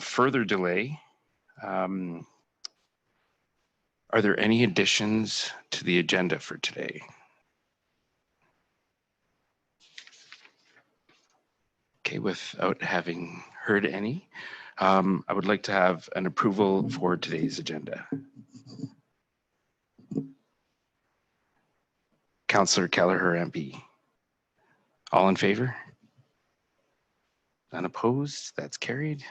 further delay, are there any additions to the agenda for today? Okay, without having heard any, I would like to have an approval for today's agenda. Councillor Kelleher, MP. All in favor? None opposed? That's carried.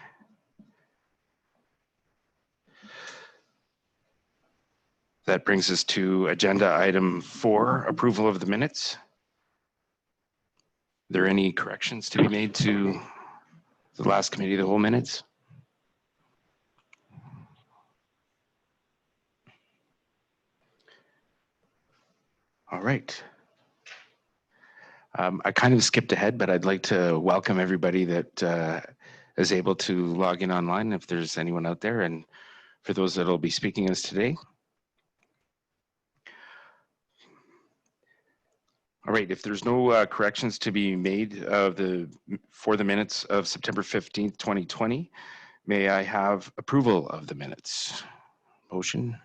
That brings us to agenda item 4, approval of the minutes. Are there any corrections to be made to the last committee of the whole minutes? All right. I kind of skipped ahead, but I'd like to welcome everybody that is able to log in online, if there's anyone out there, and for those that will be speaking us today. All right, if there's no corrections to be made for the minutes of September 15th, 2020, may I have approval of the minutes? Motion.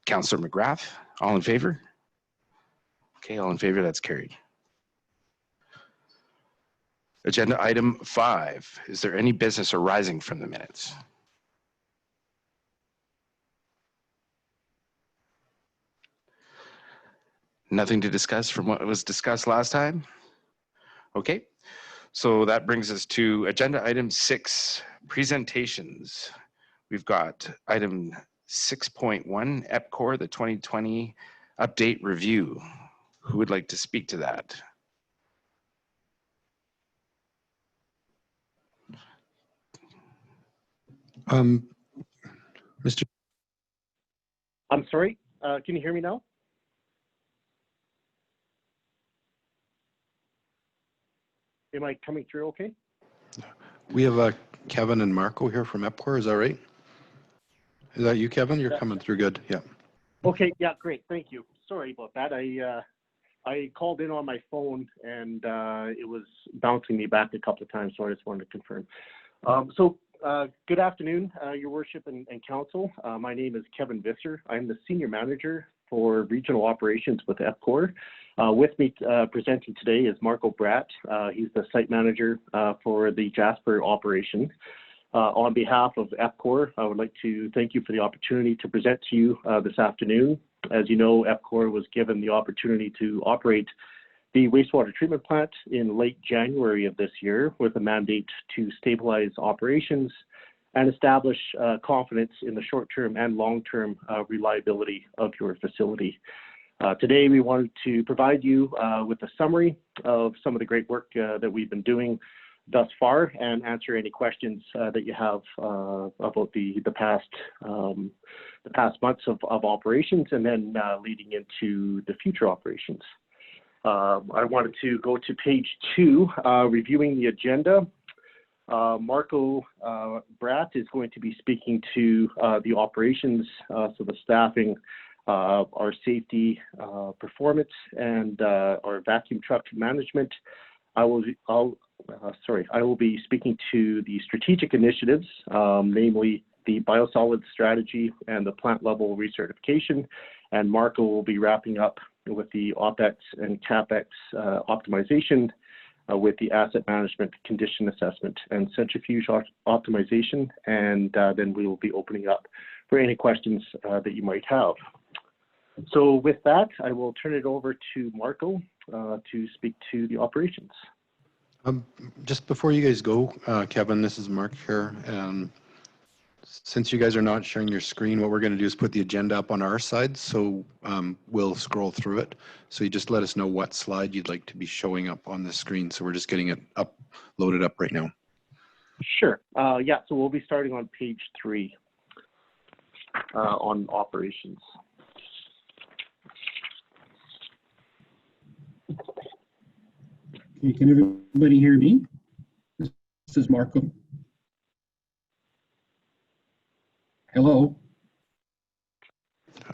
Councillor McGrath, all in favor? Okay, all in favor, that's carried. Agenda item 5, is there any business arising from the minutes? Nothing to discuss from what was discussed last time? Okay, so that brings us to agenda item 6, presentations. We've got item 6.1, EPCOR, the 2020 update review. Who would like to speak to that? Mr. I'm sorry, can you hear me now? Am I coming through okay? We have Kevin and Marco here from EPCOR, is that right? Is that you, Kevin? You're coming through good, yeah. Okay, yeah, great, thank you. Sorry about that. I called in on my phone and it was bouncing me back a couple of times, so I just wanted to confirm. Good afternoon, Your Worship and Council. My name is Kevin Visser. I'm the Senior Manager for Regional Operations with EPCOR. With me presenting today is Marco Bratt. He's the Site Manager for the Jasper operation. On behalf of EPCOR, I would like to thank you for the opportunity to present to you this afternoon. As you know, EPCOR was given the opportunity to operate the wastewater treatment plant in late January of this year with a mandate to stabilize operations and establish confidence in the short-term and long-term reliability of your facility. Today, we wanted to provide you with a summary of some of the great work that we've been doing thus far and answer any questions that you have about the past months of operations and then leading into the future operations. I wanted to go to page 2, reviewing the agenda. Marco Bratt is going to be speaking to the operations, so the staffing, our safety performance, and our vacuum truck management. I will be speaking to the strategic initiatives, namely the biosolids strategy and the plant level recertification, and Marco will be wrapping up with the OPEX and CAPEX optimization with the asset management, condition assessment, and centrifuge optimization, and then we will be opening up for any questions that you might have. So with that, I will turn it over to Marco to speak to the operations. Just before you guys go, Kevin, this is Mark here. Since you guys are not sharing your screen, what we're going to do is put the agenda up on our side, so we'll scroll through it. So you just let us know what slide you'd like to be showing up on the screen. So we're just getting it loaded up right now. Sure. Yeah, so we'll be starting on page 3 on operations. Okay, can everybody hear me? This is Marco. Hello?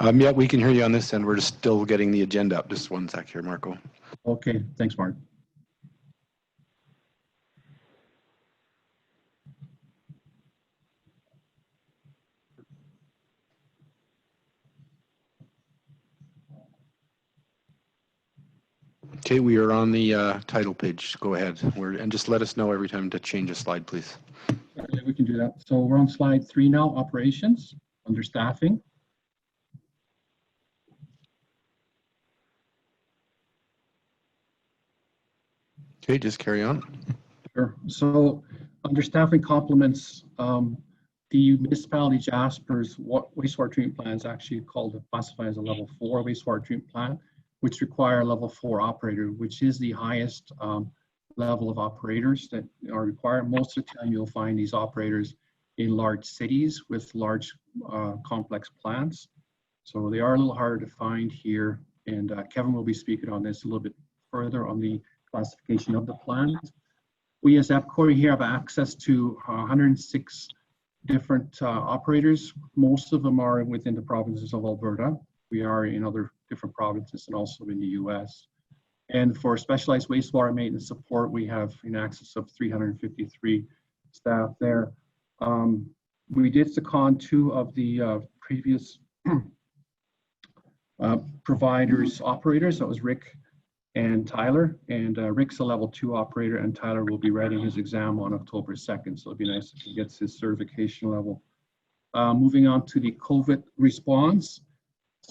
Yeah, we can hear you on this end. We're just still getting the agenda up. Just one sec here, Marco. Okay, thanks, Mark. Okay, we are on the title page. Go ahead. And just let us know every time to change a slide, please. Certainly, we can do that. So we're on slide 3 now, operations, under staffing. Okay, just carry on. Sure. So under staffing complements, the municipality Jasper's wastewater treatment plan is actually classified as a level 4 wastewater treatment plant, which require a level 4 operator, which is the highest level of operators that are required. Most of the time you'll find these operators in large cities with large complex plants. So they are a little harder to find here. And Kevin will be speaking on this a little bit further on the classification of the plant. We as EPCOR here have access to 106 different operators. Most of them are within the provinces of Alberta. We are in other different provinces and also in the US. And for specialized wastewater maintenance support, we have in excess of 353 staff there. We did second 2 of the previous providers operators. That was Rick and Tyler, and Rick's a level 2 operator, and Tyler will be writing his exam on October 2nd, so it'd be nice if he gets his certification level. Moving on to the COVID response.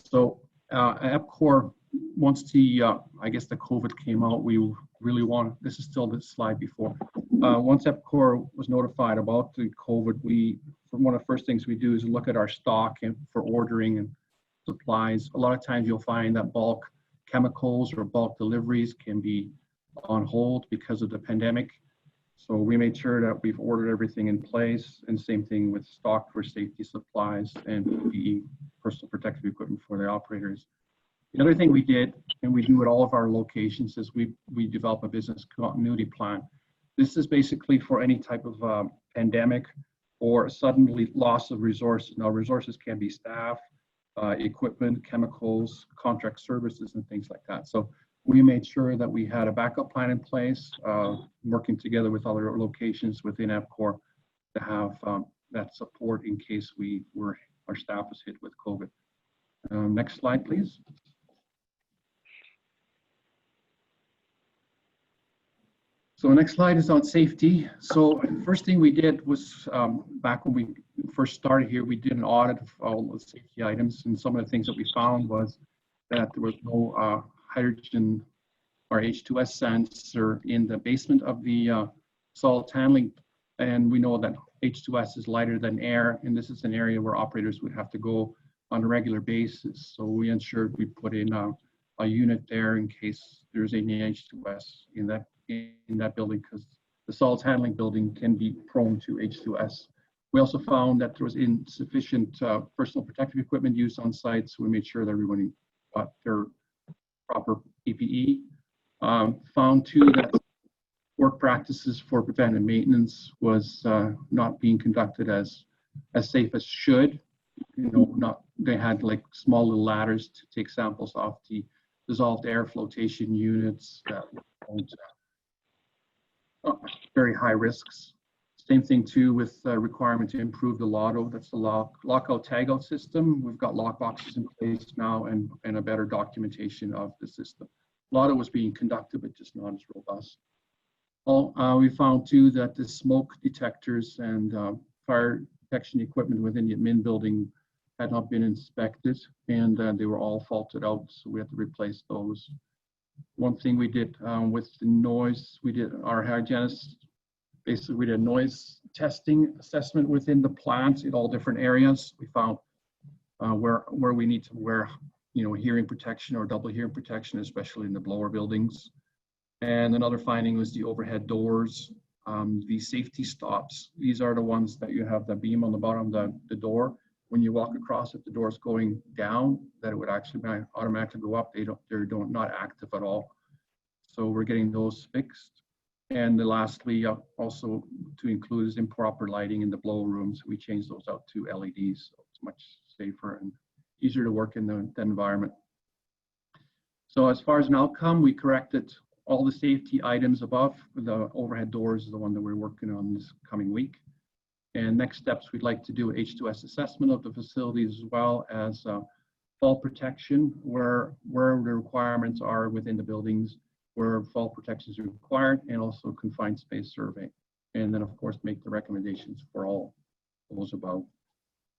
So EPCOR, once the, I guess the COVID came out, we really want, this is still the slide before. Once EPCOR was notified about the COVID, one of the first things we do is look at our stock and for ordering and supplies. A lot of times you'll find that bulk chemicals or bulk deliveries can be on hold because of the pandemic. So we made sure that we've ordered everything in place, and same thing with stock for safety supplies and PPE, personal protective equipment for the operators. The other thing we did, and we do at all of our locations, is we develop a business continuity plan. This is basically for any type of pandemic or suddenly loss of resources. Now resources can be staff, equipment, chemicals, contract services, and things like that. So we made sure that we had a backup plan in place, working together with other locations within EPCOR to have that support in case our staff was hit with COVID. Next slide, please. So the next slide is on safety. So first thing we did was, back when we first started here, we did an audit of all the safety items, and some of the things that we found was that there was no hydrogen or H2S sensor in the basement of the salt handling, and we know that H2S is lighter than air, and this is an area where operators would have to go on a regular basis. So we ensured we put in a unit there in case there's any H2S in that building, because the solids handling building can be prone to H2S. We also found that there was insufficient personal protective equipment use on site, so we made sure that everyone got their proper PPE. Found too that work practices for preventive maintenance was not being conducted as safe as should. They had like small little ladders to take samples off the dissolved air flotation units that were very high risks. Same thing too with requirement to improve the LOTO. That's the lockout tagout system. We've got lock boxes in place now and a better documentation of the system. LOTO was being conducted, but just not as robust. We found too that the smoke detectors and fire detection equipment within the admin building had not been inspected, and they were all faulted out, so we had to replace those. One thing we did with the noise, our hygienist, basically we did noise testing assessment within the plant in all different areas. We found where we need to wear hearing protection or double hearing protection, especially in the blower buildings. And another finding was the overhead doors, the safety stops. These are the ones that you have the beam on the bottom of the door. When you walk across it, the door's going down, that it would actually automatically go up. They're not active at all. So we're getting those fixed. And lastly, also to include is improper lighting in the blow rooms. We changed those out to LEDs, so it's much safer and easier to work in the environment. So as far as an outcome, we corrected all the safety items above. The overhead doors is the one that we're working on this coming week. And next steps, we'd like to do H2S assessment of the facilities as well as fall protection, where the requirements are within the buildings, where fall protection is required, and also confined space survey. And then, of course, make the recommendations for all those above.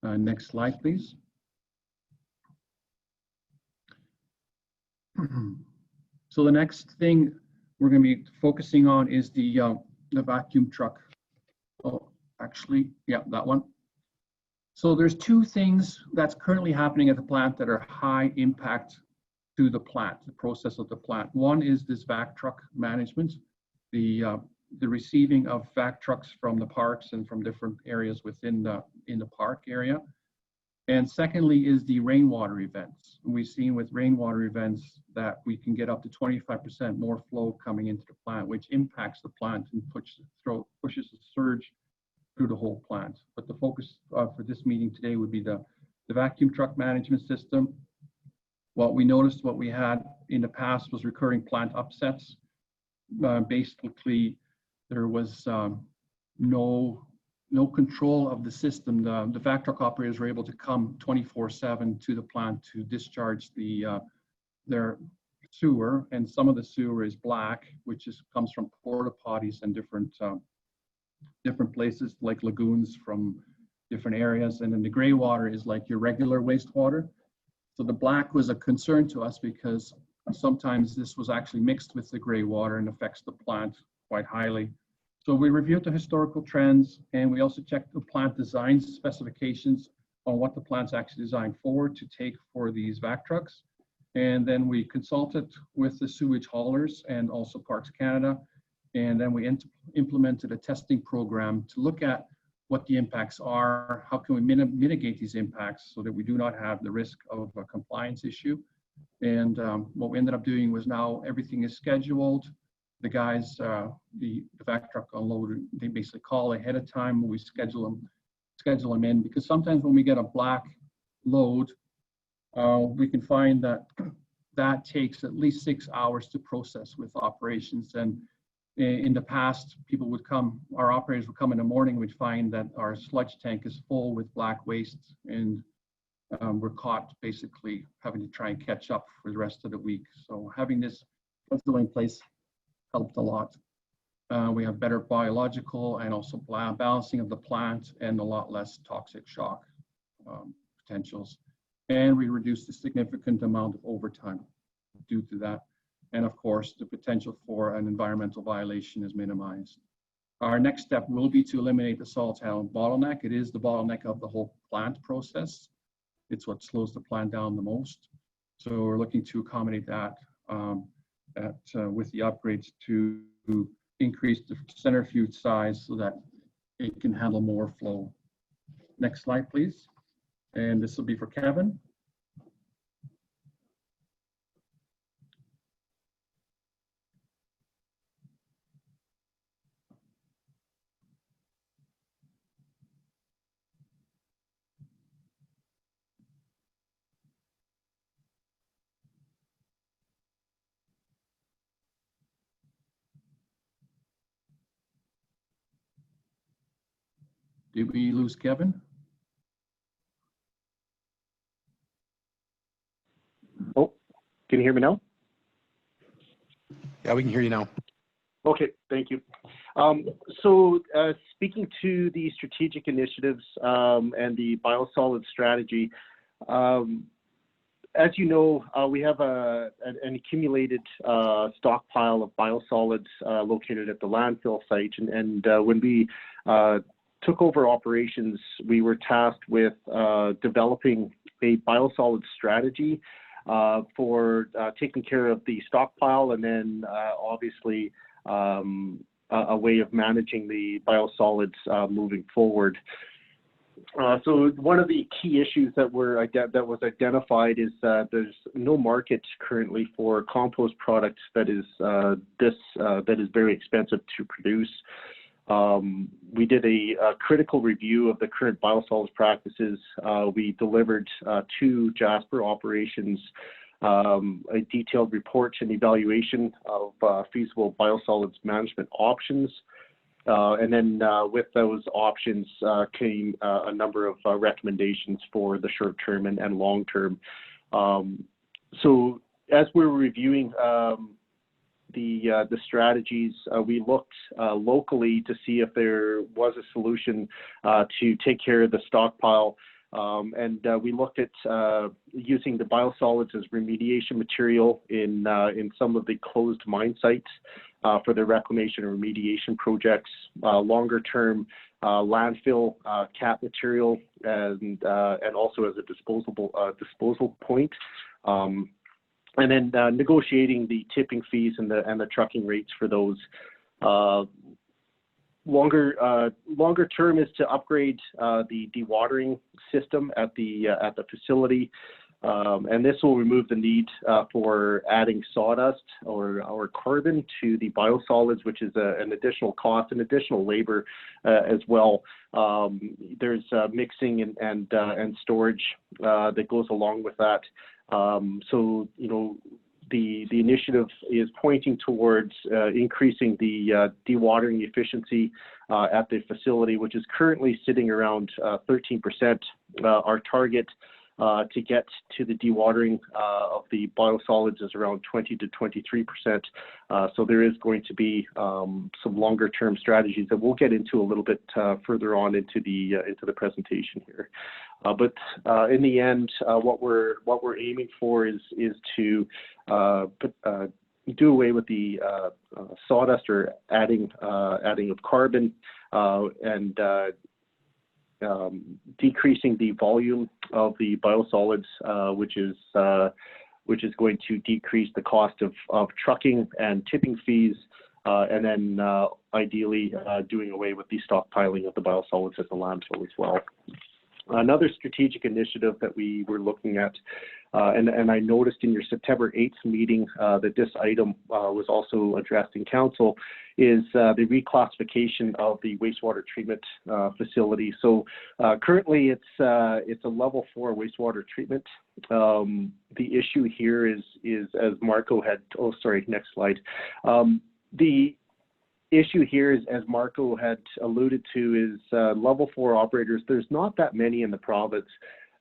Next slide, please. So the next thing we're going to be focusing on is the vacuum truck. Oh, actually, yeah, that one. So there's two things that's currently happening at the plant that are high impact to the plant, the process of the plant. One is this vac truck management, the receiving of vac trucks from the parks and from different areas within the park area. And secondly is the rainwater events. We've seen with rainwater events that we can get up to 25% more flow coming into the plant, which impacts the plant and pushes a surge through the whole plant. But the focus for this meeting today would be the vacuum truck management system. What we noticed, what we had in the past was recurring plant upsets. Basically, there was no control of the system. The vac truck operators were able to come 24/7 to the plant to discharge their sewer, and some of the sewer is black, which comes from porta potties and different places like lagoons from different areas, and then the gray water is like your regular wastewater. So the black was a concern to us because sometimes this was actually mixed with the gray water and affects the plant quite highly. So we reviewed the historical trends, and we also checked the plant design specifications on what the plant's actually designed for to take for these vac trucks. And then we consulted with the sewage haulers and also Parks Canada. And then we implemented a testing program to look at what the impacts are, how can we mitigate these impacts so that we do not have the risk of a compliance issue. And what we ended up doing was now everything is scheduled. The guys, the vac truck unloader, they basically call ahead of time. We schedule them in, because sometimes when we get a black load, we can find that takes at least 6 hours to process with operations. And in the past, our operators would come in the morning, we'd find that our sludge tank is full with black waste, and we're caught basically having to try and catch up for the rest of the week. So having this schedule in place helped a lot. We have better biological and also balancing of the plant and a lot less toxic shock potentials. And we reduced a significant amount of overtime due to that. And of course, the potential for an environmental violation is minimized. Our next step will be to eliminate the salt handling bottleneck. It is the bottleneck of the whole plant process. It's what slows the plant down the most. So we're looking to accommodate that with the upgrades to increase the centrifuge size so that it can handle more flow. Next slide, please. And this will be for Kevin. Did we lose Kevin? Oh, can you hear me now? Yeah, we can hear you now. Okay, thank you. So speaking to the strategic initiatives and the biosolids strategy, as you know, we have an accumulated stockpile of biosolids located at the landfill site. And when we took over operations, we were tasked with developing a biosolids strategy for taking care of the stockpile, and then obviously a way of managing the biosolids moving forward. So one of the key issues that was identified is that there's no market currently for compost products that is very expensive to produce. We did a critical review of the current biosolids practices. We delivered to Jasper operations a detailed report and evaluation of feasible biosolids management options. And then with those options came a number of recommendations for the short term and long term. So as we're reviewing the strategies, we looked locally to see if there was a solution to take care of the stockpile. And we looked at using the biosolids as remediation material in some of the closed mine sites for the reclamation and remediation projects, longer term landfill cap material, and also as a disposal point. And then negotiating the tipping fees and the trucking rates for those. Longer term is to upgrade the dewatering system at the facility, and this will remove the need for adding sawdust or carbon to the biosolids, which is an additional cost and additional labor as well. There's mixing and storage that goes along with that. So the initiative is pointing towards increasing the dewatering efficiency at the facility, which is currently sitting around 13%. Our target to get to the dewatering of the biosolids is around 20 to 23%. So there is going to be some longer term strategies that we'll get into a little bit further on into the presentation here. But in the end, what we're aiming for is to do away with the sawdust or adding of carbon and decreasing the volume of the biosolids, which is going to decrease the cost of trucking and tipping fees, and then ideally doing away with the stockpiling of the biosolids at the landfill as well. Another strategic initiative that we were looking at, and I noticed in your September 8th meeting that this item was also addressed in council, is the reclassification of the wastewater treatment facility. So currently it's a level 4 wastewater treatment. The issue here is as Marco had, oh sorry, next slide. The issue here is, as Marco had alluded to, is level 4 operators. There's not that many in the province.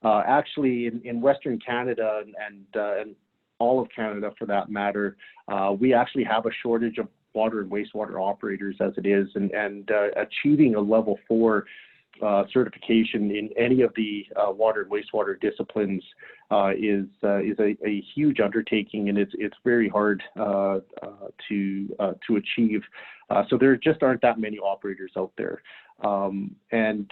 Actually, in Western Canada and all of Canada for that matter, we actually have a shortage of water and wastewater operators as it is, and achieving a level 4 certification in any of the water and wastewater disciplines is a huge undertaking, and it's very hard to achieve. So there just aren't that many operators out there, and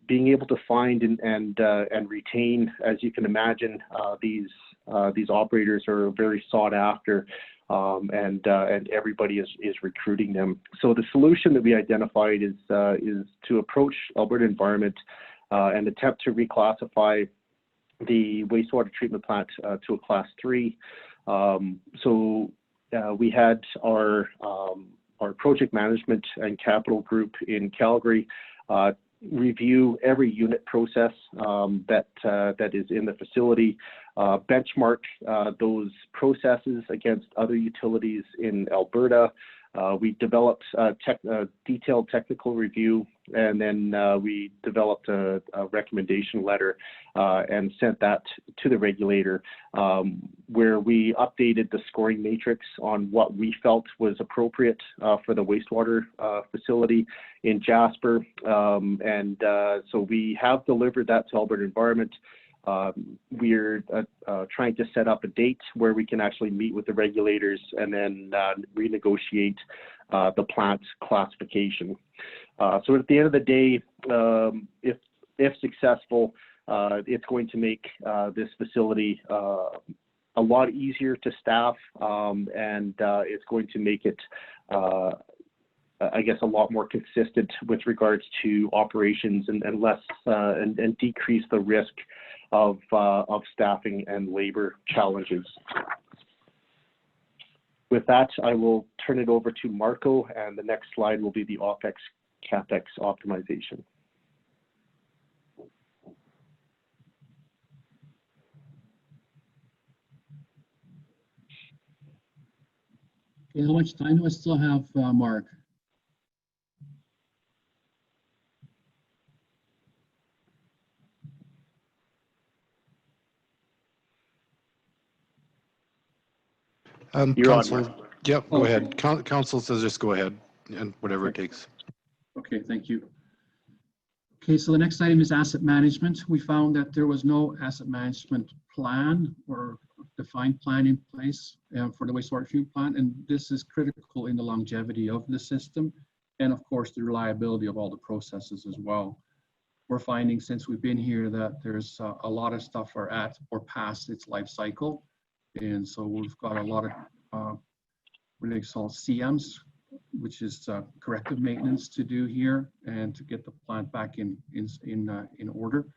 being able to find and retain, as you can imagine, these operators are very sought after. And everybody is recruiting them. So the solution that we identified is to approach Alberta Environment and attempt to reclassify the wastewater treatment plant to a Class 3. So we had our project management and capital group in Calgary review every unit process that is in the facility, benchmark those processes against other utilities in Alberta. We developed a detailed technical review, and then we developed a recommendation letter and sent that to the regulator, where we updated the scoring matrix on what we felt was appropriate for the wastewater facility in Jasper. And so we have delivered that to Alberta Environment. We're trying to set up a date where we can actually meet with the regulators and then renegotiate the plant's classification. So at the end of the day, if successful, it's going to make this facility a lot easier to staff, and it's going to make it, I guess, a lot more consistent with regards to operations and less and decrease the risk of staffing and labor challenges. With that, I will turn it over to Marco, and the next slide will be the OPEX CAPEX optimization. Okay, how much time do I still have, Mark? You're on, Councillor, Mark. Yep, go Oh, ahead. Council says just go ahead and whatever it takes. Okay, thank you. Okay, so the next item is asset management. We found that there was no asset management plan or defined plan in place for the wastewater treatment plant, and this is critical in the longevity of the system and of course the reliability of all the processes as well. We're finding since we've been here that there's a lot of stuff are at or past its life cycle, and so we've got a lot of what they call CMs, which is corrective maintenance to do here and to get the plant back in order.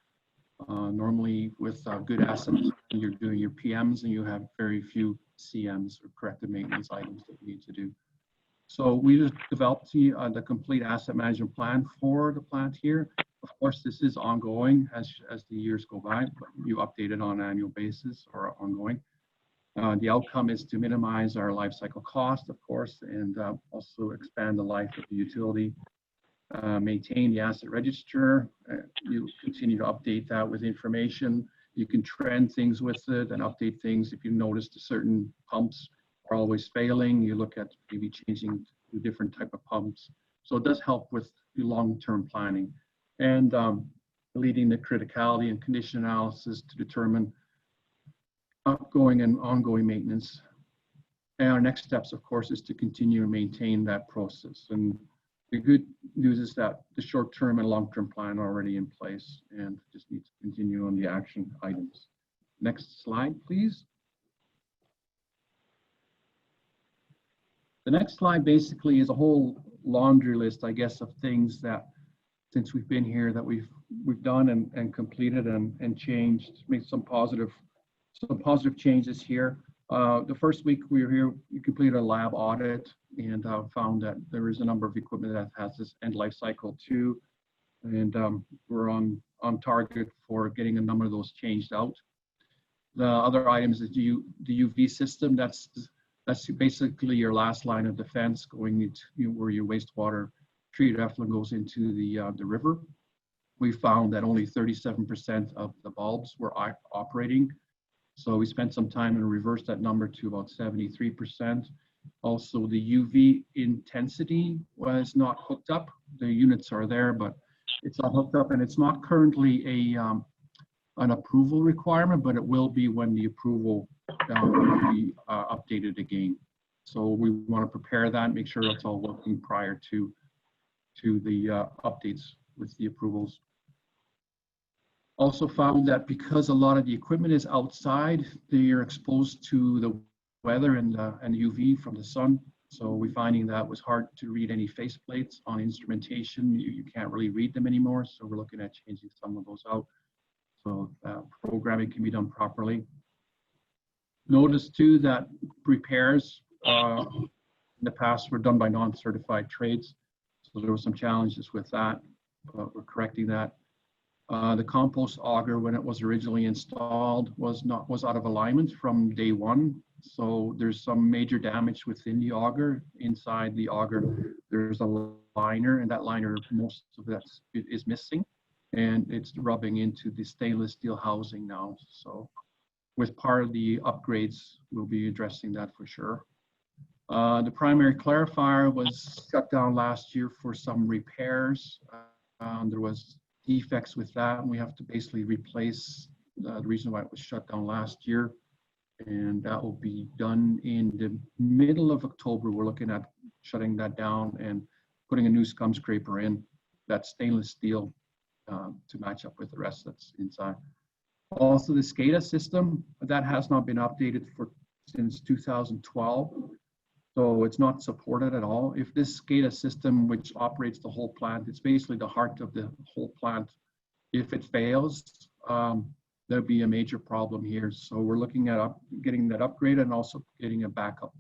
Normally with good assets, you're doing your PMs and you have very few CMs or corrective maintenance items that you need to do. So we just developed the complete asset management plan for the plant here. Of course, this is ongoing as the years go by, but you update it on an annual basis or ongoing. The outcome is to minimize our life cycle cost, of course, and also expand the life of the utility, maintain the asset register. You continue to update that with information. You can trend things with it and update things. If you notice certain pumps are always failing, you look at maybe changing to different type of pumps. So it does help with the long-term planning and leading the criticality and condition analysis to determine outgoing and ongoing maintenance. And our next steps, of course, is to continue and maintain that process. And the good news is that the short-term and long-term plan are already in place and just need to continue on the action items. Next slide, please. The next slide basically is a whole laundry list, I guess, of things that since we've been here that we've done and completed and changed, made some positive changes here. The first week we were here, we completed a lab audit and found that there is a number of equipment that has this end life cycle too. And we're on target for getting a number of those changed out. The other items is the UV system. That's basically your last line of defense going into where your wastewater treated effluent goes into the river. We found that only 37% of the bulbs were operating. So we spent some time and reversed that number to about 73%. Also, the UV intensity was not hooked up. The units are there, but it's not hooked up, and it's not currently an approval requirement, but it will be when the approval will be updated again. So we want to prepare that, make sure it's all working prior to the updates with the approvals. Also found that because a lot of the equipment is outside, they are exposed to the weather and UV from the sun. So we're finding that was hard to read any faceplates on instrumentation. You can't really read them anymore. So we're looking at changing some of those out so programming can be done properly. Notice too that repairs in the past were done by non-certified trades. So there were some challenges with that, but we're correcting that. The compost auger, when it was originally installed, was out of alignment from day one. So there's some major damage within the auger. Inside the auger, there's a liner, and that liner, most of that is missing, and it's rubbing into the stainless steel housing now. So with part of the upgrades, we'll be addressing that for sure. The primary clarifier was shut down last year for some repairs. There was defects with that, and we have to basically replace the reason why it was shut down last year, and that will be done in the middle of October. We're looking at shutting that down and putting a new scum scraper in, that stainless steel to match up with the rest that's inside. Also, the SCADA system, that has not been updated since 2012. So it's not supported at all. If this SCADA system, which operates the whole plant, it's basically the heart of the whole plant. If it fails, there'll be a major problem here. So we're looking at getting that upgraded and also getting a backup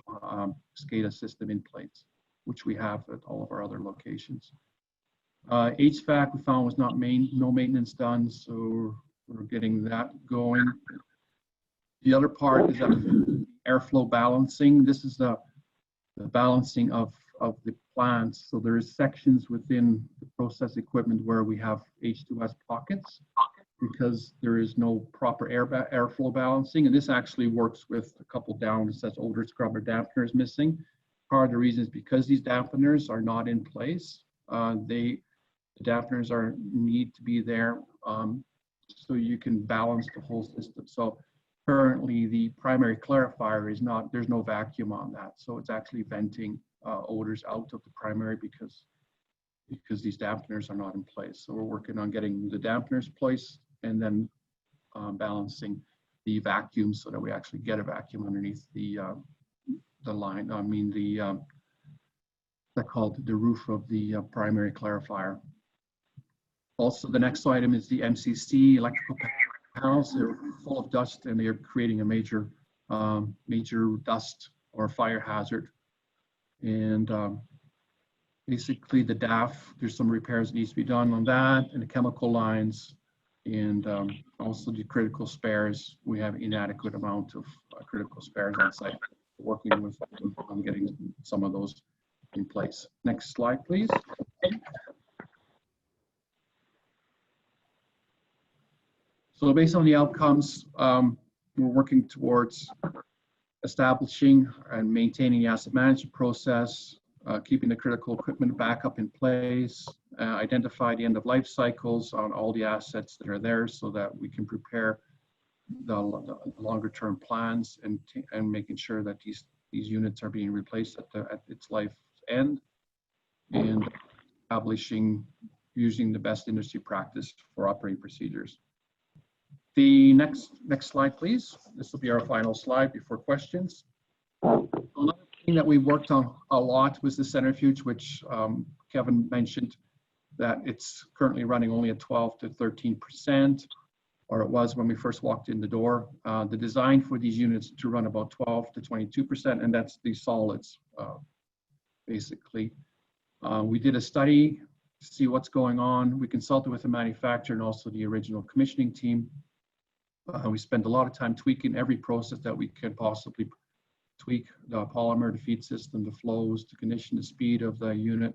SCADA system in place, which we have at all of our other locations. HVAC we found was no maintenance done, so we're getting that going. The other part is that airflow balancing. This is the balancing of the plants. So there is sections within the process equipment where we have H2S pockets, because there is no proper airflow balancing. And this actually works with a couple down that says odor scrubber dampeners missing. Part of the reason is because these dampeners are not in place. The dampeners need to be there so you can balance the whole system. So currently the primary clarifier is not, there's no vacuum on that. So it's actually venting odors out of the primary because these dampeners are not in place. So we're working on getting the dampeners placed and then balancing the vacuum so that we actually get a vacuum underneath the line. I mean they're called the roof of the primary clarifier. Also, the next item is the MCC electrical panels. They're full of dust and they're creating a major dust or fire hazard. And basically the DAF, there's some repairs that needs to be done on that, and the chemical lines, and also the critical spares. We have inadequate amount of critical spares on site. Working with them on getting some of those in place. Next slide, please. So based on the outcomes, we're working towards establishing and maintaining the asset management process, keeping the critical equipment backup in place, identify the end of life cycles on all the assets that are there so that we can prepare the longer term plans and making sure that these units are being replaced at its life's end, and establishing using the best industry practice for operating procedures. The next slide, please. This will be our final slide before questions. Another thing that we worked on a lot was the centrifuge, which Kevin mentioned that it's currently running only at 12 to 13%, or it was when we first walked in the door. The design for these units to run about 12 to 22%, and that's the solids, basically. We did a study to see what's going on. We consulted with the manufacturer and also the original commissioning team. We spent a lot of time tweaking every process that we could possibly tweak: the polymer, the feed system, the flows, the condition, the speed of the unit.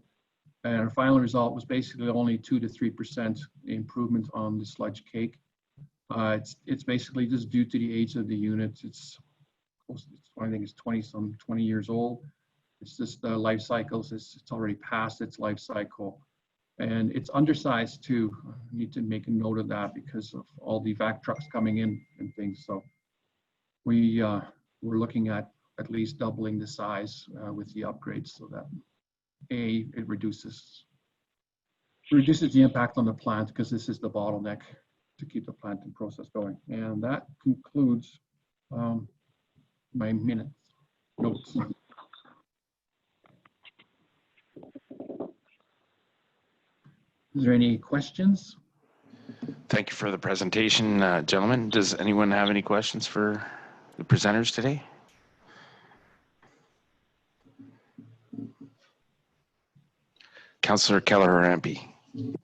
And our final result was basically only 2 to 3% improvement on the sludge cake. It's basically just due to the age of the unit. I think it's 20 years old. It's just the life cycles. It's already past its life cycle. And it's undersized too. I need to make a note of that because of all the vac trucks coming in and things. So we're looking at least doubling the size with the upgrades so that it reduces the impact on the plant, because this is the bottleneck to keep the plant and process going. And that concludes my notes. Is there any questions? Thank you for the presentation, gentlemen. Does anyone have any questions for the presenters today? Councillor Keller-Rampe.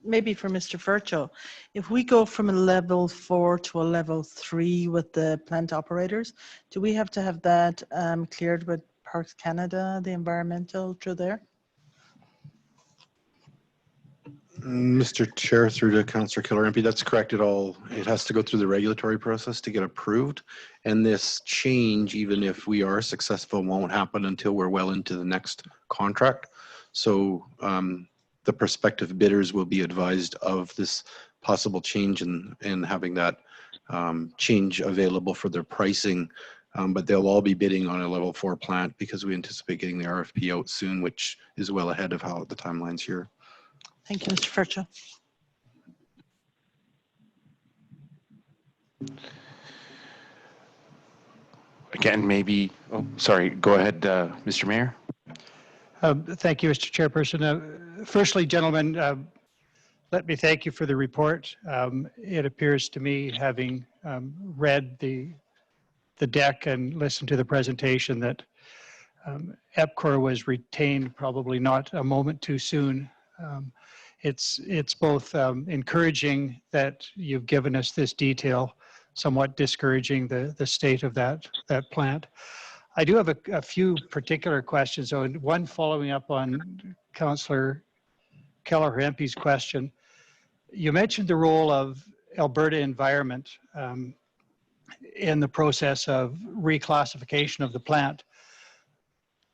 Maybe for Mr. Furcho, if we go from a level 4 to a level 3 with the plant operators, do we have to have that cleared with Parks Canada, the environmental through there? Mr. Chair, through to Councillor Keller-Rampe, that's correct. It has to go through the regulatory process to get approved. And this change, even if we are successful, won't happen until we're well into the next contract. So the prospective bidders will be advised of this possible change and having that change available for their pricing. But they'll all be bidding on a level 4 plant because we anticipate getting the RFP out soon, which is well ahead of how the timelines here. Thank you, Mr. Furcho. Again, maybe, oh, sorry, go ahead, Mr. Mayor. Thank you, Mr. Chairperson. Firstly, gentlemen, let me thank you for the report. It appears to me, having read the deck and listened to the presentation, that EPCOR was retained probably not a moment too soon. It's both encouraging that you've given us this detail, somewhat discouraging the state of that plant. I do have a few particular questions, though, and one following up on Councillor Keller-Rampe's question. You mentioned the role of Alberta Environment in the process of reclassification of the plant.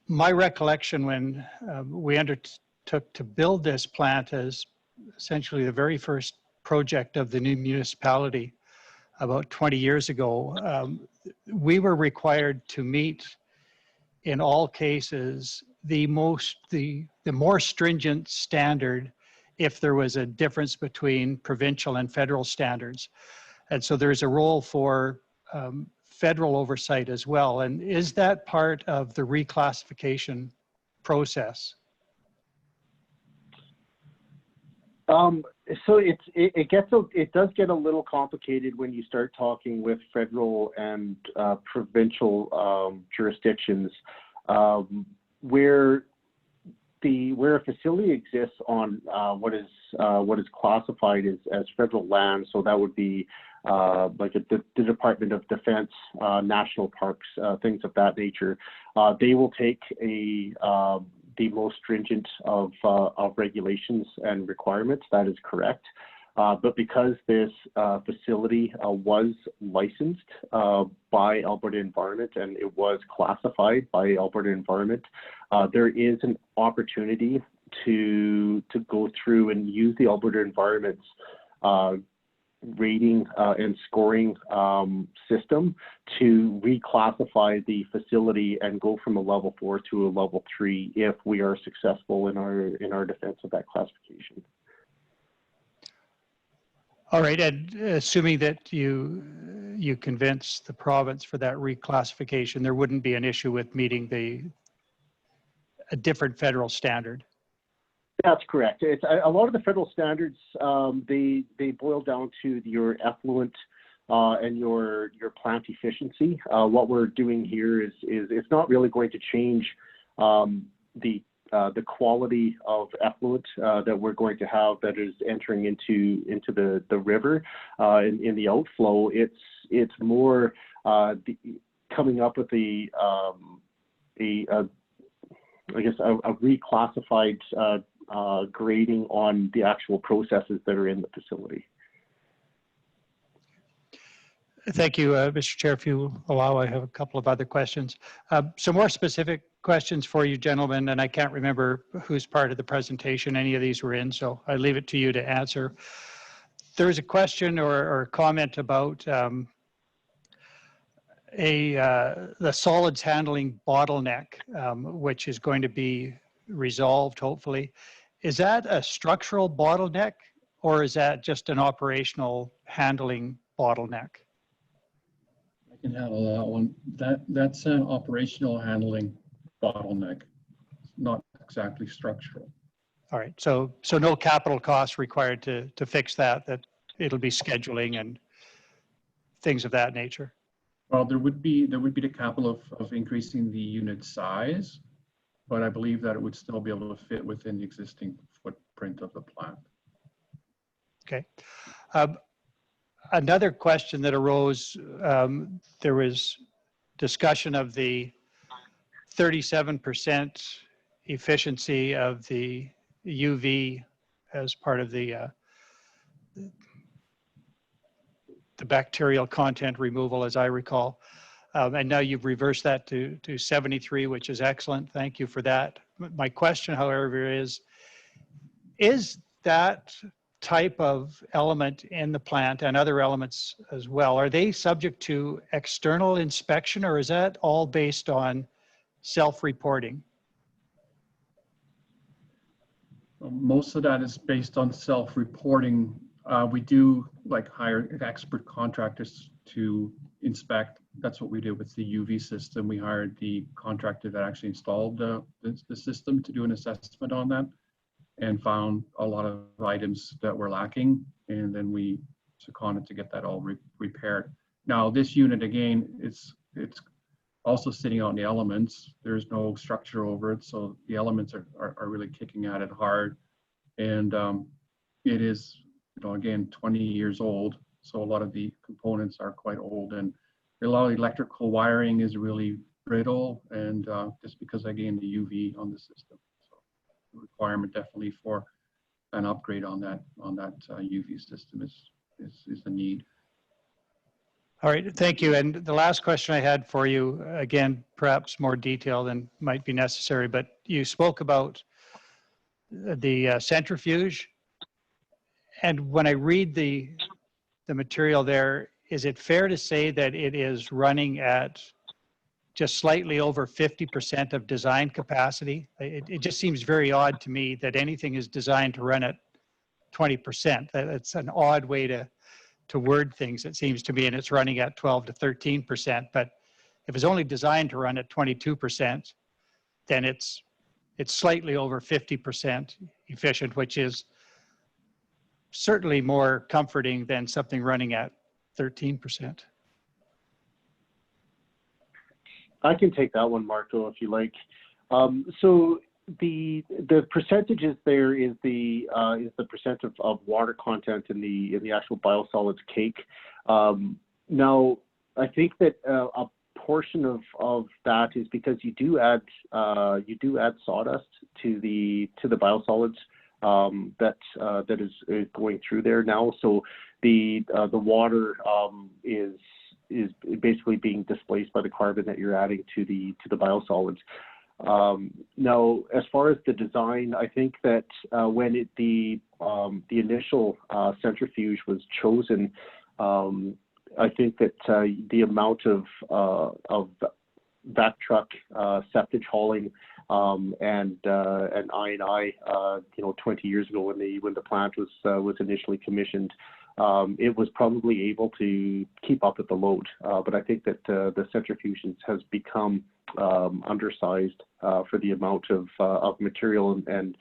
My recollection when we undertook to build this plant as essentially the very first project of the new municipality about 20 years ago, we were required to meet in all cases the more stringent standard if there was a difference between provincial and federal standards. And so there's a role for federal oversight as well. And is that part of the reclassification process? So it does get a little complicated when you start talking with federal and provincial jurisdictions, where a facility exists on what is classified as federal land. So that would be like the Department of Defense, national parks, things of that nature. They will take the most stringent of regulations and requirements. That is correct. But because this facility was licensed by Alberta Environment and it was classified by Alberta Environment, there is an opportunity to go through and use the Alberta Environment's rating and scoring system to reclassify the facility and go from a level 4 to a level 3 if we are successful in our defense of that classification. All right, and assuming that you convince the province for that reclassification, there wouldn't be an issue with meeting a different federal standard. That's correct. It's a lot of the federal standards. They boil down to your effluent and your plant efficiency. What we're doing here is it's not really going to change the quality of effluent that we're going to have that is entering into the river in the outflow. It's more coming up with a reclassified grading on the actual processes that are in the facility. Thank you, Mr. Chair. If you allow, I have a couple of other questions. Some more specific questions for you, gentlemen, and I can't remember whose part of the presentation any of these were in, so I leave it to you to answer. There was a question or comment about the solids handling bottleneck, which is going to be resolved, hopefully. Is that a structural bottleneck, or is that just an operational handling bottleneck? I can handle that one. That's an operational handling bottleneck, not exactly structural. All right, so no capital costs required to fix that it'll be scheduling and things of that nature? Well, there would be the capital of increasing the unit size, but I believe that it would still be able to fit within the existing footprint of the plant. Okay. Another question that arose, there was discussion of the 37% efficiency of the UV as part of the bacterial content removal, as I recall. And now you've reversed that to 73, which is excellent. Thank you for that. My question, however, is that type of element in the plant and other elements as well, are they subject to external inspection, or is that all based on self-reporting? Most of that is based on self-reporting. We do hire expert contractors to inspect. That's what we did with the UV system. We hired the contractor that actually installed the system to do an assessment on that and found a lot of items that were lacking. And then we seconded to get that all repaired. Now this unit, again, it's also sitting out in the elements. There's no structure over it. So the elements are really kicking at it hard. And it is, again, 20 years old. So a lot of the components are quite old, and a lot of the electrical wiring is really brittle, and just because, again, the UV on the system. So the requirement definitely for an upgrade on that UV system is a need. need. All right, thank you. And the last question I had for you, again, perhaps more detail than might be necessary, but you spoke about the centrifuge. And when I read the material there, is it fair to say that it is running at just slightly over 50% of design capacity? It just seems very odd to me that anything is designed to run at 20%. That's an odd way to word things, it seems to me, and it's running at 12 to 13%. But if it's only designed to run at 22%, then it's slightly over 50% efficient, which is certainly more comforting than something running at 13%. I can take that one, Marco, if you like. So the percentages there is the percent of water content in the actual biosolids cake. Now, I think that a portion of that is because you do add sawdust to the biosolids that is going through there now. So the water is basically being displaced by the carbon that you're adding to the biosolids. Now, as far as the design, I think that when the initial centrifuge was chosen, I think that the amount of vac truck septage hauling and I&I, 20 years ago when the plant was initially commissioned, it was probably able to keep up with the load. But I think that the centrifuges has become undersized for the amount of material and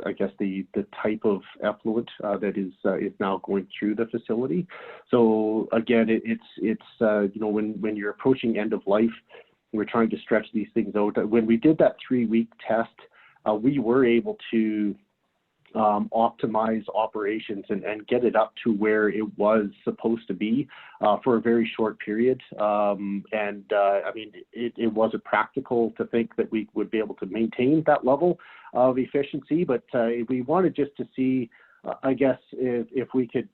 I guess the type of effluent that is now going through the facility. So again, it's when you're approaching end of life, we're trying to stretch these things out. When we did that 3-week test, we were able to optimize operations and get it up to where it was supposed to be for a very short period. I mean, it wasn't practical to think that we would be able to maintain that level of efficiency, but we wanted just to see, I guess, if we could,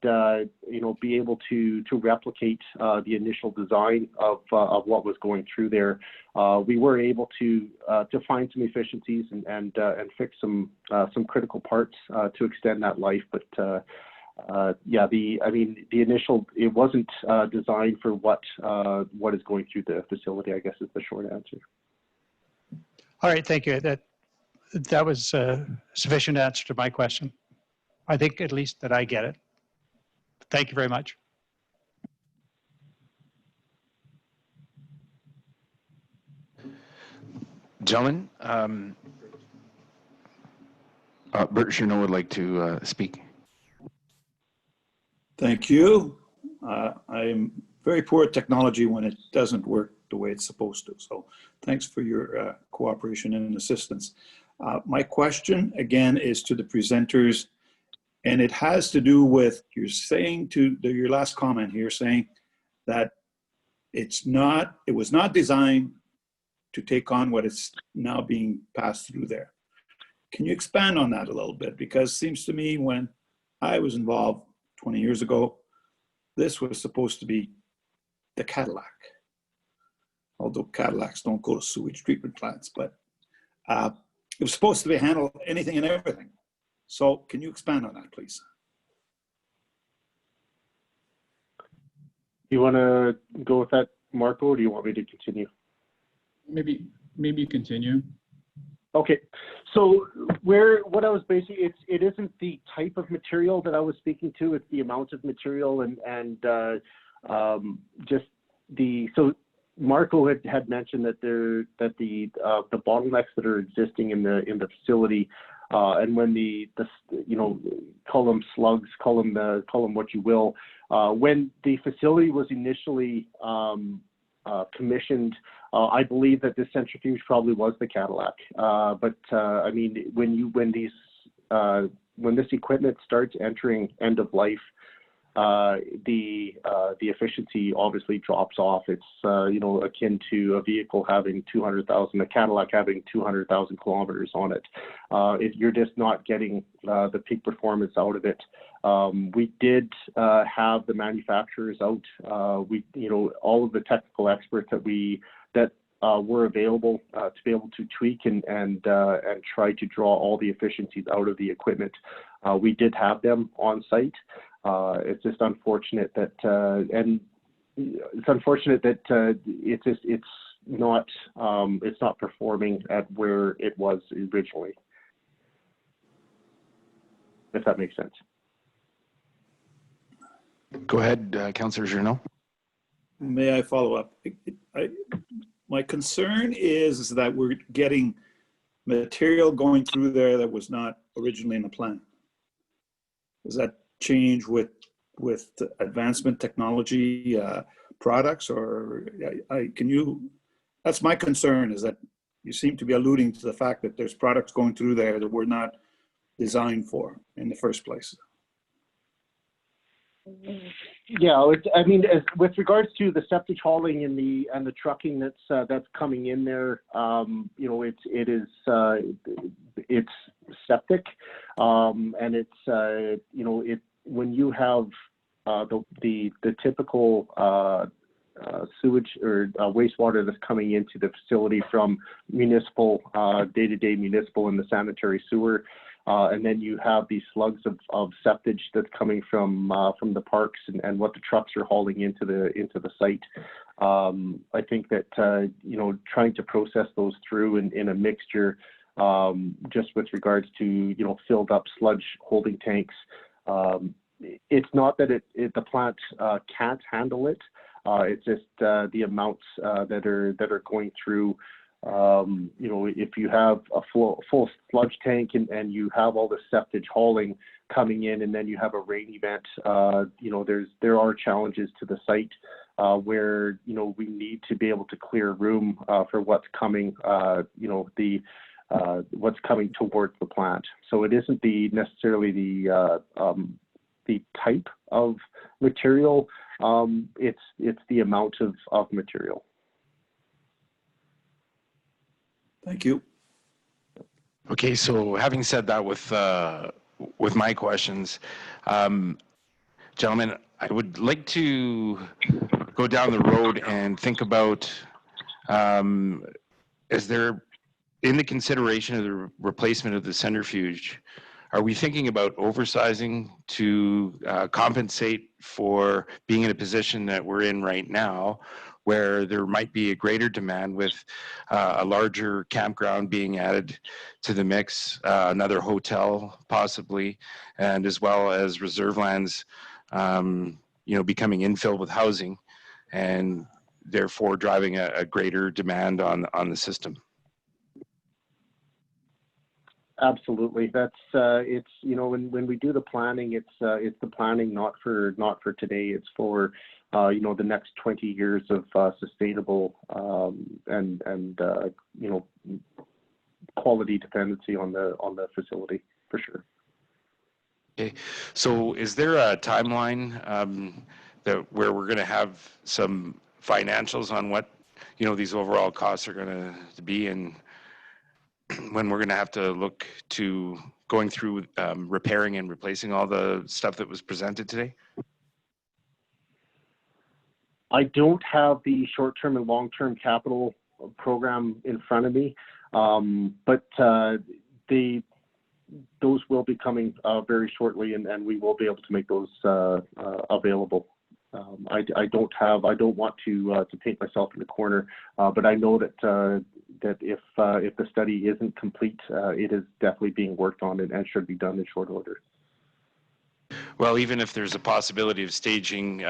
be able to replicate the initial design of what was going through there. We were able to find some efficiencies and fix some critical parts to extend that life. But the initial, it wasn't designed for what is going through the facility, I guess, is the short answer. All right, thank you. That was a sufficient answer to my question. I think at least that I get it. Thank you very much. Gentlemen, Bert Cherneau would like to speak. Thank you. I'm very poor at technology when it doesn't work the way it's supposed to. So thanks for your cooperation and assistance. My question, again, is to the presenters, and it has to do with, you're saying your last comment here, saying that it was not designed to take on what is now being passed through there. Can you expand on that a little bit? Because it seems to me when I was involved 20 years ago, this was supposed to be the Cadillac. Although Cadillacs don't go to sewage treatment plants, but it was supposed to be handle anything and everything. So can you expand on that, please? You want to go with that, Marco, or do you want me to continue? Maybe continue. Okay, so what I was basically, it isn't the type of material that I was speaking to, it's the amount of material and so Marco had mentioned that the bottlenecks that are existing in the facility, and when call them slugs, call them what you will, when the facility was initially commissioned, I believe that this centrifuge probably was the Cadillac. But I mean, when this equipment starts entering end of life, the efficiency obviously drops off. It's akin to a vehicle having 200,000, a Cadillac having 200,000 kilometers on it. You're just not getting the peak performance out of it We did have the manufacturers out. All of the technical experts that were available to be able to tweak and try to draw all the efficiencies out of the equipment. We did have them on site. It's just unfortunate that it's not performing at where it was originally. If that makes sense. Go ahead, Councillor Journeau. May I follow up? My concern is that we're getting material going through there that was not originally in the plan. Does that change with advancement technology products, or that's my concern, is that you seem to be alluding to the fact that there's products going through there that were not designed for in the first place. Yeah, with regards to the septic hauling and the trucking that's coming in there, it's septic, and it's when you have the typical sewage or wastewater that's coming into the facility from municipal, day-to-day municipal and the sanitary sewer. And then you have these slugs of septage that's coming from the parks and what the trucks are hauling into the site. I think that trying to process those through in a mixture, just with regards to filled up sludge holding tanks. It's not that the plant can't handle it. It's just the amounts that are going through. If you have a full sludge tank and you have all the septage hauling coming in, and then you have a rain event, there are challenges to the site where we need to be able to clear room for what's coming, what's coming towards the plant. So it isn't necessarily the type of material, it's the amount of material. Thank you. Okay, so having said that, with my questions, gentlemen, I would like to go down the road and think about, is there, in the consideration of the replacement of the centrifuge, are we thinking about oversizing to compensate for being in a position that we're in right now, where there might be a greater demand with a larger campground being added to the mix, another hotel possibly, and as well as reserve lands, becoming infilled with housing, and therefore driving a greater demand on the system? Absolutely. That's it's when we do the planning, it's the planning not for today. It's for the next 20 years of sustainable and quality dependency on the facility, for sure. Okay, so is there a timeline where we're going to have some financials on what these overall costs are going to be, and when we're going to have to look to going through repairing and replacing all the stuff that was presented today? I don't have the short-term and long-term capital program in front of me, but those will be coming very shortly, and we will be able to make those available. I don't want to paint myself in the corner, but I know that if the study isn't complete, it is definitely being worked on and should be done in short order. Well, even if there's a possibility of staging,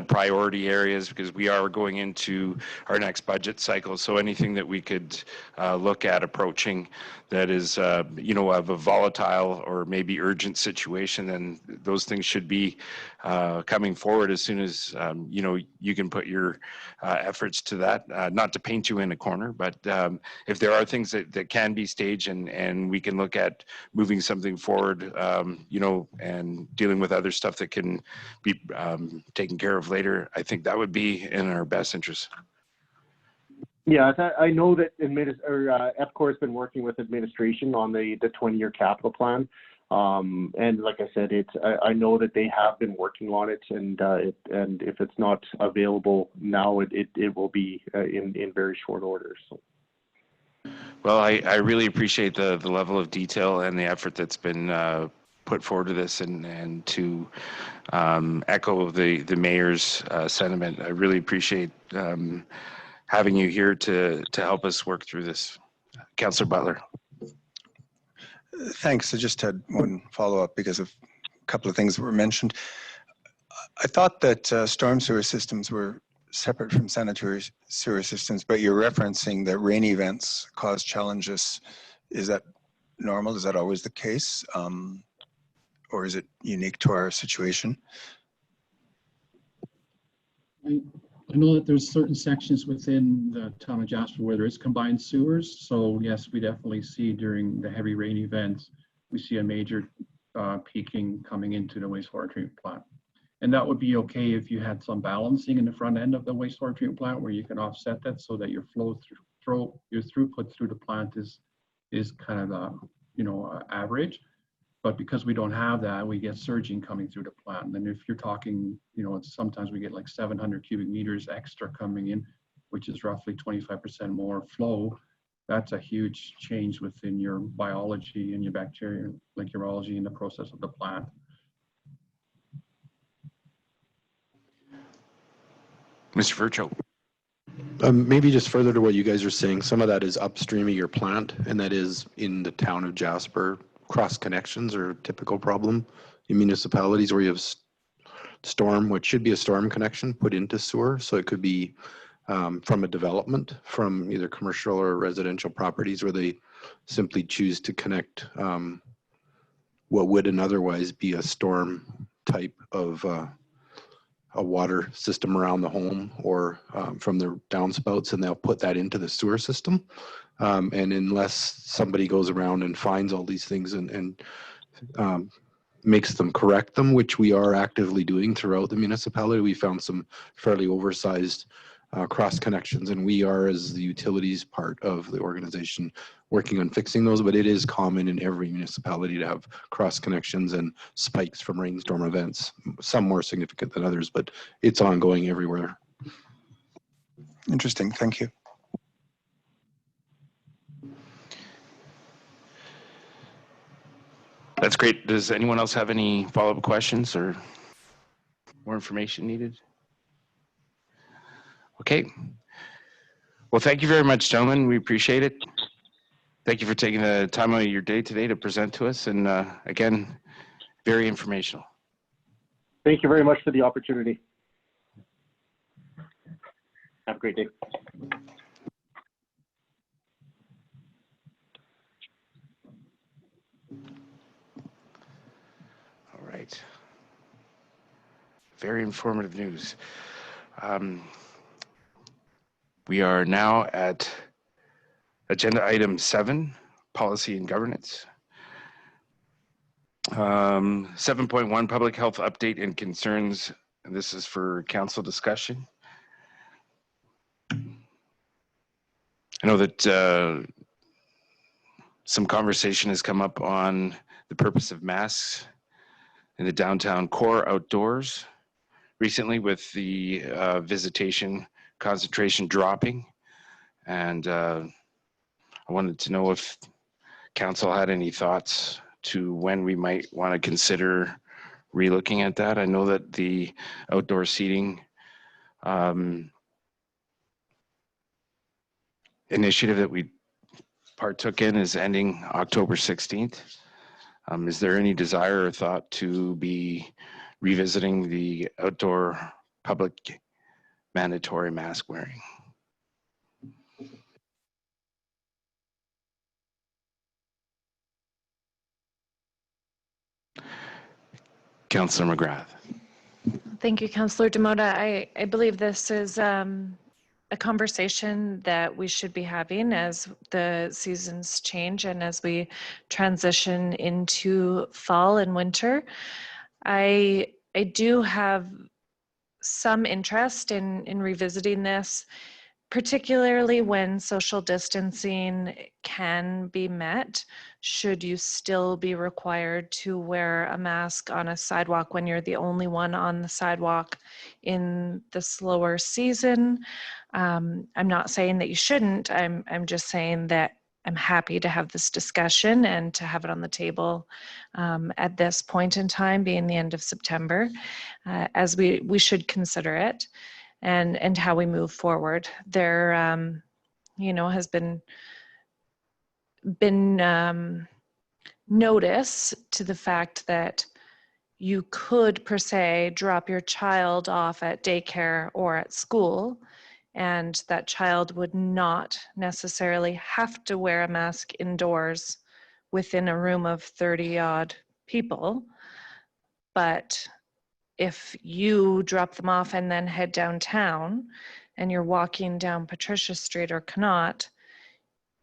priority areas, because we are going into our next budget cycle. So anything that we could look at approaching that is, of a volatile or maybe urgent situation, then those things should be coming forward as soon as, you can put your efforts to that. Not to paint you in a corner, but if there are things that can be staged and we can look at moving something forward, and dealing with other stuff that can be taken care of later, I think that would be in our best interest. Yeah, I know that EPCOR has been working with administration on the 20-year capital plan. And like I said, I know that they have been working on it, and if it's not available now, it will be in very short order. So. Well, I really appreciate the level of detail and the effort that's been put forward to this, and to echo the mayor's sentiment. I really appreciate having you here to help us work through this. Councillor Butler. Thanks. I just had one follow-up because of a couple of things that were mentioned. I thought that storm sewer systems were separate from sanitary sewer systems, but you're referencing that rain events cause challenges. Is that normal? Is that always the case? Or is it unique to our situation? I know that there's certain sections within the town of Jasper where there is combined sewers. So yes, we definitely see during the heavy rain events, we see a major peaking coming into the wastewater treatment plant. And that would be okay if you had some balancing in the front end of the wastewater treatment plant where you can offset that so that your your throughput through the plant is kind of average. But because we don't have that, we get surging coming through the plant. And if you're talking, sometimes we get like 700 cubic meters extra coming in, which is roughly 25% more flow. That's a huge change within your biology and your bacteria, like urology in the process of the plant. Mr. Virchow. Maybe just further to what you guys are saying, some of that is upstream of your plant, and that is in the town of Jasper. Cross connections are a typical problem in municipalities where you have storm, which should be a storm connection, put into sewer. So it could be from a development, from either commercial or residential properties where they simply choose to connect what would otherwise be a storm type of a water system around the home or from the downspouts, and they'll put that into the sewer system. And unless somebody goes around and finds all these things and makes them correct them, which we are actively doing throughout the municipality, we found some fairly oversized cross connections, and we are, as the utilities part of the organization, working on fixing those. But it is common in every municipality to have cross connections and spikes from rainstorm events, some more significant than others, but it's ongoing everywhere. Interesting. Thank you. That's great. Does anyone else have any follow-up questions or more information needed? Okay. Well, thank you very much, gentlemen. We appreciate it. Thank you for taking the time out of your day today to present to us. And again, very informational. Thank you very much for the opportunity. Have a great day. All right. Very informative news. We are now at agenda item 7, policy and governance. 7.1, public health update and concerns. And this is for council discussion. I know that some conversation has come up on the purpose of masks in the downtown core outdoors recently with the visitation concentration dropping. And I wanted to know if council had any thoughts to when we might want to consider relooking at that. I know that the outdoor seating initiative that we partook in is ending October 16th. Is there any desire or thought to be revisiting the outdoor public mandatory mask wearing? Councillor McGrath. Thank you, Councillor Demota. I believe this is a conversation that we should be having as the seasons change and as we transition into fall and winter. I do have some interest in revisiting this, particularly when social distancing can be met. should you still be required to wear a mask on a sidewalk when you're the only one on the sidewalk in the slower season? I'm not saying that you shouldn't. I'm just saying that I'm happy to have this discussion and to have it on the table at this point in time, being the end of September, as we should consider it and how we move forward. There, has been notice to the fact that you could, per se, drop your child off at daycare or at school, and that child would not necessarily have to wear a mask indoors within a room of 30 odd people. But if you drop them off and then head downtown and you're walking down Patricia Street or Connaught,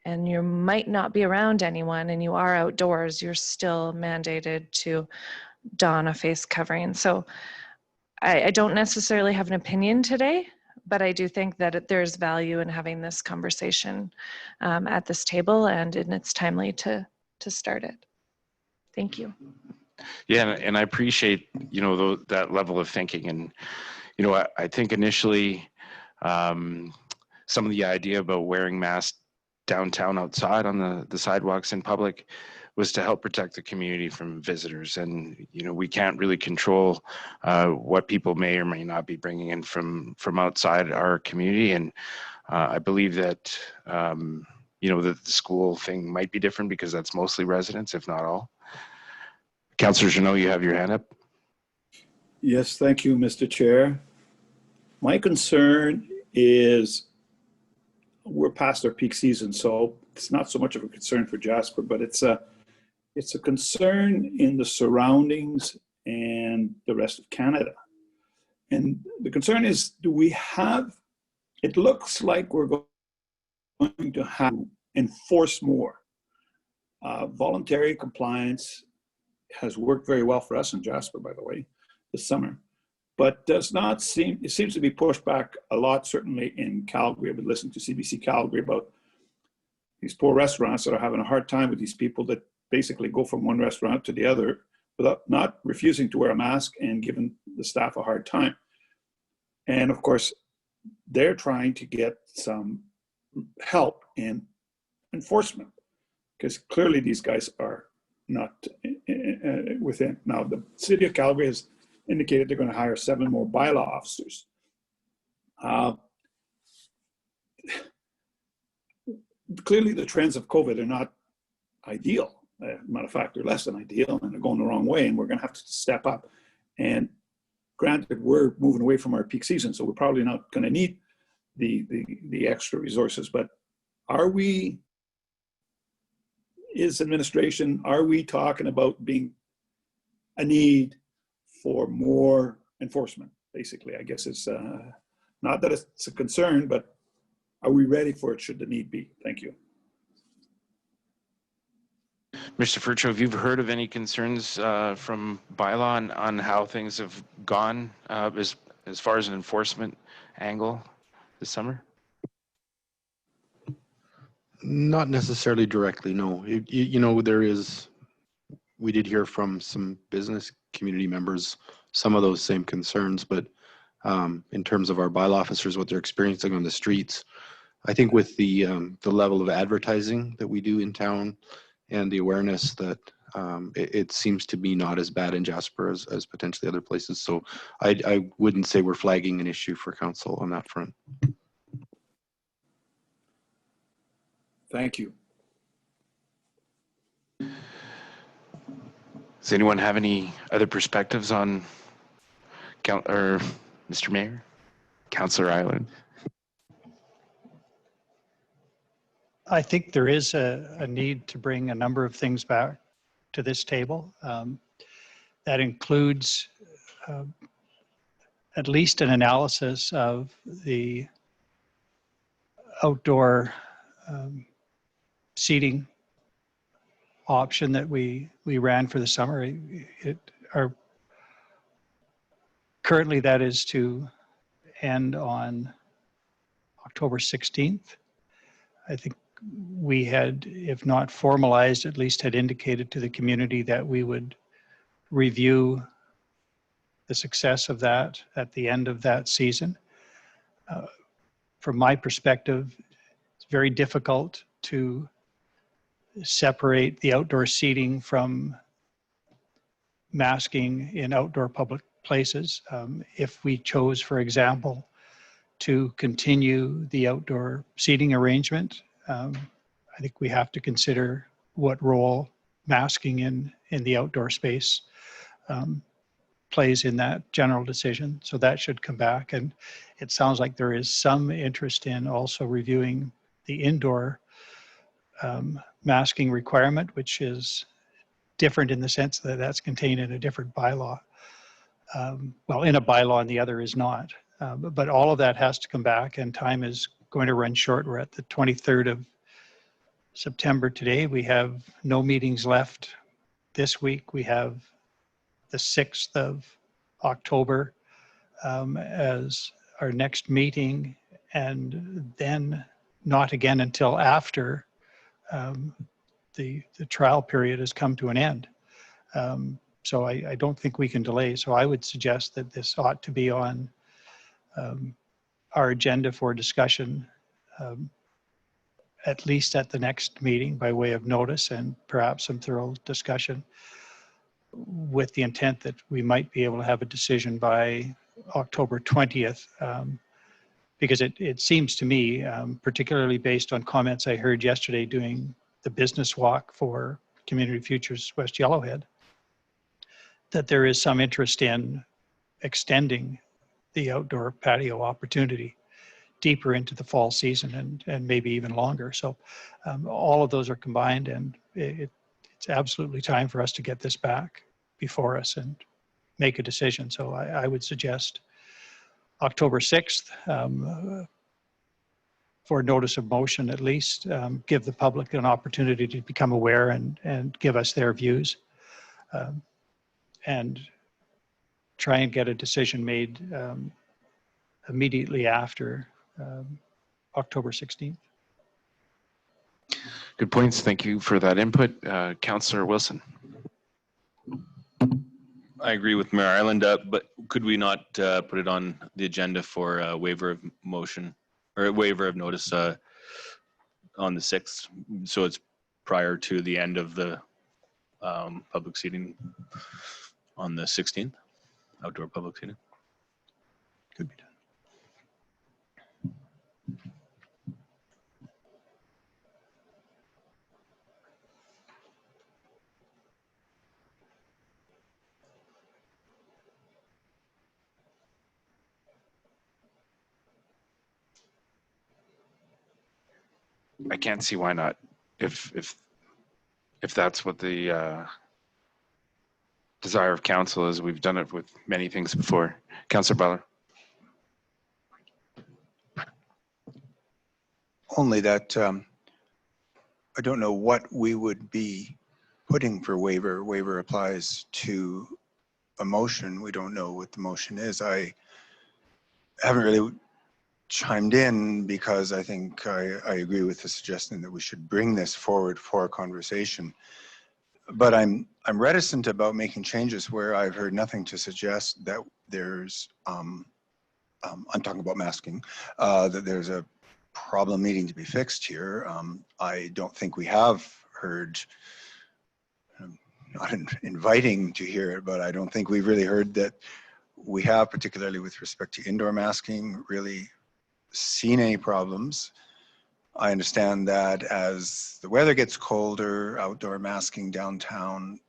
and you might not be around anyone and you are outdoors, you're still mandated to don a face covering. So I don't necessarily have an opinion today, but I do think that there's value in having this conversation at this table, and it's timely to start it. Thank you. Yeah, and I appreciate, that level of thinking. And, I think initially some of the idea about wearing masks downtown outside on the sidewalks in public was to help protect the community from visitors. And, we can't really control what people may or may not be bringing in from outside our community. And I believe that, the school thing might be different because that's mostly residents, if not all. Councillor Jeannot, you have your hand up. Yes, thank you, Mr. Chair. My concern is we're past our peak season, so it's not so much of a concern for Jasper, but it's a concern in the surroundings and the rest of Canada. And the concern is, it looks like we're going to have to enforce more. Voluntary compliance has worked very well for us in Jasper, by the way, this summer, but it seems to be pushed back a lot, certainly in Calgary. I've been listening to CBC Calgary about these poor restaurants that are having a hard time with these people that basically go from one restaurant to the other without not refusing to wear a mask and giving the staff a hard time. And of course, they're trying to get some help in enforcement, because clearly these guys are not within. Now, the city of Calgary has indicated they're going to hire 7 more bylaw officers. Clearly, the trends of COVID are not ideal. Matter of fact, they're less than ideal, and they're going the wrong way, and we're going to have to step up. And granted, we're moving away from our peak season, so we're probably not going to need the extra resources. But are we talking about being a need for more enforcement? Basically, I guess it's not that it's a concern, but are we ready for it should the need be? Thank you. Mr. Furcho, have you heard of any concerns from bylaw on how things have gone as far as an enforcement angle this summer? Not necessarily directly, no. We did hear from some business community members some of those same concerns, but in terms of our bylaw officers, what they're experiencing on the streets, I think with the level of advertising that we do in town and the awareness that it seems to be not as bad in Jasper as potentially other places. So I wouldn't say we're flagging an issue for council on that front. Thank you. Does anyone have any other perspectives on Mr. Mayor, Councillor Island? I think there is a need to bring a number of things back to this table. That includes at least an analysis of the outdoor seating option that we ran for the summer. Currently that is to end on October 16th. I think we had, if not formalized, at least had indicated to the community that we would review the success of that at the end of that season. From my perspective, it's very difficult to separate the outdoor seating from masking in outdoor public places. If we chose, for example, to continue the outdoor seating arrangement, I think we have to consider what role masking in the outdoor space plays in that general decision. So that should come back. And it sounds like there is some interest in also reviewing the indoor masking requirement, which is different in the sense that that's contained in a different bylaw. Well, in a bylaw and the other is not. But all of that has to come back, and time is going to run short. We're at the 23rd of September today. We have no meetings left this week. We have the 6th of October as our next meeting, and then not again until after the trial period has come to an end. So I don't think we can delay. So I would suggest that this ought to be on our agenda for discussion, at least at the next meeting by way of notice and perhaps some thorough discussion, with the intent that we might be able to have a decision by October 20th. Because it seems to me, particularly based on comments I heard yesterday doing the business walk for Community Futures West Yellowhead, that there is some interest in extending the outdoor patio opportunity deeper into the fall season and maybe even longer. So all of those are combined, and it's absolutely time for us to get this back before us and make a decision. So I would suggest October 6th for notice of motion, at least, give the public an opportunity to become aware and give us their views, and try and get a decision made immediately after October 16th. Good points. Thank you for that input. Councillor Wilson. I agree with Mayor Ireland, but could we not put it on the agenda for a waiver of motion or a waiver of notice on the 6th? So it's prior to the end of the public seating on the 16th, outdoor public seating. Could be done. I can't see why not. If that's what the desire of council is, we've done it with many things before. Councillor Butler. Only that I don't know what we would be putting for waiver. Waiver applies to a motion. We don't know what the motion is. I haven't really chimed in because I think I agree with the suggestion that we should bring this forward for a conversation. But I'm reticent about making changes where I've heard nothing to suggest that there's, I'm talking about masking, that there's a problem needing to be fixed here. I don't think we have heard, not inviting to hear it, but I don't think we've really heard that we have, particularly with respect to indoor masking, really seen any problems. I understand that as the weather gets colder, outdoor masking downtown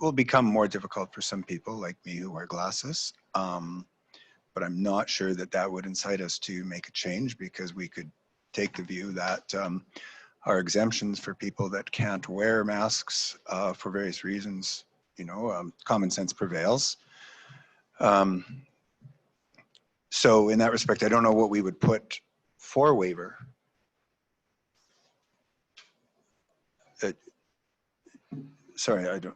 will become more difficult for some people like me who wear glasses. But I'm not sure that that would incite us to make a change, because we could take the view that our exemptions for people that can't wear masks for various reasons, you know, common sense prevails. So in that respect, I don't know what we would put for waiver. Sorry, I don't.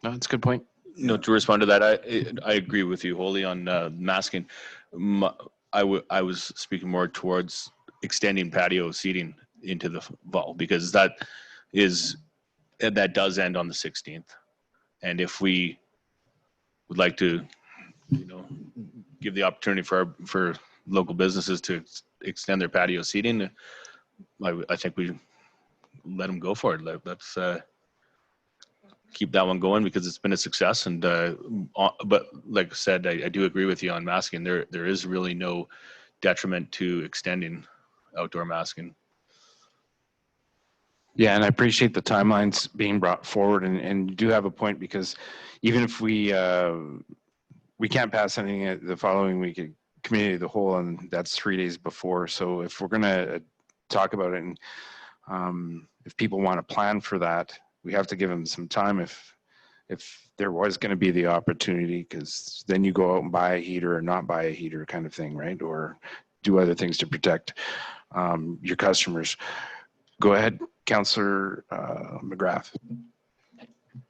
No, that's a good point. No, to respond to that, I agree with you wholly on masking. I was speaking more towards extending patio seating into the fall, because that does end on the 16th. And if we would like to, give the opportunity for local businesses to extend their patio seating, I think we let them go for it. Let's keep that one going, because it's been a success. And but like I said, I do agree with you on masking. There is really no detriment to extending outdoor masking. Yeah, and I appreciate the timelines being brought forward, and you do have a point, because even if we can't pass anything the following week at committee of the whole, and that's 3 days before. So if we're going to talk about it, and if people want to plan for that, we have to give them some time if there was going to be the opportunity, because then you go out and buy a heater or not buy a heater kind of thing, right? Or do other things to protect your customers. Go ahead, Councillor McGrath.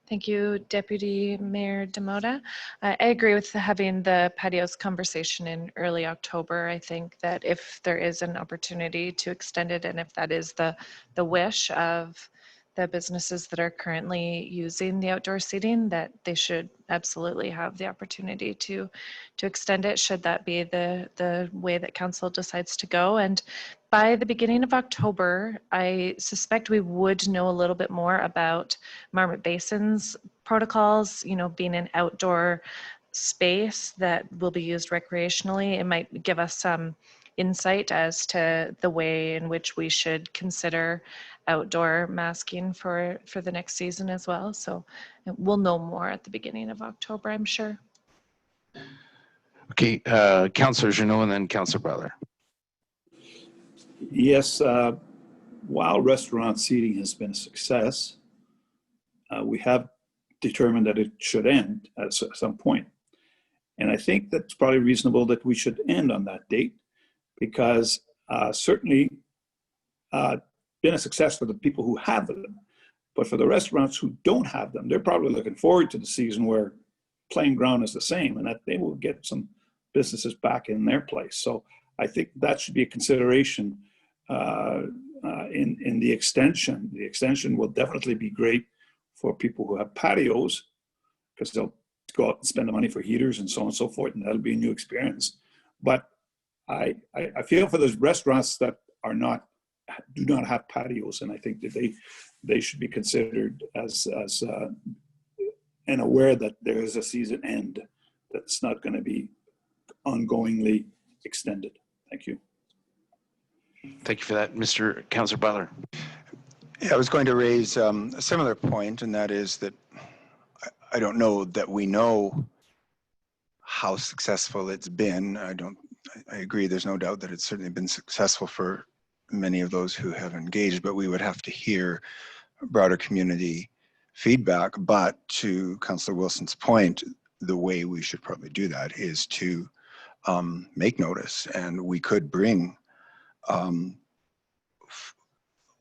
Thank you, Deputy Mayor Demota. I agree with having the patios conversation in early October. I think that if there is an opportunity to extend it, and if that is the wish of the businesses that are currently using the outdoor seating, that they should absolutely have the opportunity to extend it, should that be the way that council decides to go. And by the beginning of October, I suspect we would know a little bit more about Marmot Basin's protocols, being an outdoor space that will be used recreationally. It might give us some insight as to the way in which we should consider outdoor masking for the next season as well. So we'll know more at the beginning of October, I'm sure. Okay, Councillor Jeannot, and then Councillor Butler. Yes, while restaurant seating has been a success, we have determined that it should end at some point. And I think that's probably reasonable that we should end on that date, because certainly been a success for the people who have them. But for the restaurants who don't have them, they're probably looking forward to the season where playing ground is the same, and that they will get some businesses back in their place. So I think that should be a consideration in the extension. The extension will definitely be great for people who have patios, because they'll go out and spend the money for heaters and so on and so forth, and that'll be a new experience. But I feel for those restaurants that do not have patios, and I think that they should be considered as and aware that there is a season end that's not going to be ongoingly extended. Thank you. Thank you for that, Mr. Councillor Butler. Yeah, I was going to raise a similar point, and that is that I don't know that we know how successful it's been. I agree, there's no doubt that it's certainly been successful for many of those who have engaged, but we would have to hear broader community feedback. But to Councillor Wilson's point, the way we should probably do that is to make notice, and we could bring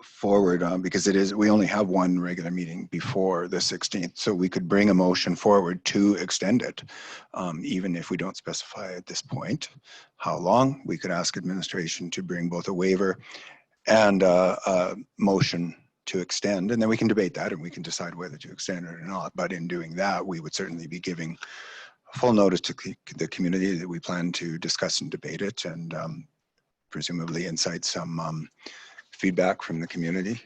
forward, because we only have one regular meeting before the 16th, so we could bring a motion forward to extend it, even if we don't specify at this point how long. We could ask administration to bring both a waiver and a motion to extend, and then we can debate that and we can decide whether to extend it or not. But in doing that, we would certainly be giving full notice to the community that we plan to discuss and debate it, and presumably incite some feedback from the community.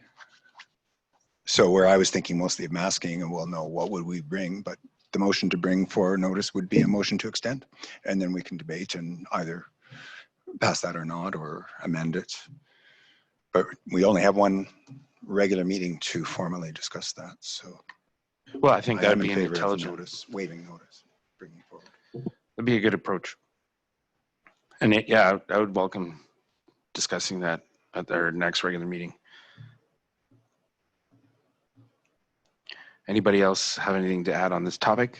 So where I was thinking mostly of masking, and we'll know what would we bring, but the motion to bring for notice would be a motion to extend, and then we can debate and either pass that or not, or amend it. But we only have one regular meeting to formally discuss that. So, well, I think that'd be an intelligent. notice, waiving notice, bringing forward. That'd be a good approach. And yeah, I would welcome discussing that at our next regular meeting. Anybody else have anything to add on this topic?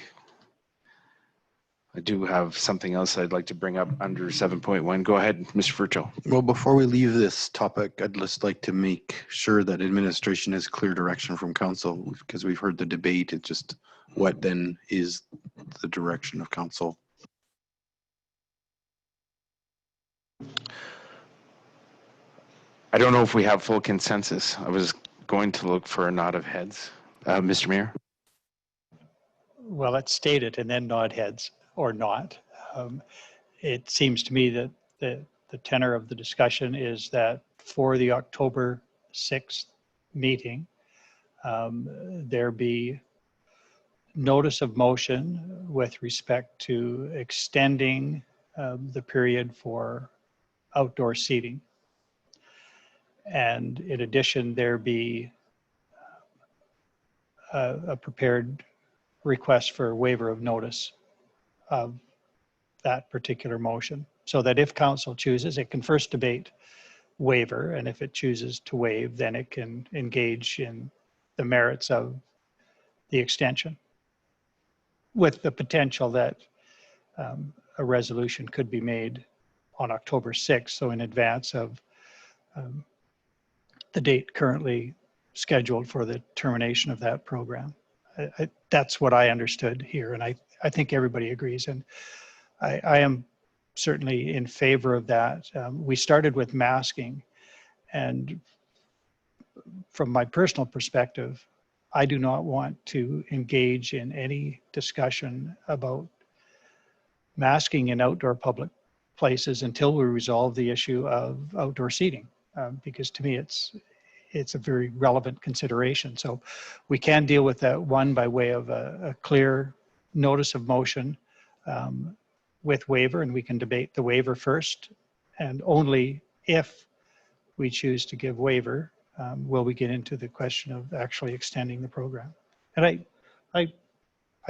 I do have something else I'd like to bring up under 7.1. Go ahead, Mr. Furcho. Well, before we leave this topic, I'd just like to make sure that administration has clear direction from council, because we've heard the debate. It's just what then is the direction of council? I don't know if we have full consensus. I was going to look for a nod of heads. Mr. Mayor? Well, let's state it and then nod heads or not. It seems to me that the tenor of the discussion is that for the October 6th meeting, there be notice of motion with respect to extending the period for outdoor seating. And in addition, there be a prepared request for waiver of notice of that particular motion, so that if council chooses, it can first debate waiver, and if it chooses to waive, then it can engage in the merits of the extension, with the potential that a resolution could be made on October 6th, so in advance of the date currently scheduled for the termination of that program. That's what I understood here, and I think everybody agrees, and I am certainly in favor of that. We started with masking, and from my personal perspective, I do not want to engage in any discussion about masking in outdoor public places until we resolve the issue of outdoor seating, because to me it's a very relevant consideration. So we can deal with that one by way of a clear notice of motion with waiver, and we can debate the waiver first, and only if we choose to give waiver will we get into the question of actually extending the program. And I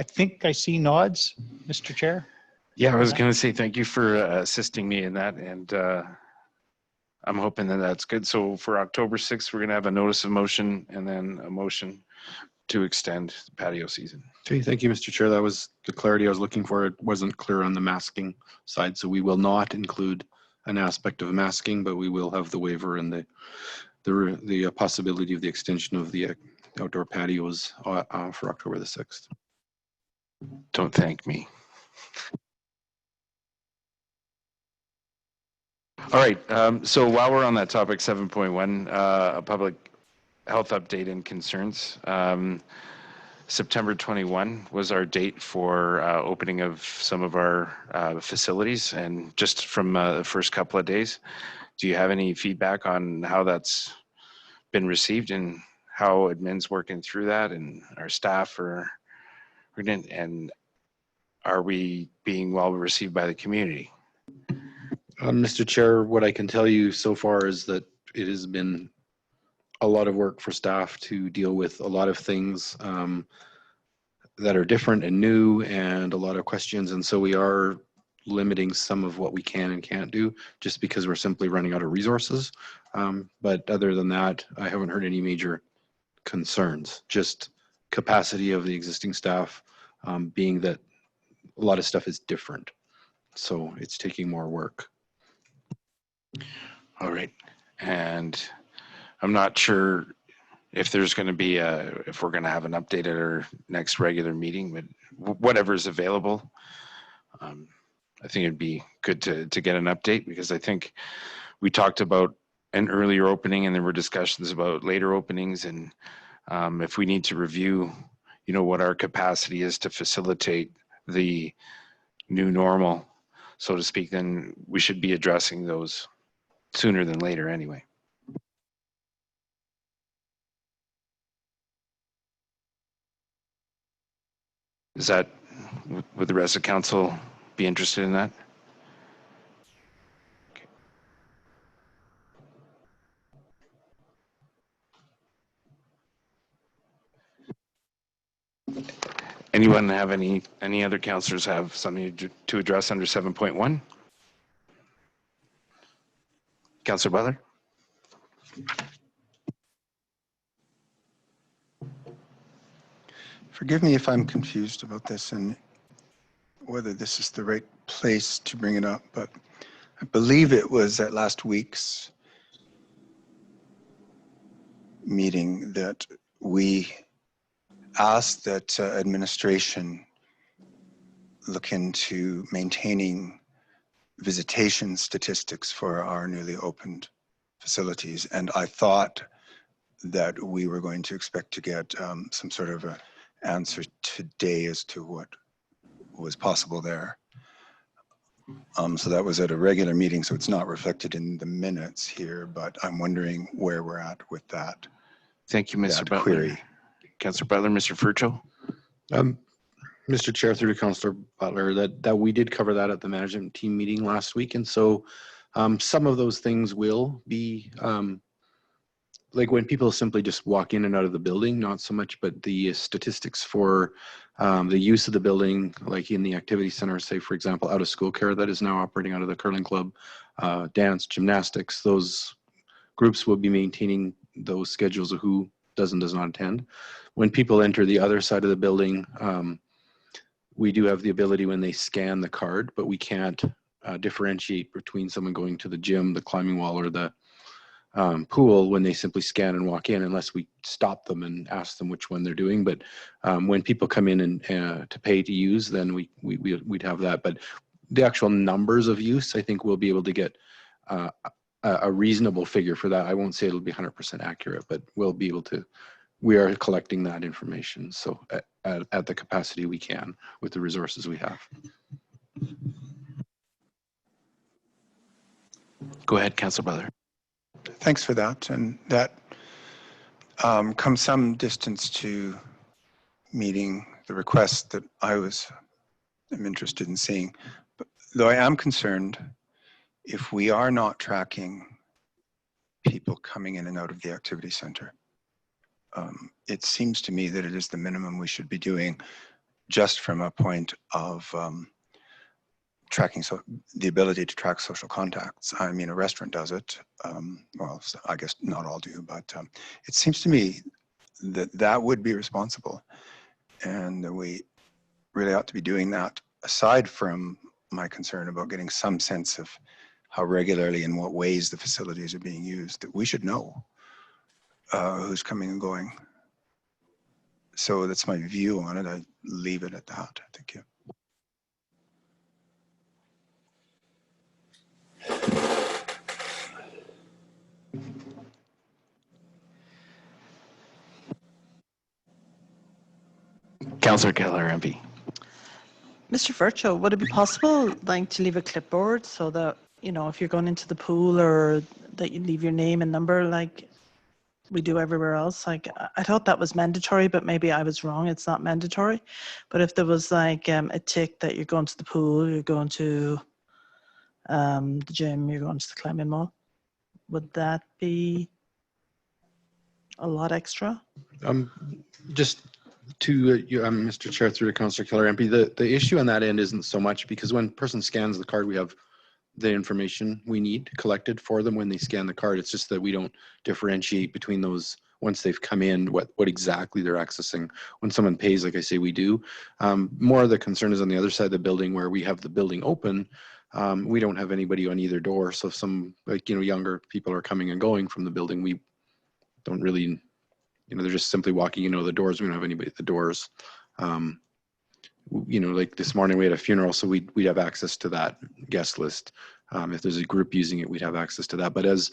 think I see nods, Mr. Chair. Yeah, I was going to say thank you for assisting me in that, and I'm hoping that that's good. So for October 6th, we're going to have a notice of motion and then a motion to extend the patio season. Okay, thank you, Mr. Chair. That was the clarity I was looking for. It wasn't clear on the masking side, so we will not include an aspect of masking, but we will have the waiver and the possibility of the extension of the outdoor patios for October the 6th. Don't thank me. All right, so while we're on that topic, 7.1, a public health update and concerns. September 21 was our date for opening of some of our facilities, and just from the first couple of days, do you have any feedback on how that's been received and how admin's working through that, and our staff and are we being well received by the community? Mr. Chair, what I can tell you so far is that it has been a lot of work for staff to deal with a lot of things that are different and new, and a lot of questions. And so we are limiting some of what we can and can't do just because we're simply running out of resources. But other than that, I haven't heard any major concerns, just capacity of the existing staff, being that a lot of stuff is different. So it's taking more work. All right, and I'm not sure if there's going to be if we're going to have an update at our next regular meeting, but whatever's available, I think it'd be good to get an update, because I think we talked about an earlier opening and there were discussions about later openings, and if we need to review, what our capacity is to facilitate the new normal, so to speak, then we should be addressing those sooner than later anyway. Is that, would the rest of council be interested in that? Okay. Anyone have any other councillors have something to address under 7.1? Councillor Butler? Forgive me if I'm confused about this and whether this is the right place to bring it up, but I believe it was at last week's meeting that we asked that administration look into maintaining visitation statistics for our newly opened facilities. And I thought that we were going to expect to get some sort of an answer today as to what was possible there. So that was at a regular meeting, so it's not reflected in the minutes here, but I'm wondering where we're at with that. Thank you, Mr. That Butler. query. Councillor Butler, Mr. Furcho. Mr. Chair, through to Councillor Butler, that we did cover that at the management team meeting last week. And so some of those things will be like when people simply just walk in and out of the building, not so much, but the statistics for the use of the building, like in the activity center, say, for example, out of school care that is now operating out of the curling club, dance, gymnastics, those groups will be maintaining those schedules of who does and does not attend. When people enter the other side of the building, we do have the ability when they scan the card, but we can't differentiate between someone going to the gym, the climbing wall, or the pool when they simply scan and walk in, unless we stop them and ask them which one they're doing. But when people come in and to pay to use, then we'd have that. But the actual numbers of use, I think we'll be able to get a reasonable figure for that. I won't say it'll be 100% accurate, but we'll be able to. We are collecting that information, so at the capacity we can with the resources we have. Go ahead, Councillor Butler. Thanks for that. And that comes some distance to meeting the request that I'm interested in seeing. But, though I am concerned, if we are not tracking people coming in and out of the activity center, it seems to me that it is the minimum we should be doing, just from a point of tracking, so the ability to track social contacts. I mean, a restaurant does it. Well, I guess not all do, but it seems to me that that would be responsible, and that we really ought to be doing that, aside from my concern about getting some sense of how regularly and what ways the facilities are being used, that we should know who's coming and going. So that's my view on it. I leave it at that. Thank you. Councillor Keller, MP. Mr. Furcho, would it be possible like to leave a clipboard so that, you know, if you're going into the pool, or that you leave your name and number like we do everywhere else? Like, I thought that was mandatory, but maybe I was wrong. It's not mandatory. But if there was like a tick that you're going to the pool, you're going to the gym, you're going to the climbing wall, would that be a lot extra? Just to Mr. Chair, through to Councillor Keller, MP, the issue on that end isn't so much, because when a person scans the card, we have the information we need collected for them when they scan the card. It's just that we don't differentiate between those once they've come in, what exactly they're accessing. When someone pays, like I say, we do. More of the concern is on the other side of the building, where we have the building open. We don't have anybody on either door. So if some, like, you know, younger people are coming and going from the building, we don't really, you know, they're just simply walking in the doors. We don't have anybody at the doors. You know, like this morning we had a funeral, so we'd have access to that guest list. If there's a group using it, we'd have access to that. But as,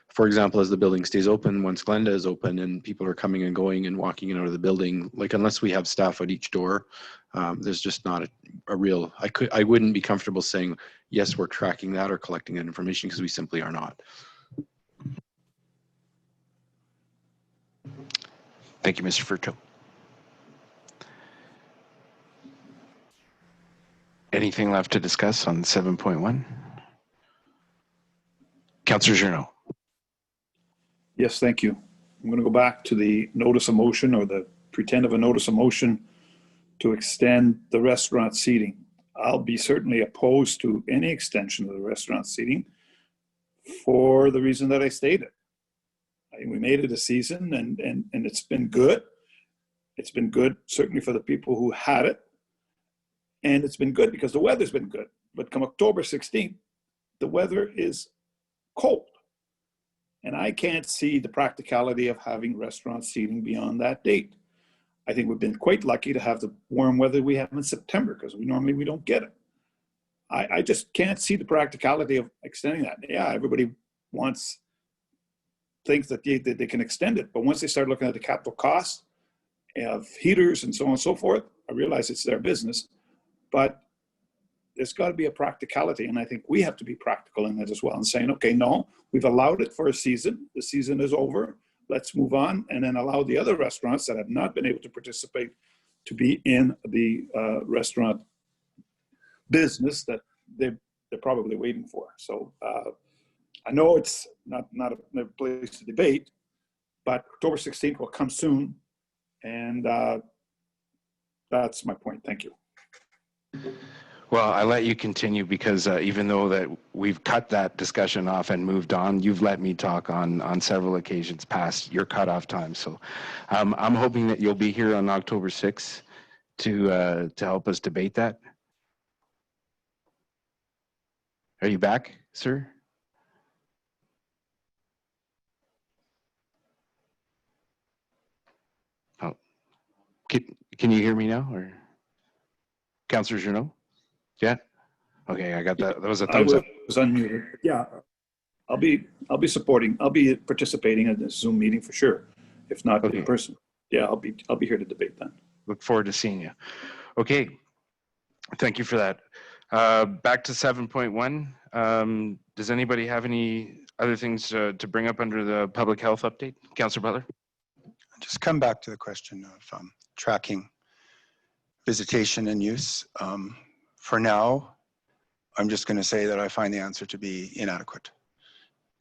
for example, as the building stays open, once Glenda is open and people are coming and going and walking in and out of the building, like, unless we have staff at each door, there's just not a real, I wouldn't be comfortable saying, yes, we're tracking that or collecting that information, because we simply are not. Thank you, Mr. Furcho. Anything left to discuss on 7.1? Councillor Journeau. Yes, thank you. I'm going to go back to the notice of motion, or the pretend of a notice of motion, to extend the restaurant seating. I'll be certainly opposed to any extension of the restaurant seating for the reason that I stated. We made it a season, and it's been good. It's been good, certainly for the people who had it. And it's been good because the weather's been good. But come October 16th, the weather is cold. And I can't see the practicality of having restaurant seating beyond that date. I think we've been quite lucky to have the warm weather we have in September, because we don't get it. I just can't see the practicality of extending that. Yeah, everybody wants thinks that they can extend it. But once they start looking at the capital costs of heaters and so on and so forth, I realize it's their business, but there's got to be a practicality. And I think we have to be practical in it as well and saying, okay, no, we've allowed it for a season. The season is over. Let's move on, and then allow the other restaurants that have not been able to participate to be in the restaurant business that they're probably waiting for. So I know it's not a place to debate, but October 16th will come soon, and that's my point. Thank you. Well, I let you continue because even though that we've cut that discussion off and moved on, you've let me talk on several occasions past your cutoff time. So I'm hoping that you'll be here on October 6th to help us debate that. Are you back, sir? Oh, can you hear me now, or Councillor Journeau? Yeah. Okay, I got that. That was a thumbs up. I was unmuted. Yeah, I'll be supporting. I'll be participating in this Zoom meeting for sure, if not in person. Yeah, I'll be here to debate then. Look forward to seeing you. Okay, thank you for that. Back to 7.1. Does anybody have any other things to bring up under the public health update? Councillor Butler? Just come back to the question of tracking visitation and use. For now, I'm just going to say that I find the answer to be inadequate.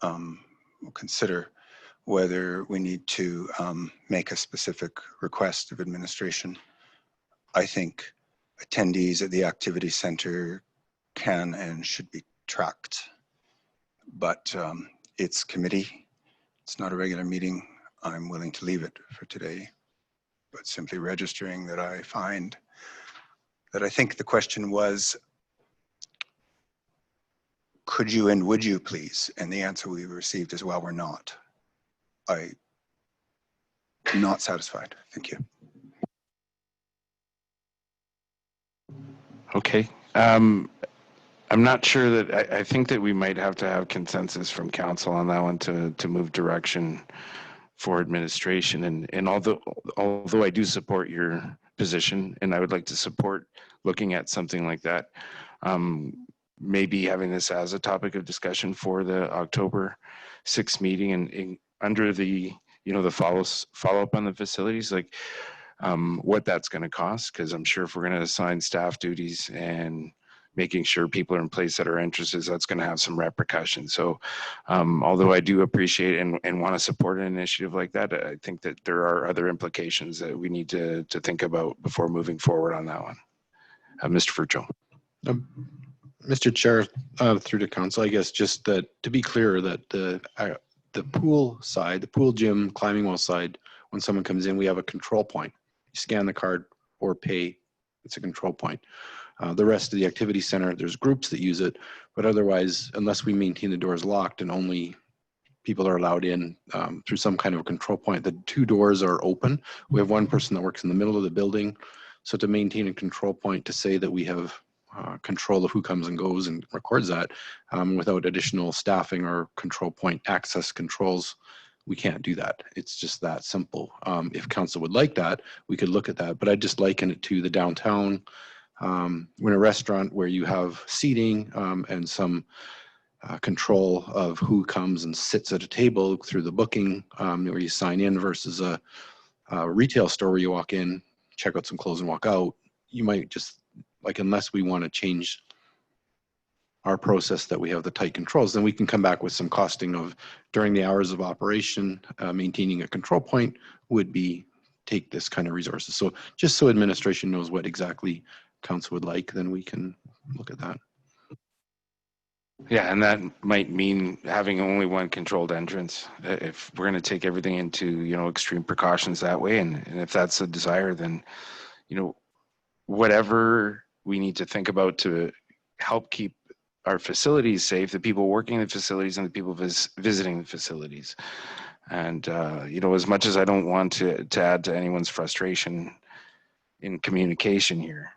We'll consider whether we need to make a specific request of administration. I think attendees at the activity center can and should be tracked, but it's committee. It's not a regular meeting. I'm willing to leave it for today, but simply registering that I find that I think the question was, could you and would you please? And the answer we received is, well, we're not. I'm not satisfied. Thank you. Okay. I'm not sure that, I think that we might have to have consensus from council on that one to move direction for administration. And although I do support your position, and I would like to support looking at something like that, maybe having this as a topic of discussion for the October 6th meeting, and under the, the follow-up on the facilities, like what that's going to cost, because I'm sure if we're going to assign staff duties and making sure people are in place that are interested, that's going to have some repercussions. So although I do appreciate and want to support an initiative like that, I think that there are other implications that we need to think about before moving forward on that one. Mr. Furcho. Mr. Chair, through to council, I guess just that to be clear that the pool side, the pool gym, climbing wall side, when someone comes in, we have a control point. You scan the card or pay, it's a control point. The rest of the activity center, there's groups that use it, but otherwise, unless we maintain the doors locked and only people are allowed in through some kind of a control point, the two doors are open. We have one person that works in the middle of the building. So to maintain a control point, to say that we have control of who comes and goes and records that without additional staffing or control point access controls, we can't do that. It's just that simple. If council would like that, we could look at that, but I just liken it to the downtown. We're in a restaurant where you have seating and some control of who comes and sits at a table through the booking, where you sign in, versus a retail store where you walk in, check out some clothes and walk out. You might just, like, unless we want to change our process that we have the tight controls, then we can come back with some costing of during the hours of operation, maintaining a control point would be take this kind of resources. So just so administration knows what exactly council would like, then we can look at that. Yeah, and that might mean having only one controlled entrance. If we're going to take everything into, extreme precautions that way, and if that's a desire, then, whatever we need to think about to help keep our facilities safe, the people working in the facilities and the people visiting the facilities. And, as much as I don't want to add to anyone's frustration in communication here,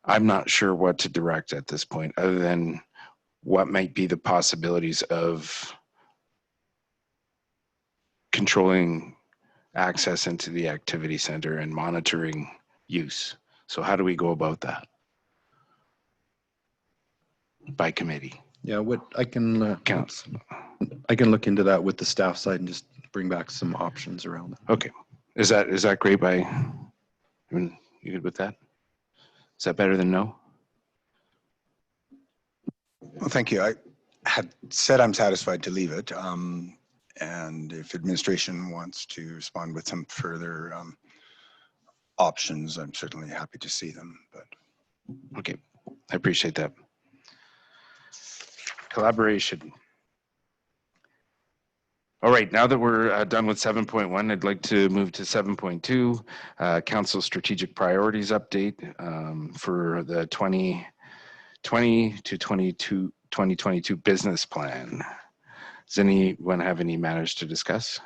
I'm not sure what to direct at this point, other than what might be the possibilities of controlling access into the activity center and monitoring use. So how do we go about that? By committee. Yeah, what I can, Counts. I can look into that with the staff side and just bring back some options around that. Okay. Is that great by, you good with that? Is that better than no? Well, thank you. I had said I'm satisfied to leave it. And if administration wants to respond with some further options, I'm certainly happy to see them. But Okay, I appreciate that. Collaboration. All right, now that we're done with 7.1, I'd like to move to 7.2, Council Strategic Priorities Update for the 2020 to 2022 business plan. Does anyone have any matters to discuss?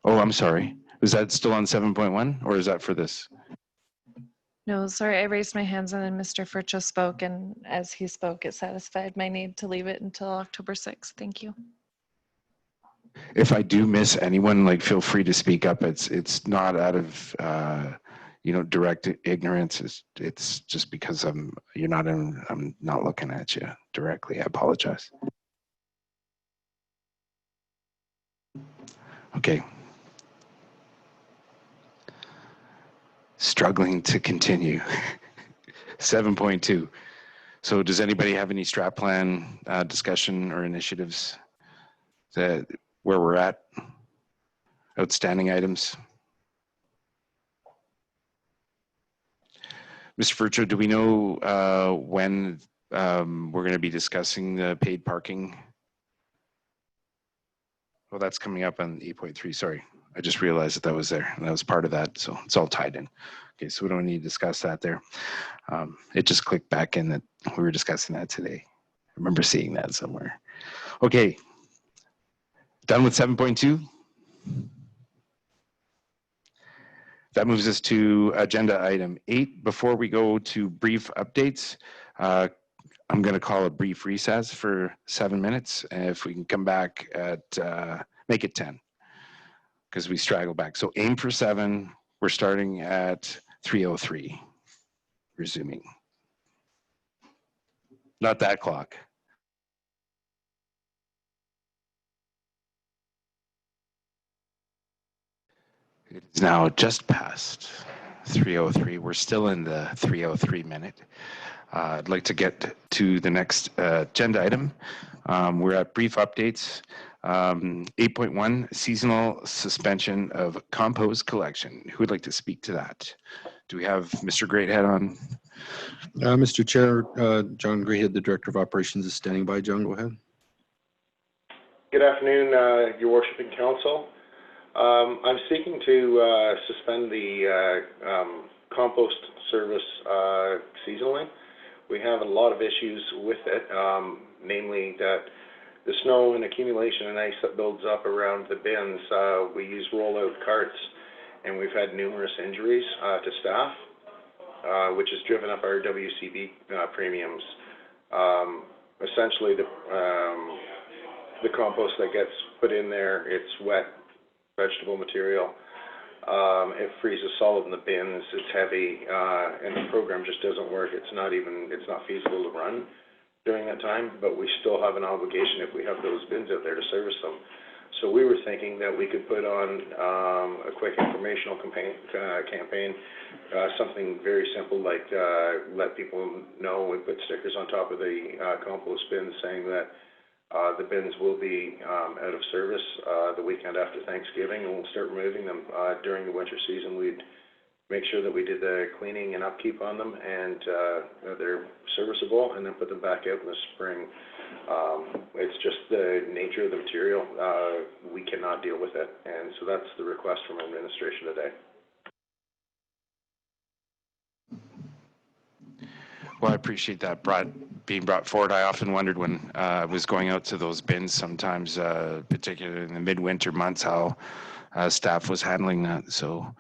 Oh, I'm sorry. Is that still on 7.1 or is that for this? No, sorry, I raised my hands and then Mr. Furcho spoke, and as he spoke, it satisfied my need to leave it until October 6th. Thank you. If I do miss anyone, like feel free to speak up. It's not out of direct ignorance. It's just because I'm not looking at you directly. I apologize. Okay. Struggling to continue. 7.2. So does anybody have any strat plan discussion or initiatives that where we're at? Outstanding items? Mr. Furcho, do we know when we're going to be discussing the paid parking? Well, that's coming up on 8.3. Sorry, I just realized that was there, and that was part of that, so it's all tied in. Okay, so we don't need to discuss that there. It just clicked back in that we were discussing that today. I remember seeing that somewhere. Okay, done with 7.2. That moves us to agenda item 8. Before we go to brief updates, I'm going to call a brief recess for 7 minutes. And if we can come back at, make it 10, because we straggle back. So aim for 7. We're starting at 3:03, resuming. Not that clock. It is now just past 3:03. We're still in the 3:03 minute. I'd like to get to the next agenda item. We're at brief updates. 8.1, seasonal suspension of compost collection. Who would like to speak to that? Do we have Mr. Greathead on? Mr. Chair, John Greathead, the Director of Operations, is standing by. John, go ahead. Good afternoon, Your Worship and Council. I'm seeking to suspend the compost service seasonally. We have a lot of issues with it, namely that the snow and accumulation and ice that builds up around the bins. We use rollout carts, and we've had numerous injuries to staff, which has driven up our WCB premiums. Essentially, the compost that gets put in there, it's wet vegetable material. It freezes solid in the bins, it's heavy, and the program just doesn't work. It's not feasible to run during that time, but we still have an obligation if we have those bins out there to service them. So we were thinking that we could put on a quick informational campaign, something very simple like let people know and put stickers on top of the compost bins saying that the bins will be out of service the weekend after Thanksgiving, and we'll start removing them during the winter season. We'd make sure that we did the cleaning and upkeep on them, and they're serviceable, and then put them back out in the spring. It's just the nature of the material. We cannot deal with it, and so that's the request from administration today. Well, I appreciate that being brought forward. I often wondered when I was going out to those bins sometimes, particularly in the midwinter months, how staff was handling that. So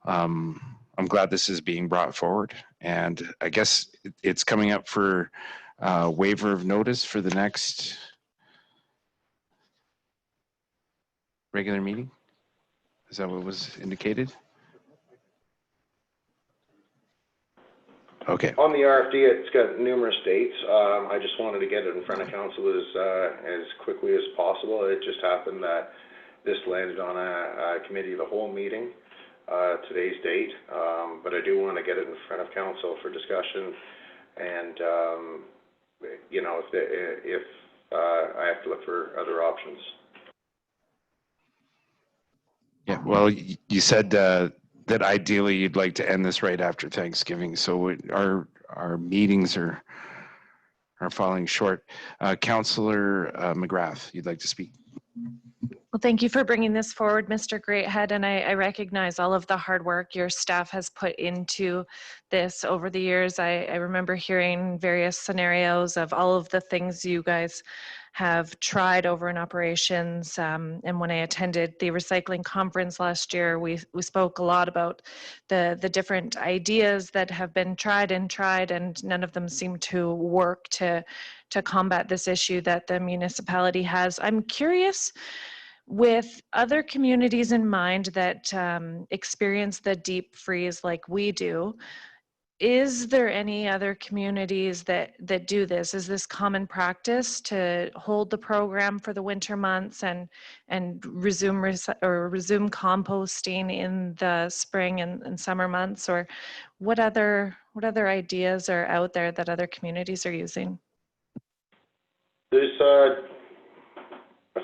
I'm glad this is being brought forward. And I guess it's coming up for waiver of notice for the next regular meeting? Is that what was indicated? Okay. On the RFD, it's got numerous dates. I just wanted to get it in front of council as quickly as possible. It just happened that this landed on a committee of the whole meeting, today's date. But I do want to get it in front of council for discussion. And, you know, if I have to look for other options. Yeah, well, you said that ideally you'd like to end this right after Thanksgiving. So our meetings are falling short. Councillor McGrath, you'd like to speak? Well, thank you for bringing this forward, Mr. Greathead, and I recognize all of the hard work your staff has put into this over the years. I remember hearing various scenarios of all of the things you guys have tried over in operations, and when I attended the recycling conference last year, we spoke a lot about the different ideas that have been tried, and none of them seem to work to combat this issue that the municipality has. I'm curious, with other communities in mind that experience the deep freeze like we do, is there any other communities that do this? Is this common practice to hold the program for the winter months and resume composting in the spring and summer months? Or what other ideas are out there that other communities are using? There's a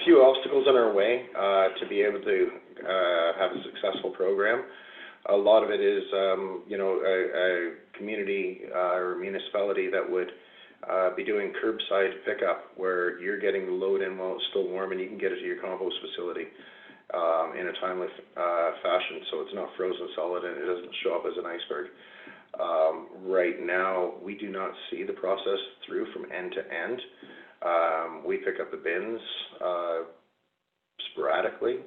few obstacles in our way to be able to have a successful program. A lot of it is, you know, a community or municipality that would be doing curbside pickup where you're getting the load in while it's still warm and you can get it to your compost facility in a timely fashion, so it's not frozen solid and it doesn't show up as an iceberg. Right now, we do not see the process through from end to end. We pick up the bins sporadically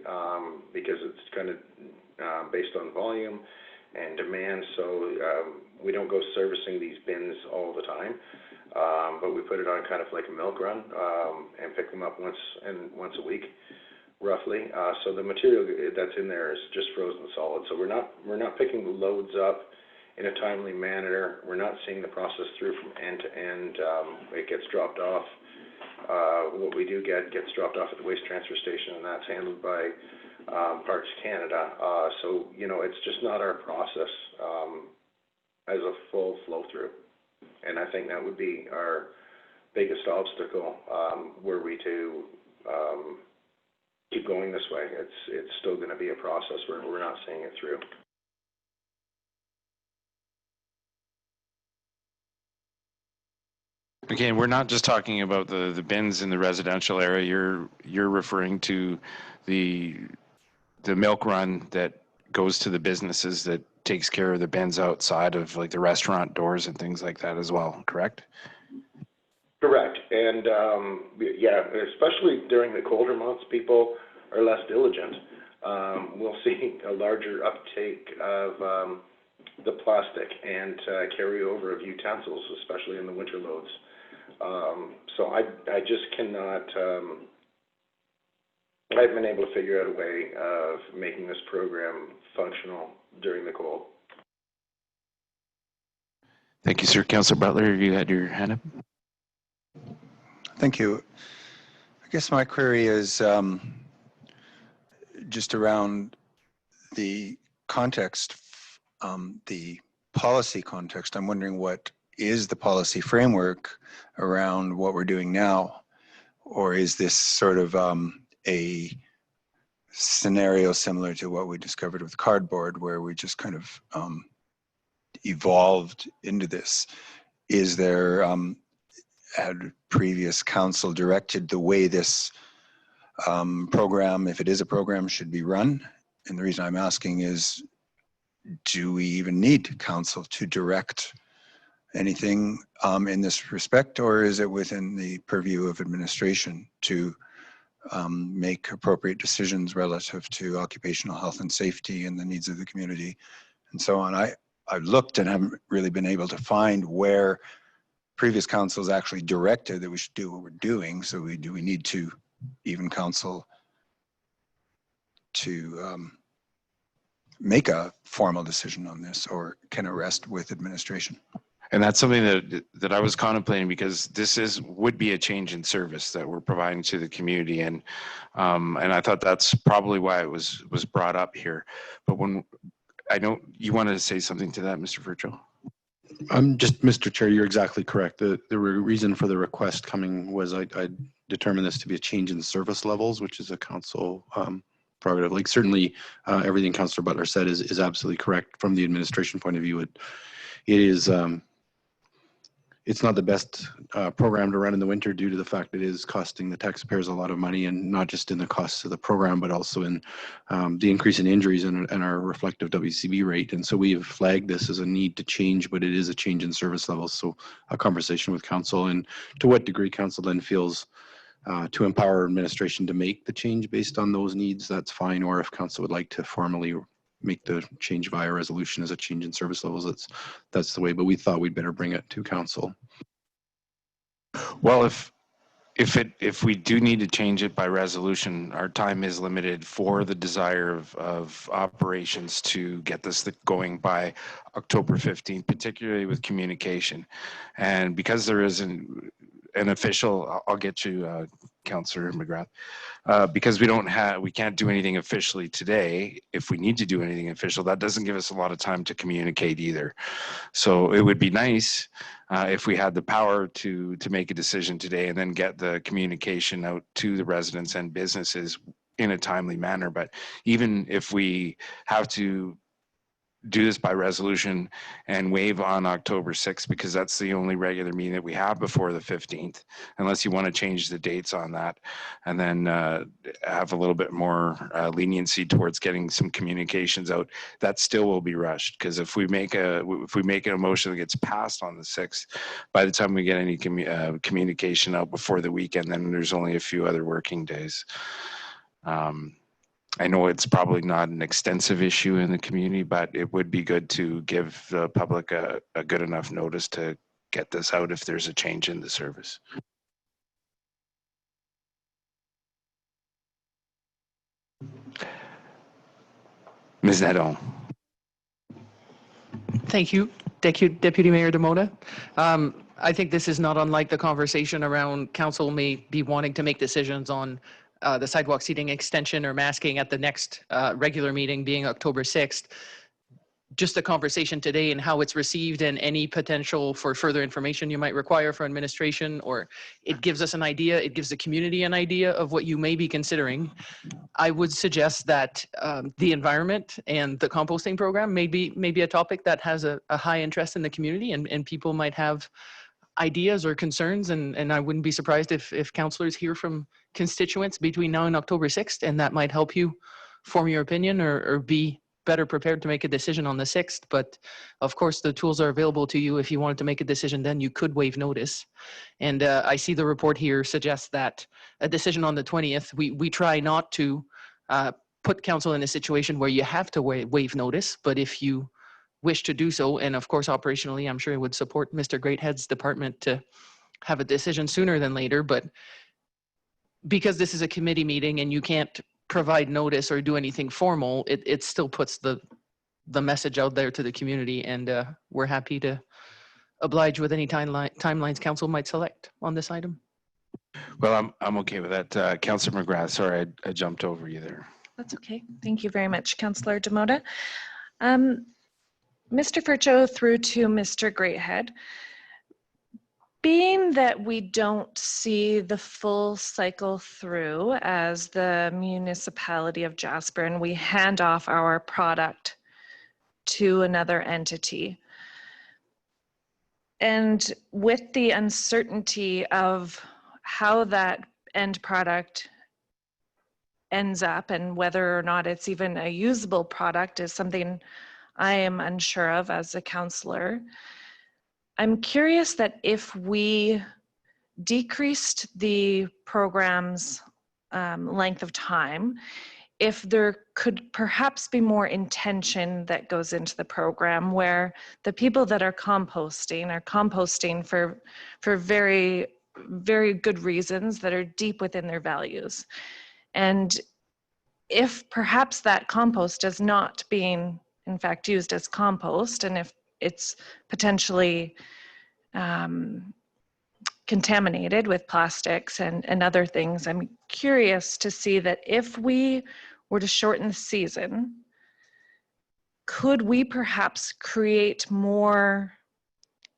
because it's kind of based on volume and demand, so we don't go servicing these bins all the time, but we put it on kind of like a milk run and pick them up once a week, roughly. So the material that's in there is just frozen solid. So we're not picking the loads up in a timely manner. We're not seeing the process through from end to end. It gets dropped off. What we do gets dropped off at the waste transfer station, and that's handled by Parks Canada. So, you know, it's just not our process as a full flow through. And I think that would be our biggest obstacle were we to keep going this way. It's still going to be a process where we're not seeing it through. Again, we're not just talking about the bins in the residential area. You're referring to the milk run that goes to the businesses that takes care of the bins outside of like the restaurant doors and things like that as well, correct? Correct. And yeah, especially during the colder months, people are less diligent. We'll see a larger uptake of the plastic and carryover of utensils, especially in the winter loads. So I just cannot, I haven't been able to figure out a way of making this program functional during the cold. Thank you, sir. Councillor Butler, you had your hand up. Thank you. I guess my query is just around the context, the policy context. I'm wondering what is the policy framework around what we're doing now? Or is this sort of a scenario similar to what we discovered with cardboard, where we just kind of evolved into this? Is there, had previous council directed the way this program, if it is a program, should be run? And the reason I'm asking is, do we even need council to direct anything in this respect, or is it within the purview of administration to make appropriate decisions relative to occupational health and safety and the needs of the community and so on? I've looked and haven't really been able to find where previous councils actually directed that we should do what we're doing. So do we need to even council to make a formal decision on this, or can it rest with administration? And that's something that I was contemplating, because this would be a change in service that we're providing to the community, and I thought that's probably why it was brought up here. But when I know you wanted to say something to that, Mr. Virgil. Mr. Chair, you're exactly correct. The reason for the request coming was I determined this to be a change in service levels, which is a council prerogative. Like, certainly everything Councillor Butler said is absolutely correct from the administration point of view. It is it's not the best program to run in the winter, due to the fact that it is costing the taxpayers a lot of money, and not just in the costs of the program, but also in the increase in injuries and our reflective WCB rate. And so we have flagged this as a need to change, but it is a change in service levels. So a conversation with council, and to what degree council then feels to empower administration to make the change based on those needs, that's fine. Or if council would like to formally make the change via resolution as a change in service levels, that's the way. But we thought we'd better bring it to council. Well, if we do need to change it by resolution, our time is limited for the desire of operations to get this going by October 15th, particularly with communication. And because there is an official, I'll get you, Councillor McGrath, because we can't do anything officially today. If we need to do anything official, that doesn't give us a lot of time to communicate either. So it would be nice if we had the power to make a decision today, and then get the communication out to the residents and businesses in a timely manner. But even if we have to do this by resolution and waive on October 6th, because that's the only regular meeting that we have before the 15th, unless you want to change the dates on that, and then have a little bit more leniency towards getting some communications out, that still will be rushed. Because if we make a motion that gets passed on the 6th, by the time we get any communication out before the weekend, then there's only a few other working days. I know it's probably not an extensive issue in the community, but it would be good to give the public a good enough notice to get this out if there's a change in the service. Ms. Nadon. Thank you, Deputy Mayor Demota. I think this is not unlike the conversation around council may be wanting to make decisions on the sidewalk seating extension or masking at the next regular meeting being October 6th. Just the conversation today and how it's received, and any potential for further information you might require for administration, or it gives us an idea, it gives the community an idea of what you may be considering. I would suggest that the environment and the composting program may be a topic that has a high interest in the community, and people might have ideas or concerns, and I wouldn't be surprised if councillors hear from constituents between now and October 6th, and that might help you form your opinion or be better prepared to make a decision on the 6th. But of course, the tools are available to you. If you wanted to make a decision, then you could waive notice. And I see the report here suggests that a decision on the 20th, we try not to put council in a situation where you have to waive notice, but if you wish to do so, and of course operationally I'm sure it would support Mr. Greathead's department to have a decision sooner than later, but because this is a committee meeting and you can't provide notice or do anything formal, it still puts the message out there to the community, and we're happy to oblige with any timelines council might select on this item. Well, I'm okay with that. Councillor McGrath, sorry, I jumped over you there. That's okay. Thank you very much, Councillor Demota. Mr. Furcho, through to Mr. Greathead. Being that we don't see the full cycle through as the municipality of Jasper, and we hand off our product to another entity, and with the uncertainty of how that end product ends up and whether or not it's even a usable product is something I am unsure of as a councillor. I'm curious that if we decreased the program's length of time, if there could perhaps be more intention that goes into the program, where the people that are composting for very, very good reasons that are deep within their values. And if perhaps that compost is not being, in fact, used as compost, and if it's potentially contaminated with plastics and other things, I'm curious to see that if we were to shorten the season, could we perhaps create more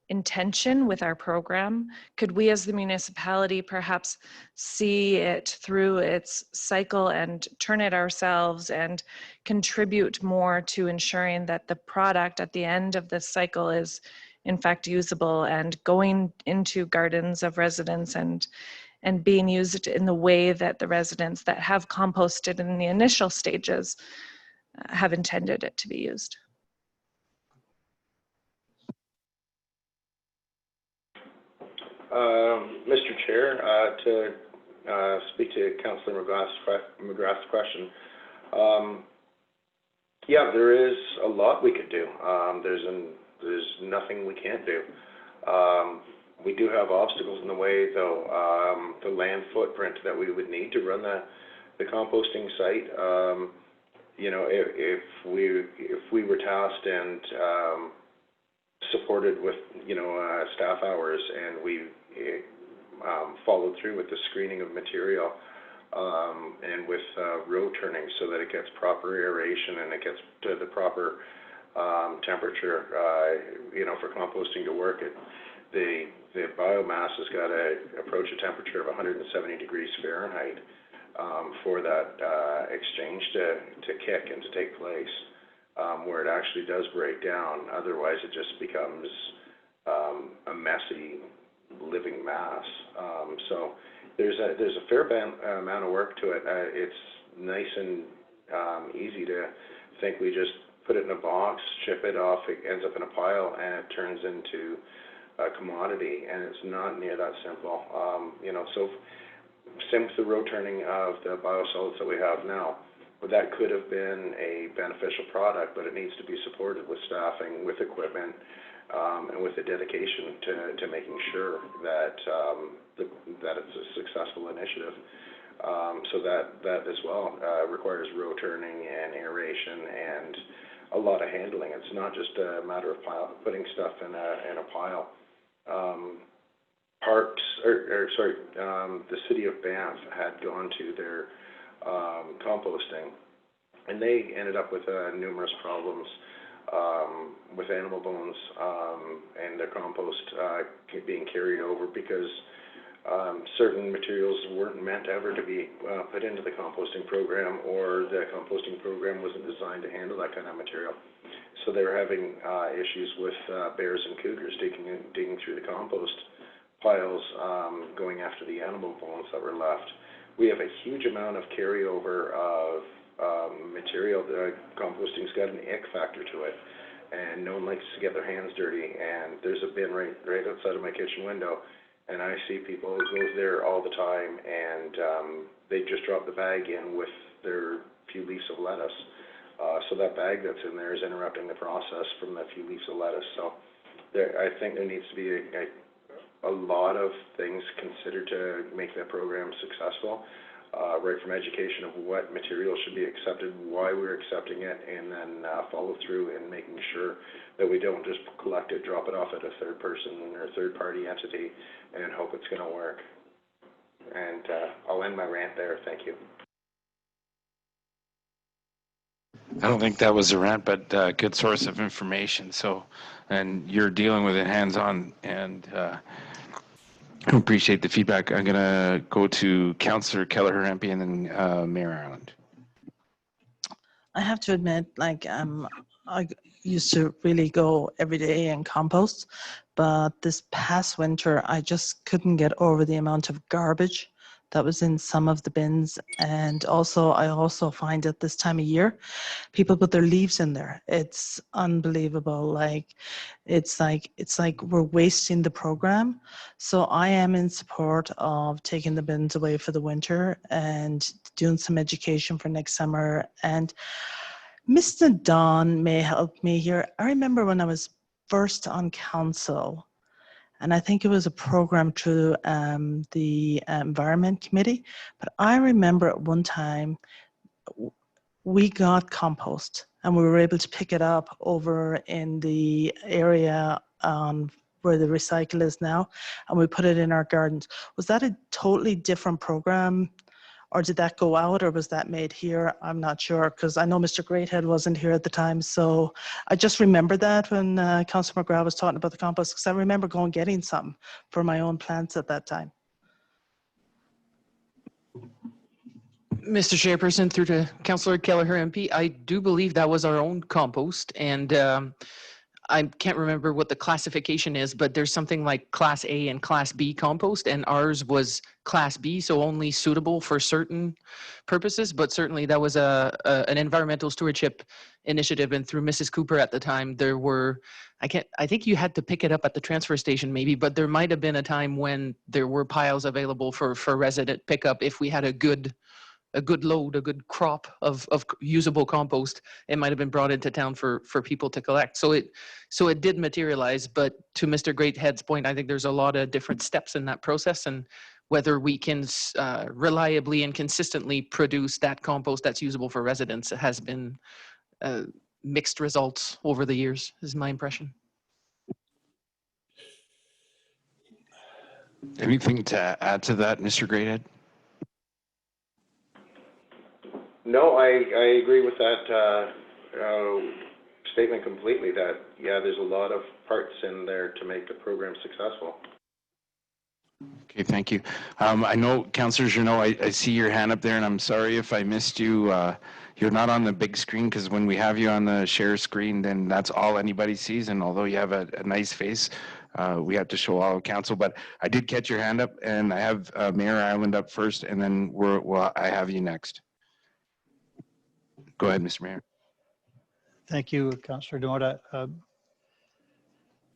intention with our program? Could we as the municipality perhaps see it through its cycle and turn it ourselves and contribute more to ensuring that the product at the end of this cycle is in fact usable and going into gardens of residents and being used in the way that the residents that have composted in the initial stages have intended it to be used? Mr. Chair, to speak to Councillor McGrath's question, yeah, there is a lot we could do. There's nothing we can't do. We do have obstacles in the way, though. The land footprint that we would need to run the composting site. You know, if we were tasked and supported with, you know, staff hours, and we followed through with the screening of material and with row turning so that it gets proper aeration and it gets to the proper temperature, you know, for composting to work. The biomass has got to approach a temperature of 170 degrees Fahrenheit for that exchange to kick and to take place. Where it actually does break down. Otherwise, it just becomes a messy living mass. So there's a fair amount of work to it. It's nice and easy to think we just put it in a box, ship it off, it ends up in a pile, and it turns into a commodity. And it's not near that simple. You know, so same with the row turning of the biosolids that we have now. But that could have been a beneficial product, but it needs to be supported with staffing, with equipment, and with a dedication to making sure that that it's a successful initiative. So that as well requires row turning and aeration and a lot of handling. It's not just a matter of putting stuff in a pile. The city of Banff had gone to their composting, and they ended up with numerous problems with animal bones and their compost being carried over because certain materials weren't meant ever to be put into the composting program, or the composting program wasn't designed to handle that kind of material. So they were having issues with bears and cougars digging through the compost piles, going after the animal bones that were left. We have a huge amount of carryover of material. The composting's got an ick factor to it, and no one likes to get their hands dirty. And there's a bin right outside of my kitchen window, and I see people go there all the time, and they just drop the bag in with their few leaves of lettuce. So that bag that's in there is interrupting the process from the few leaves of lettuce. So I think there needs to be a lot of things considered to make that program successful, right from education of what material should be accepted, why we're accepting it, and then follow through in making sure that we don't just collect it, drop it off at a third person or third party entity and hope it's going to work. And I'll end my rant there. Thank you. I don't think that was a rant, but a good source of information. So, and you're dealing with it hands-on, and I appreciate the feedback. I'm going to go to Councillor Keller-Harampi and then Mayor Ireland. I have to admit, like, I used to really go every day and compost, but this past winter, I just couldn't get over the amount of garbage that was in some of the bins. And also, I also find at this time of year, people put their leaves in there. It's unbelievable. Like, it's like we're wasting the program. So I am in support of taking the bins away for the winter and doing some education for next summer. And Mr. Don may help me here. I remember when I was first on council, and I think it was a program through the Environment Committee. But I remember at one time, we got compost and we were able to pick it up over in the area where the recycle is now, and we put it in our gardens. Was that a totally different program, or did that go out, or was that made here? I'm not sure, because I know Mr. Greathead wasn't here at the time. So I just remember that when Councillor McGrath was talking about the compost, because I remember going getting some for my own plants at that time. Mr. Chairperson, through to Councillor Kelleher MP, I do believe that was our own compost, and I can't remember what the classification is, but there's something like Class A and Class B compost, and ours was Class B, so only suitable for certain purposes. But certainly that was an environmental stewardship initiative, and through Mrs. Cooper at the time, there were, I think you had to pick it up at the transfer station maybe, but there might have been a time when there were piles available for resident pickup if we had a good load, a good crop of usable compost. It might have been brought into town for people to collect. So it did materialize. But to Mr. Greathead's point, I think there's a lot of different steps in that process, and whether we can reliably and consistently produce that compost that's usable for residents has been mixed results over the years, is my impression. Anything to add to that, Mr. Greathead? No, I agree with that statement completely, that, yeah, there's a lot of parts in there to make the program successful. Okay, thank you. I know, councillors, I see your hand up there, and I'm sorry if I missed you. You're not on the big screen, because when we have you on the share screen, then that's all anybody sees, and although you have a nice face, we have to show all of council. But I did catch your hand up, and I have Mayor Ireland up first, and then I have you next. Go ahead, Mr. Mayor. Thank you, Councillor Demota.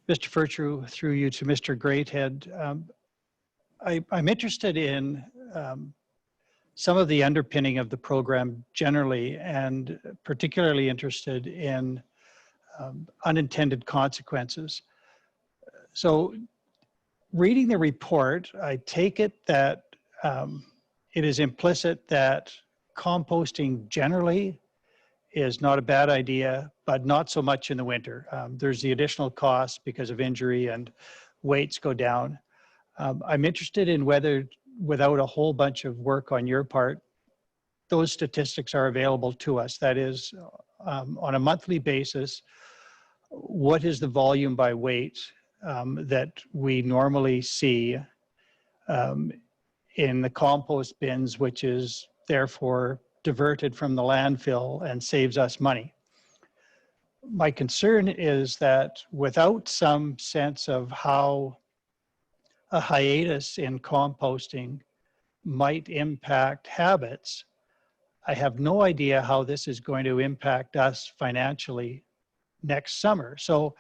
Mr. Furtru, through you to Mr. Greathead. I'm interested in some of the underpinning of the program generally, and particularly interested in unintended consequences. So reading the report, I take it that it is implicit that composting generally is not a bad idea, but not so much in the winter. There's the additional costs because of injury and weights go down. I'm interested in whether, without a whole bunch of work on your part, those statistics are available to us. That is, on a monthly basis, what is the volume by weight that we normally see in the compost bins, which is therefore diverted from the landfill and saves us money. My concern is that without some sense of how a hiatus in composting might impact habits, I have no idea how this is going to impact us financially next summer. So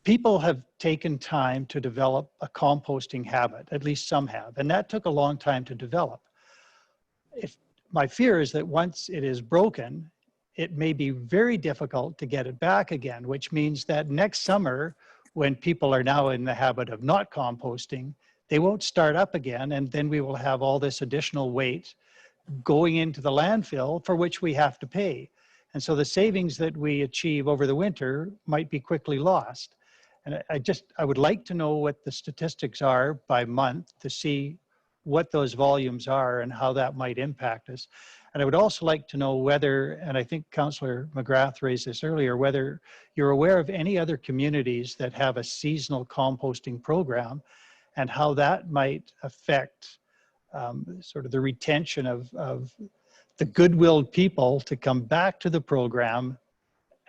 people have taken time to develop a composting habit, at least some have, and that took a long time to develop. My fear is that once it is broken, it may be very difficult to get it back again, which means that next summer, when people are now in the habit of not composting, they won't start up again, and then we will have all this additional weight going into the landfill for which we have to pay. And so the savings that we achieve over the winter might be quickly lost. And I would like to know what the statistics are by month to see what those volumes are and how that might impact us. And I would also like to know whether, and I think Councillor McGrath raised this earlier, whether you're aware of any other communities that have a seasonal composting program and how that might affect sort of the retention of the good-willed people to come back to the program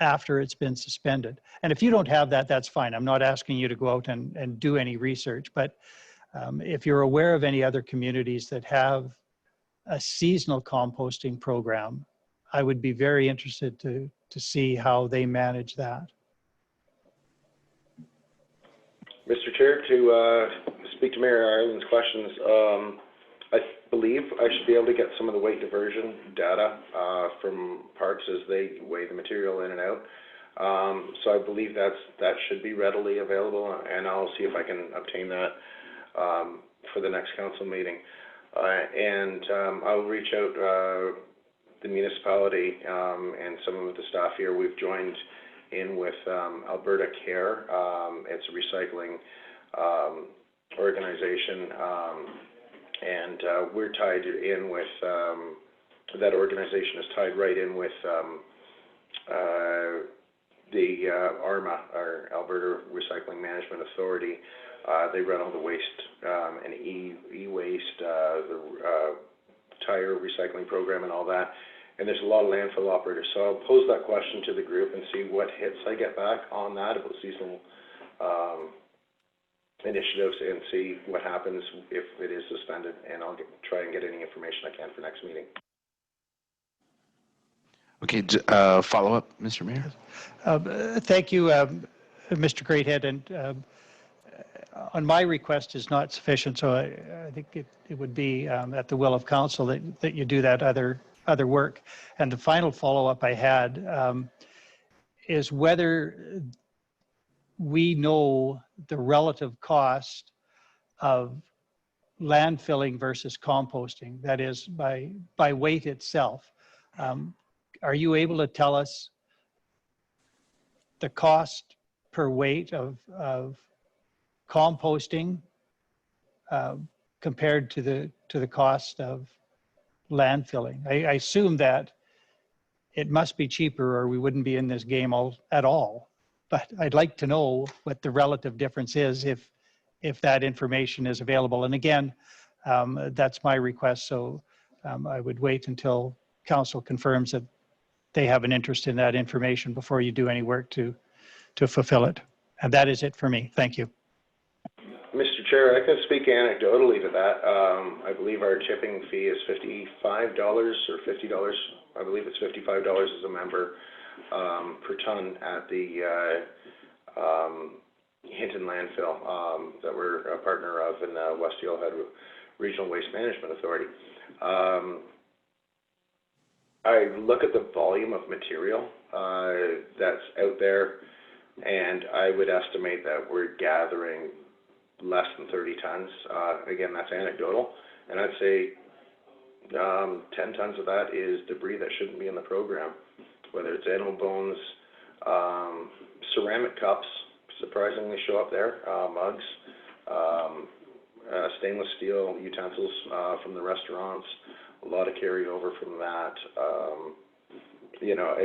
after it's been suspended. And if you don't have that, that's fine. I'm not asking you to go out and do any research, but if you're aware of any other communities that have a seasonal composting program, I would be very interested to see how they manage that. Mr. Chair, to speak to Mayor Ireland's questions, I believe I should be able to get some of the weight diversion data from parks as they weigh the material in and out. So I believe that should be readily available, and I'll see if I can obtain that for the next council meeting. And I'll reach out the municipality and some of the staff here, we've joined in with Alberta Care. It's a recycling organization, and we're tied in with, that organization is tied right in with the ARMA, our Alberta Recycling Management Authority. They run all the waste and e-waste, the tire recycling program and all that. And there's a lot of landfill operators. So I'll pose that question to the group and see what hits I get back on that about seasonal initiatives, and see what happens if it is suspended. And I'll try and get any information I can for next meeting. Okay, follow up, Mr. Mayor. Thank you, Mr. Greathead. And on my request is not sufficient, so I think it would be at the will of council that you do that other work. And the final follow-up I had is whether we know the relative cost of landfilling versus composting, that is by weight itself. Are you able to tell us the cost per weight of composting compared to the cost of landfilling? I assume that it must be cheaper or we wouldn't be in this game at all. But I'd like to know what the relative difference is if that information is available. And again, that's my request. So I would wait until council confirms that they have an interest in that information before you do any work to fulfill it. And that is it for me. Thank you. Mr. Chair, I can speak anecdotally to that. I believe our tipping fee is $55 or $50. I believe it's $55 as a member per ton at the Hinton landfill that we're a partner of in the West Steelhead Regional Waste Management Authority. I look at the volume of material that's out there, and I would estimate that we're gathering less than 30 tons. Again, that's anecdotal, and I'd say 10 tons of that is debris that shouldn't be in the program, whether it's animal bones, ceramic cups surprisingly show up there, mugs, stainless steel utensils from the restaurants, a lot of carryover from that. You know,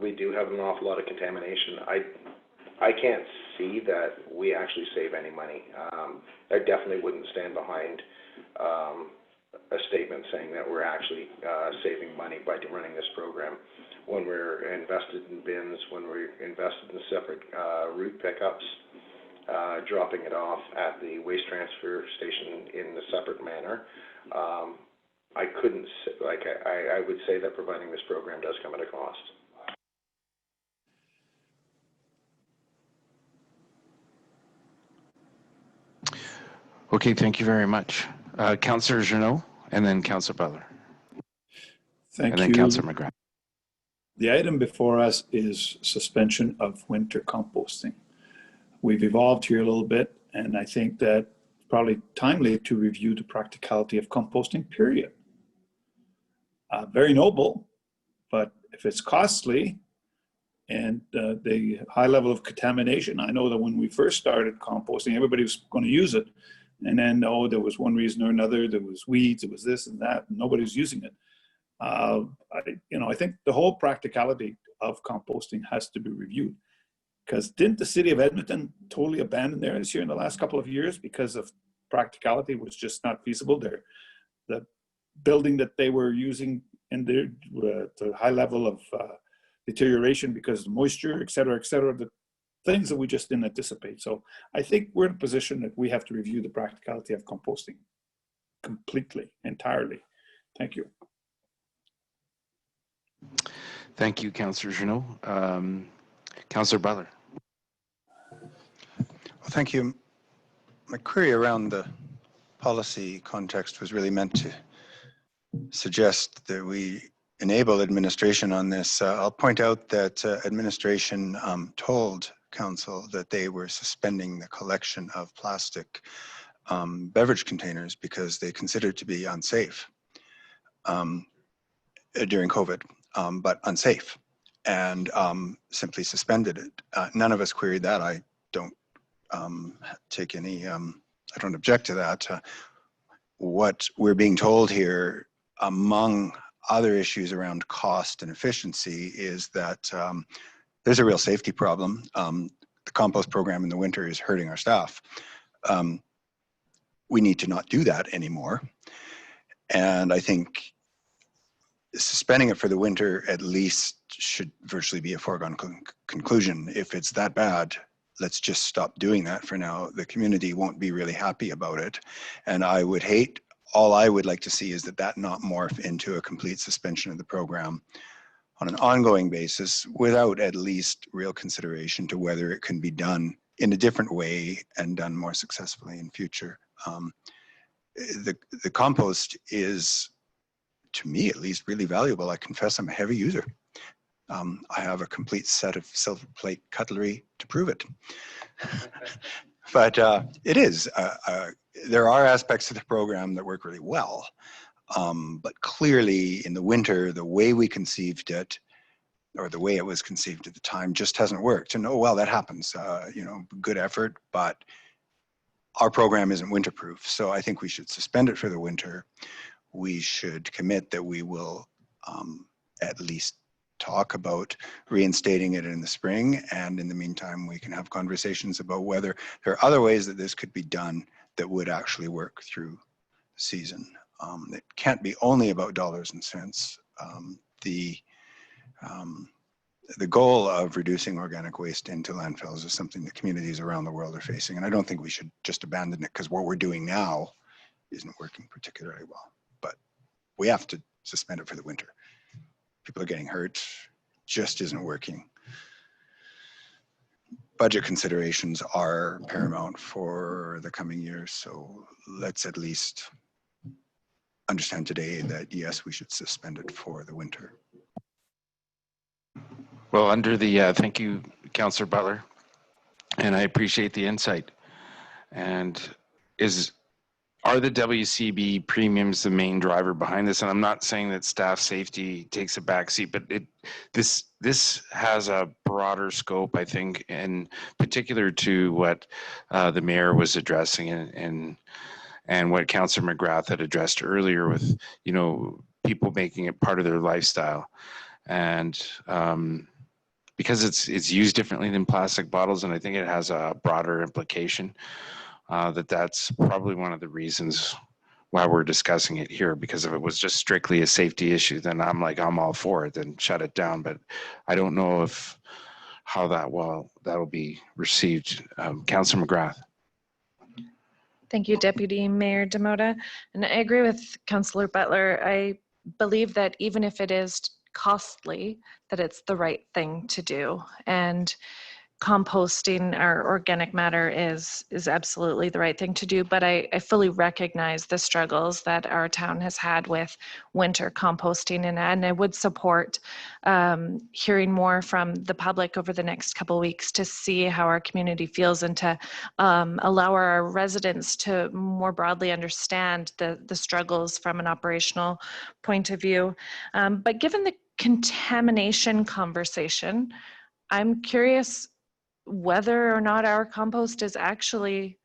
we do have an awful lot of contamination. I can't see that we actually save any money. I definitely wouldn't stand behind a statement saying that we're actually saving money by running this program. When we're invested in bins, when we're invested in separate route pickups, dropping it off at the waste transfer station in a separate manner, I couldn't, like, I would say that providing this program does come at a cost. Okay, thank you very much. Councillor Jeannot, and then Councillor Butler. Thank and you. then Councillor McGrath. The item before us is suspension of winter composting. We've evolved here a little bit, and I think that it's probably timely to review the practicality of composting, period. Very noble, but if it's costly and the high level of contamination, I know that when we first started composting, everybody was going to use it. And then, oh, there was one reason or another, there was weeds, it was this and that, and nobody's using it. I think the whole practicality of composting has to be reviewed, because didn't the city of Edmonton totally abandon theirs here in the last couple of years because of practicality was just not feasible? The building that they were using in there, the high level of deterioration because of moisture, et cetera, the things that we just didn't anticipate. So I think we're in a position that we have to review the practicality of composting completely, entirely. Thank you. Thank you, Councillor Jeannot. Councillor Butler. Well, thank you. My query around the policy context was really meant to suggest that we enable administration on this. I'll point out that administration told council that they were suspending the collection of plastic beverage containers because they considered to be unsafe. during COVID, but unsafe, and simply suspended it. None of us queried that. I don't take any, I don't object to that. What we're being told here, among other issues around cost and efficiency, is that there's a real safety problem. The compost program in the winter is hurting our staff. We need to not do that anymore. And I think suspending it for the winter at least should virtually be a foregone conclusion. If it's that bad, let's just stop doing that for now. The community won't be really happy about it. And I would hate, all I would like to see is that not morph into a complete suspension of the program on an ongoing basis without at least real consideration to whether it can be done in a different way and done more successfully in future. The compost is, to me at least, really valuable. I confess I'm a heavy user. I have a complete set of silver plate cutlery to prove it. But it is. There are aspects of the program that work really well. But clearly in the winter, the way we conceived it, or the way it was conceived at the time, just hasn't worked. And oh, well, that happens. You know, good effort, but our program isn't winterproof. So I think we should suspend it for the winter. We should commit that we will at least talk about reinstating it in the spring. And in the meantime, we can have conversations about whether there are other ways that this could be done that would actually work through the season. It can't be only about dollars and cents. The goal of reducing organic waste into landfills is something that communities around the world are facing. And I don't think we should just abandon it because what we're doing now isn't working particularly well. But we have to suspend it for the winter. People are getting hurt, just isn't working. Budget considerations are paramount for the coming years. So let's at least understand today that yes, we should suspend it for the winter. Well, under the, thank you, Councillor Butler, and I appreciate the insight. And are the WCB premiums the main driver behind this? And I'm not saying that staff safety takes a backseat, but this has a broader scope, I think, in particular to what the mayor was addressing and what Councillor McGrath had addressed earlier with, you know, people making it part of their lifestyle. And because it's used differently than plastic bottles, and I think it has a broader implication, that's probably one of the reasons why we're discussing it here. Because if it was just strictly a safety issue, then I'm all for it, then shut it down. But I don't know how that'll be received. Councillor McGrath. Thank you, Deputy Mayor Demota. And I agree with Councillor Butler. I believe that even if it is costly, that it's the right thing to do. And composting our organic matter is absolutely the right thing to do. But I fully recognize the struggles that our town has had with winter composting, and I would support hearing more from the public over the next couple of weeks to see how our community feels and to allow our residents to more broadly understand the struggles from an operational point of view. But given the contamination conversation, I'm curious whether or not our compost is actually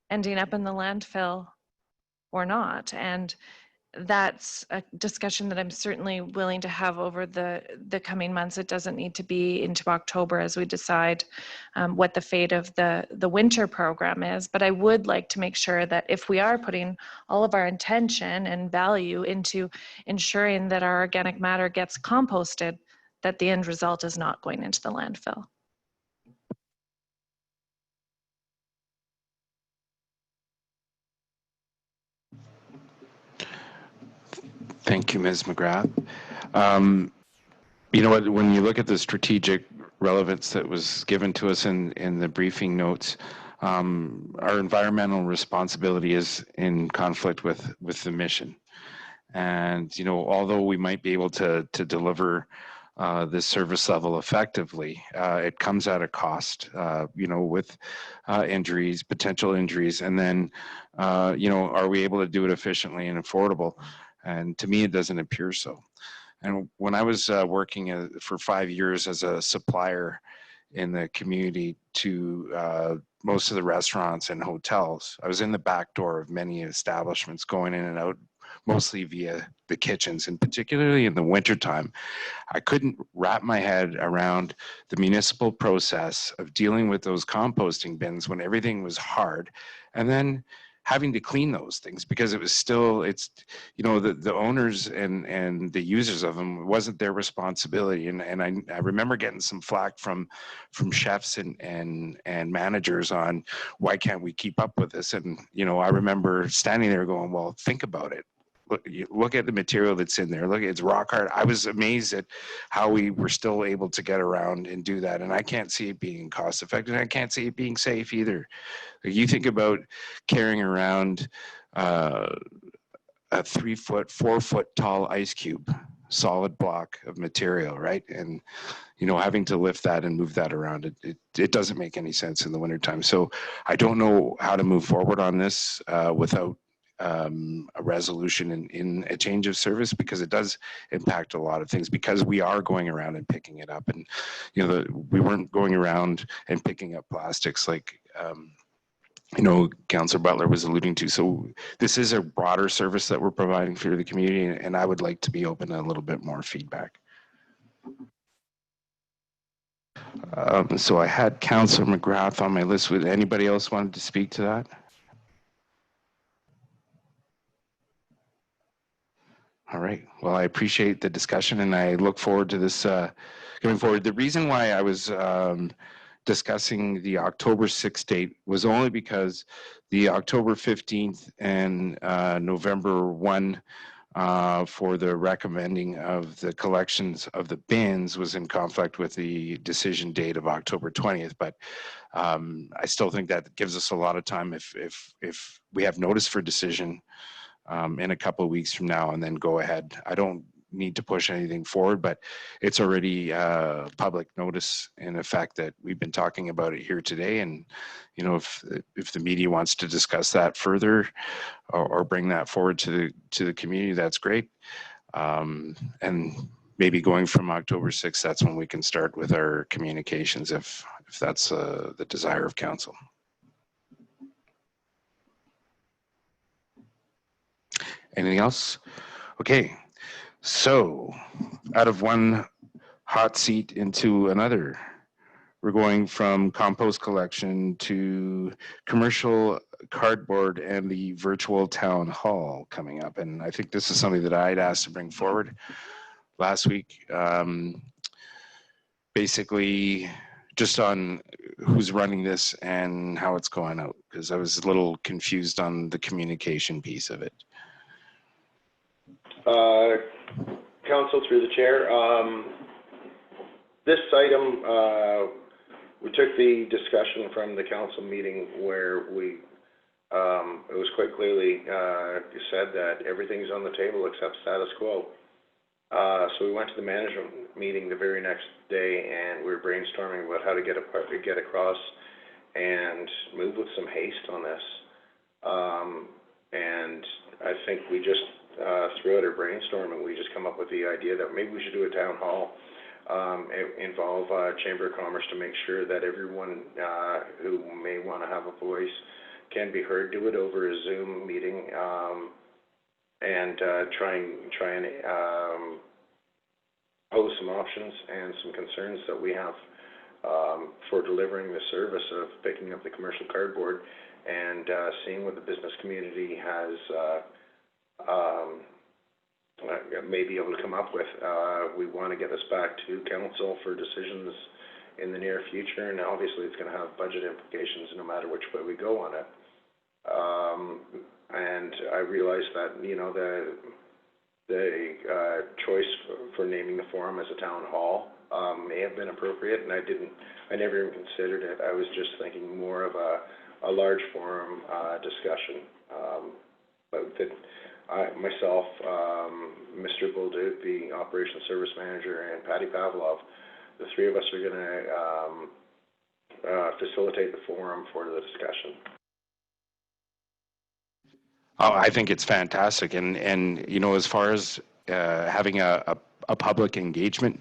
ending up in the landfill or not. And that's a discussion that I'm certainly willing to have over the coming months. It doesn't need to be into October as we decide what the fate of the winter program is. But I would like to make sure that if we are putting all of our intention and value into ensuring that our organic matter gets composted, that the end result is not going into the landfill. Thank you, Ms. McGrath. You know what, when you look at the strategic relevance that was given to us in the briefing notes, our environmental responsibility is in conflict with the mission. And, you know, although we might be able to deliver this service level effectively, it comes at a cost, you know, with injuries, potential injuries, and then, you know, are we able to do it efficiently and affordable? And to me, it doesn't appear so. And when I was working for 5 years as a supplier in the community to most of the restaurants and hotels, I was in the back door of many establishments going in and out, mostly via the kitchens, and particularly in the wintertime. I couldn't wrap my head around the municipal process of dealing with those composting bins when everything was hard, and then having to clean those things because it was still, it's, you know, the owners and the users of them, it wasn't their responsibility. And I remember getting some flack from chefs and managers on why can't we keep up with this? And, you know, I remember standing there going, well, think about it. Look at the material that's in there. Look, it's rock hard. I was amazed at how we were still able to get around and do that. And I can't see it being cost effective. And I can't see it being safe either. You think about carrying around a 3 foot, 4 foot tall ice cube, solid block of material, right? And, you know, having to lift that and move that around, it doesn't make any sense in the wintertime. So I don't know how to move forward on this without a resolution in a change of service, because it does impact a lot of things, because we are going around and picking it up. And, you know, we weren't going around and picking up plastics like, you know, Councillor Butler was alluding to. So this is a broader service that we're providing for the community, and I would like to be open to a little bit more feedback. So I had Councillor McGrath on my list. Would anybody else wanted to speak to that? All right. Well, I appreciate the discussion, and I look forward to this going forward. The reason why I was discussing the October 6th date was only because the October 15th and November 1 for the recommending of the collections of the bins was in conflict with the decision date of October 20th. But I still think that gives us a lot of time if we have notice for decision in a couple of weeks from now, and then go ahead. I don't need to push anything forward, but it's already public notice in effect that we've been talking about it here today. And, you know, if the media wants to discuss that further or bring that forward to the community, that's great. And maybe going from October 6th, that's when we can start with our communications, if that's the desire of council. Anything else? Okay. So, out of one hot seat into another, we're going from compost collection to commercial cardboard and the virtual town hall coming up. And I think this is something that I'd asked to bring forward last week. Basically, just on who's running this and how it's going out, because I was a little confused on the communication piece of it. Council, through the chair, this item, we took the discussion from the council meeting where we, it was quite clearly said that everything's on the table except status quo. So we went to the management meeting the very next day, and we were brainstorming about how to get across and move with some haste on this. And I think we just, throughout our brainstorming, we just come up with the idea that maybe we should do a town hall, involve Chamber of Commerce to make sure that everyone who may want to have a voice can be heard. Do it over a Zoom meeting, and try and pose some options and some concerns that we have for delivering the service of picking up the commercial cardboard, and seeing what the business community has may be able to come up with. We want to get this back to council for decisions in the near future, and obviously it's going to have budget implications no matter which way we go on it. And I realize that, you know, the choice for naming the forum as a town hall may have been appropriate, and I never even considered it. I was just thinking more of a large forum discussion, but that myself, Mr. Bolduc, the Operations Service Manager, and Patty Pavlov, the three of us are going to facilitate the forum for the discussion. Oh, I think it's fantastic, and you know, as far as having a a public engagement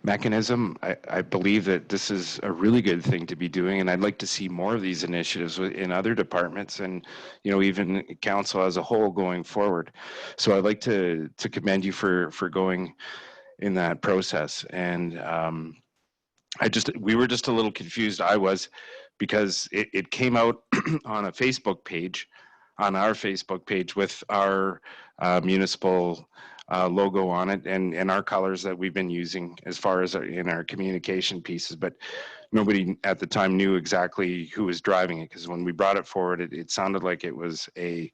mechanism. I believe that this is a really good thing to be doing, and I'd like to see more of these initiatives in other departments and, you know, even council as a whole going forward. So I'd like to commend you for going in that process. And we were just a little confused. I was, because it came out on a Facebook page, on our Facebook page with our municipal logo on it and our colors that we've been using as far as in our communication pieces, but nobody at the time knew exactly who was driving it, because when we brought it forward, it sounded like it was a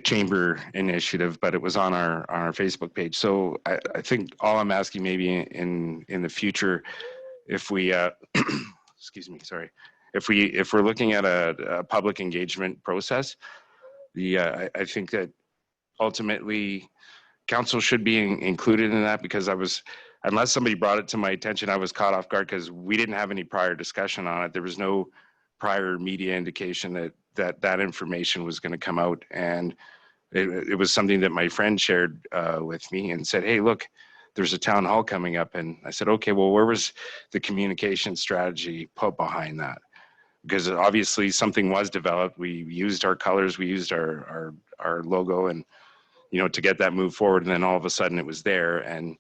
chamber initiative, but it was on our Facebook page. So I think all I'm asking maybe in the future, if we excuse me, sorry, if we're looking at a public engagement process, I think that ultimately council should be included in that, because unless somebody brought it to my attention, I was caught off guard because we didn't have any prior discussion on it. There was no prior media indication that information was going to come out. And it was something that my friend shared with me and said, hey, look, there's a town hall coming up. And I said, okay, well, where was the communication strategy put behind that? Because obviously something was developed. We used our colors, we used our logo, and, you know, to get that move forward. And then all of a sudden it was there, and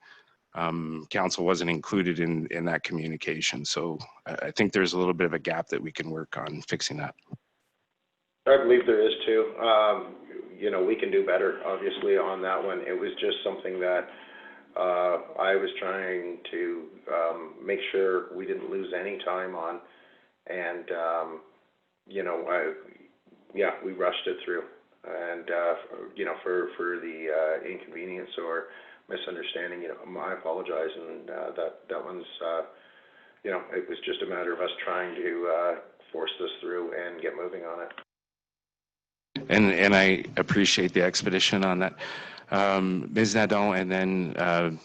council wasn't included in that communication. So I think there's a little bit of a gap that we can work on fixing that. I believe there is too. You know, we can do better, obviously, on that one. It was just something that I was trying to make sure we didn't lose any time on. And, you know, we rushed it through. And, you know, for the inconvenience or misunderstanding, you know, I apologize. And that one's, you know, it was just a matter of us trying to force this through and get moving on it. And I appreciate the expedition on that. Ms. Nadon, and then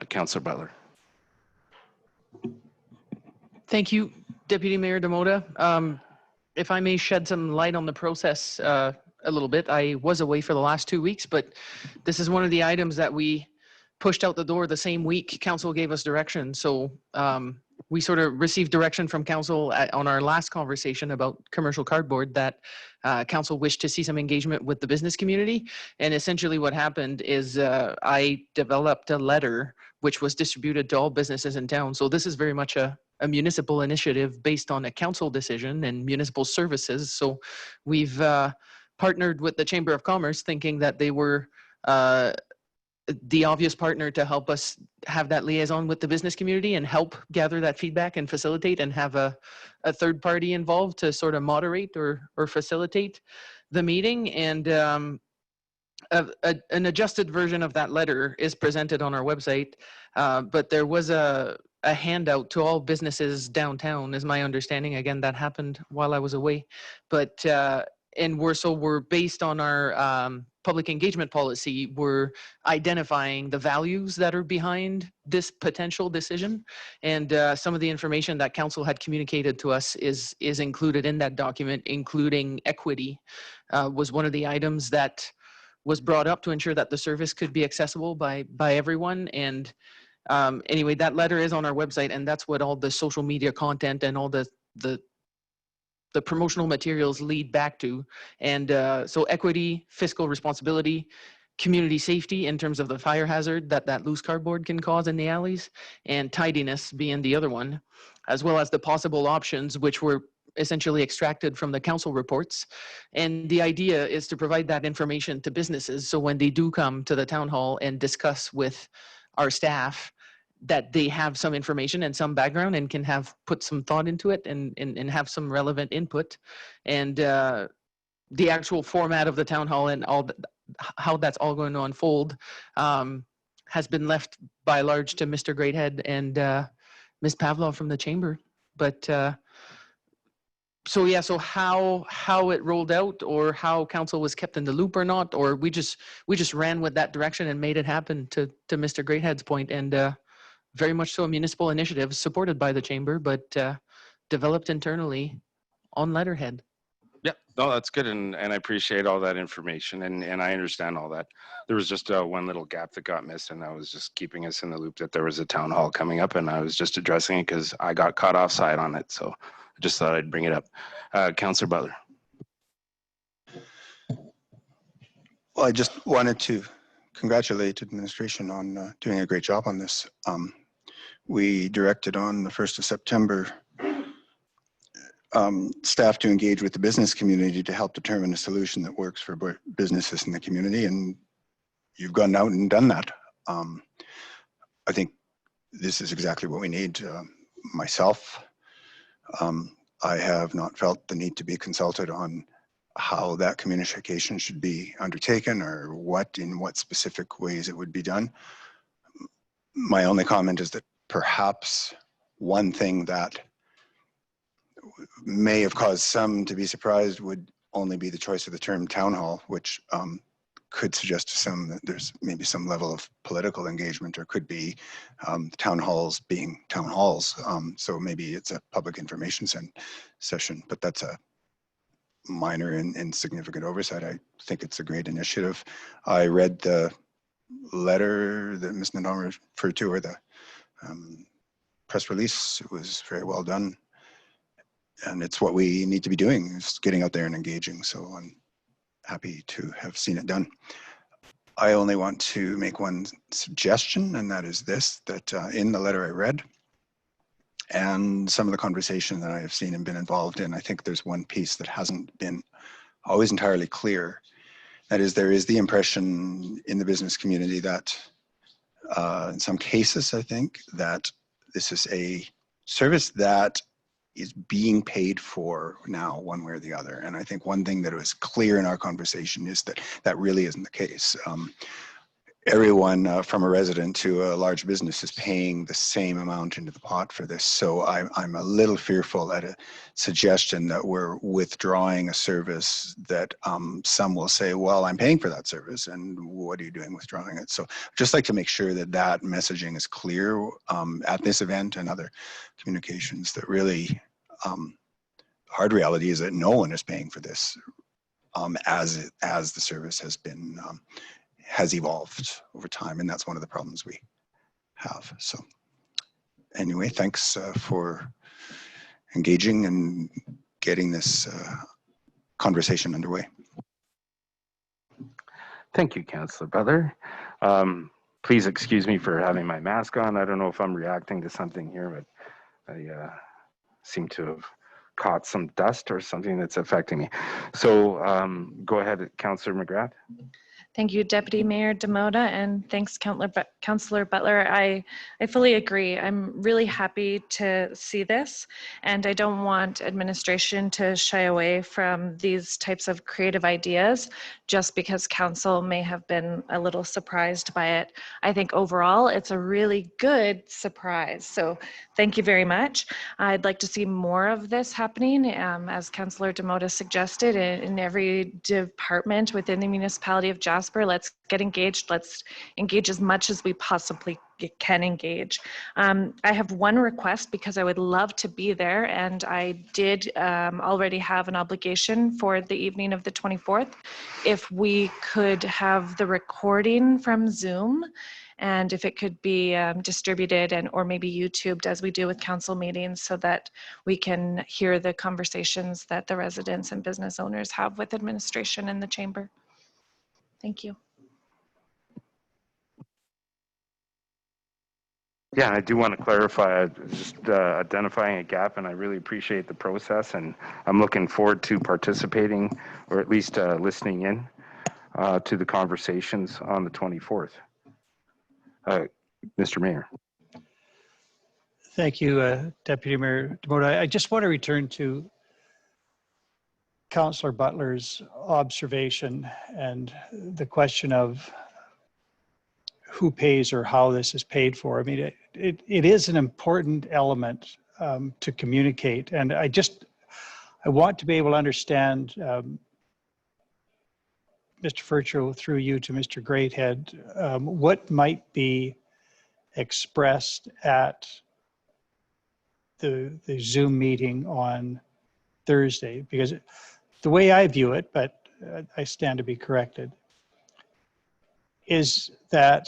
Councillor Butler. Thank you, Deputy Mayor Demota. If I may shed some light on the process a little bit. I was away for the last 2 weeks, but this is one of the items that we pushed out the door the same week council gave us direction. So we sort of received direction from council on our last conversation about commercial cardboard that council wished to see some engagement with the business community. And essentially what happened is I developed a letter which was distributed to all businesses in town. So this is very much a municipal initiative based on a council decision and municipal services. So we've partnered with the Chamber of Commerce, thinking that they were the obvious partner to help us have that liaison with the business community and help gather that feedback and facilitate, and have a third party involved to sort of moderate or facilitate the meeting. And an adjusted version of that letter is presented on our website, but there was a handout to all businesses downtown, is my understanding. Again, that happened while I was away, but and we're based on our public engagement policy. We're identifying the values that are behind this potential decision, and some of the information that council had communicated to us is included in that document, including equity was one of the items that was brought up to ensure that the service could be accessible by everyone. And anyway, that letter is on our website, and that's what all the social media content and all the promotional materials lead back to. And so equity, fiscal responsibility, community safety in terms of the fire hazard that loose cardboard can cause in the alleys, and tidiness being the other one, as well as the possible options which were essentially extracted from the council reports. And the idea is to provide that information to businesses, so when they do come to the town hall and discuss with our staff, that they have some information and some background and can have put some thought into it and have some relevant input. And the actual format of the town hall and how that's all going to unfold has been left by large to Mr. Greathead and Ms. Pavlov from the chamber. But so yeah, so how it rolled out, or how council was kept in the loop or not, or we just ran with that direction and made it happen, to Mr. Greathead's point. And very much so a municipal initiative supported by the chamber, but developed internally on letterhead. Yeah, no, that's good, and I appreciate all that information, and I understand all that. There was just one little gap that got missed, and I was just keeping us in the loop that there was a town hall coming up, and I was just addressing it because I got caught offside on it, so I just thought I'd bring it up. Councillor Butler. Well, I just wanted to congratulate administration on doing a great job on this. We directed on the 1st of September staff to engage with the business community to help determine a solution that works for businesses in the community, and you've gone out and done that. I think this is exactly what we need. Myself, I have not felt the need to be consulted on how that communication should be undertaken or in what specific ways it would be done. My only comment is that perhaps one thing that may have caused some to be surprised would only be the choice of the term town hall, which could suggest to some that there's maybe some level of political engagement, or could be town halls being town halls. So maybe it's a public information session, but that's a minor and insignificant oversight. I think it's a great initiative. I read the letter that Ms. Nadon referred to, or the press release. It was very well done. And it's what we need to be doing, is getting out there and engaging. So I'm happy to have seen it done. I only want to make one suggestion, and that is this, that in the letter I read and some of the conversation that I have seen and been involved in, I think there's one piece that hasn't been always entirely clear. That is, there is the impression in the business community that in some cases, I think, that this is a service that is being paid for now one way or the other. And I think one thing that was clear in our conversation is that that really isn't the case. Everyone from a resident to a large business is paying the same amount into the pot for this. So I'm a little fearful at a suggestion that we're withdrawing a service that some will say, well, I'm paying for that service, and what are you doing withdrawing it? So I'd just like to make sure that that messaging is clear at this event and other communications, that really hard reality is that no one is paying for this as the service has been has evolved over time, and that's one of the problems we have. So anyway, thanks for engaging and getting this conversation underway. Thank you, Councillor Butler. Please excuse me for having my mask on. I don't know if I'm reacting to something here, but I seem to have caught some dust or something that's affecting me. So go ahead, Councillor McGrath. Thank you, Deputy Mayor Demota, and thanks, Councillor Butler. I fully agree. I'm really happy to see this, and I don't want administration to shy away from these types of creative ideas just because council may have been a little surprised by it. I think overall it's a really good surprise. So thank you very much. I'd like to see more of this happening, as Councillor Demota suggested, in every department within the municipality of Jasper. Let's get engaged. Let's engage as much as we possibly can engage. I have one request because I would love to be there, and I did already have an obligation for the evening of the 24th. If we could have the recording from Zoom, and if it could be distributed or maybe YouTubed as we do with council meetings, so that we can hear the conversations that the residents and business owners have with administration in the chamber. Thank you. Yeah, I do want to clarify, just identifying a gap, and I really appreciate the process, and I'm looking forward to participating, or at least listening in to the conversations on the 24th. Mr. Mayor. Thank you, Deputy Mayor Demota. I just want to return to Councillor Butler's observation and the question of who pays or how this is paid for. I mean, it is an important element to communicate. And I want to be able to understand, Mr. Furcho, through you to Mr. Greathead, what might be expressed at the Zoom meeting on Thursday, because the way I view it, but I stand to be corrected, is that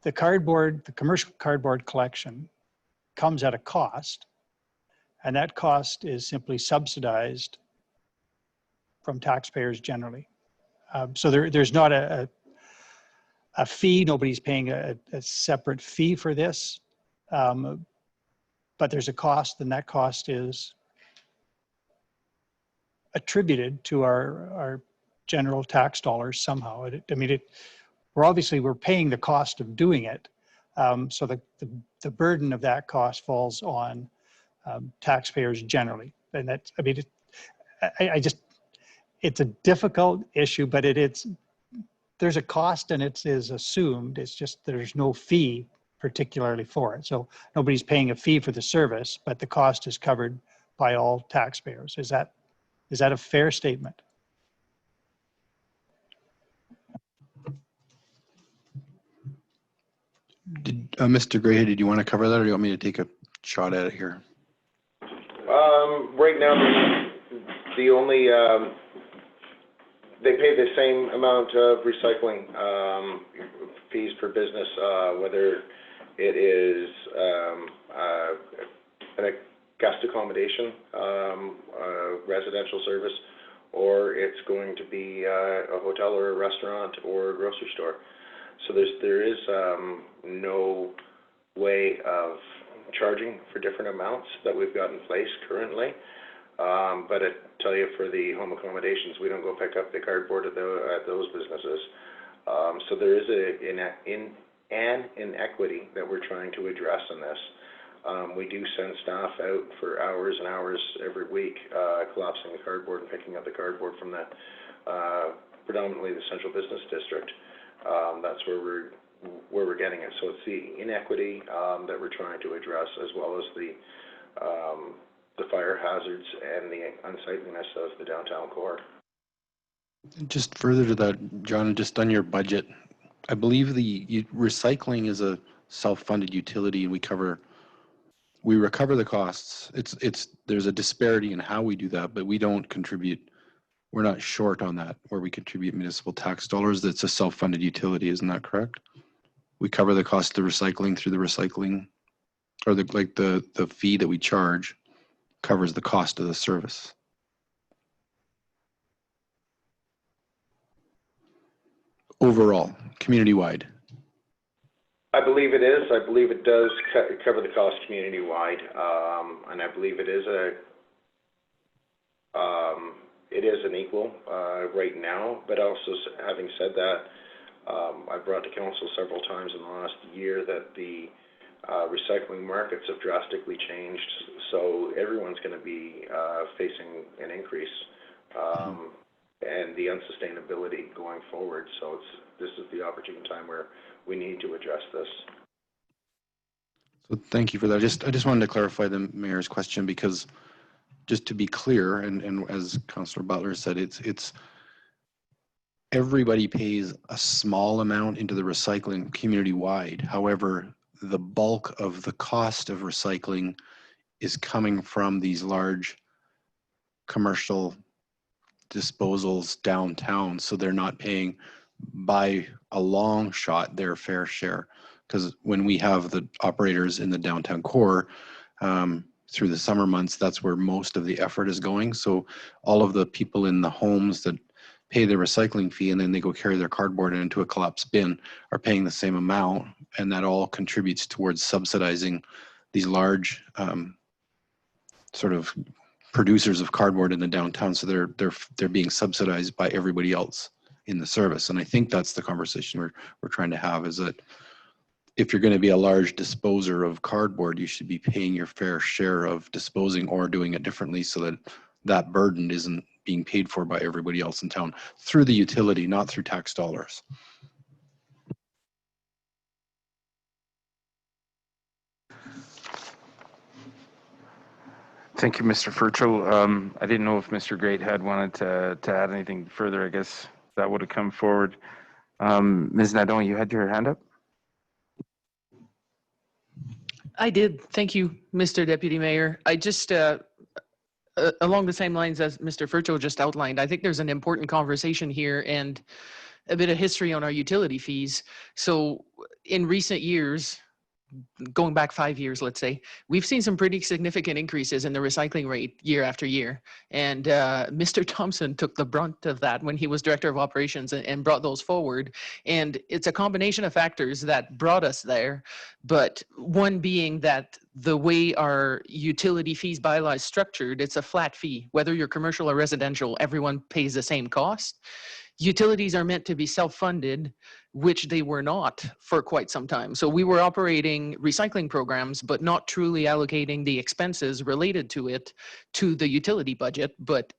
the commercial cardboard collection comes at a cost, and that cost is simply subsidized from taxpayers generally. So there's not a fee. Nobody's paying a separate fee for this, but there's a cost, and that cost is attributed to our general tax dollars somehow. We're paying the cost of doing it, so the burden of that cost falls on taxpayers generally, and that's it's a difficult issue, but there's a cost and it is assumed. It's just there's no fee particularly for it. So nobody's paying a fee for the service, but the cost is covered by all taxpayers. Is that a fair statement? Mr. Grayhead, did you want to cover that, or do you want me to take a shot at it here? Right now, the only, they pay the same amount of recycling fees per business, whether it is a guest accommodation, residential service, or it's going to be a hotel or a restaurant or a grocery store. So there is no way of charging for different amounts that we've got in place currently. But I tell you, for the home accommodations, we don't go pick up the cardboard at those businesses. So there is an inequity that we're trying to address in this. We do send staff out for hours and hours every week, collapsing the cardboard and picking up the cardboard from the predominantly the central business district. That's where we're getting it. So it's the inequity that we're trying to address, as well as the fire hazards and the unsightliness of the downtown core. Just further to that, John, just on your budget, I believe the recycling is a self-funded utility, and we recover the costs. There's a disparity in how we do that, but we don't contribute. We're not short on that, where we contribute municipal tax dollars. That's a self-funded utility, isn't that correct? We cover the cost of recycling through the recycling, or the fee that we charge covers the cost of the service. Overall, community-wide. I believe it is. I believe it does cover the cost community-wide, and I believe it is an equal right now. But also, having said that, I've brought to council several times in the last year that the recycling markets have drastically changed, so everyone's going to be facing an increase and the unsustainability going forward. So this is the opportune time where we need to address this. So thank you for that. I just wanted to clarify the mayor's question, because just to be clear, and as Councillor Butler said, it's everybody pays a small amount into the recycling community-wide. However, the bulk of the cost of recycling is coming from these large commercial disposals downtown, so they're not paying by a long shot their fair share. Because when we have the operators in the downtown core, through the summer months, that's where most of the effort is going. So all of the people in the homes that pay the recycling fee and then they go carry their cardboard into a collapsed bin are paying the same amount, and that all contributes towards subsidizing these large sort of producers of cardboard in the downtown. So they're being subsidized by everybody else in the service. And I think that's the conversation we're trying to have, is that if you're going to be a large disposer of cardboard, you should be paying your fair share of disposing or doing it differently, so that that burden isn't being paid for by everybody else in town through the utility, not through tax dollars. Thank you, Mr. Furcho. I didn't know if Mr. Great had wanted to add anything further. I guess that would have come forward. Ms. Nadon, you had your hand up? I did. Thank you, Mr. Deputy Mayor. I just, along the same lines as Mr. Furcho just outlined, I think there's an important conversation here and a bit of history on our utility fees. So in recent years, going back 5 years, let's say, we've seen some pretty significant increases in the recycling rate year after year. And Mr. Thompson took the brunt of that when he was director of operations and brought those forward. And it's a combination of factors that brought us there. But one being that the way our utility fees bylaw is structured, it's a flat fee. Whether you're commercial or residential, everyone pays the same cost. Utilities are meant to be self-funded, which they were not for quite some time. So we were operating recycling programs, but not truly allocating the expenses related to it to the utility budget, but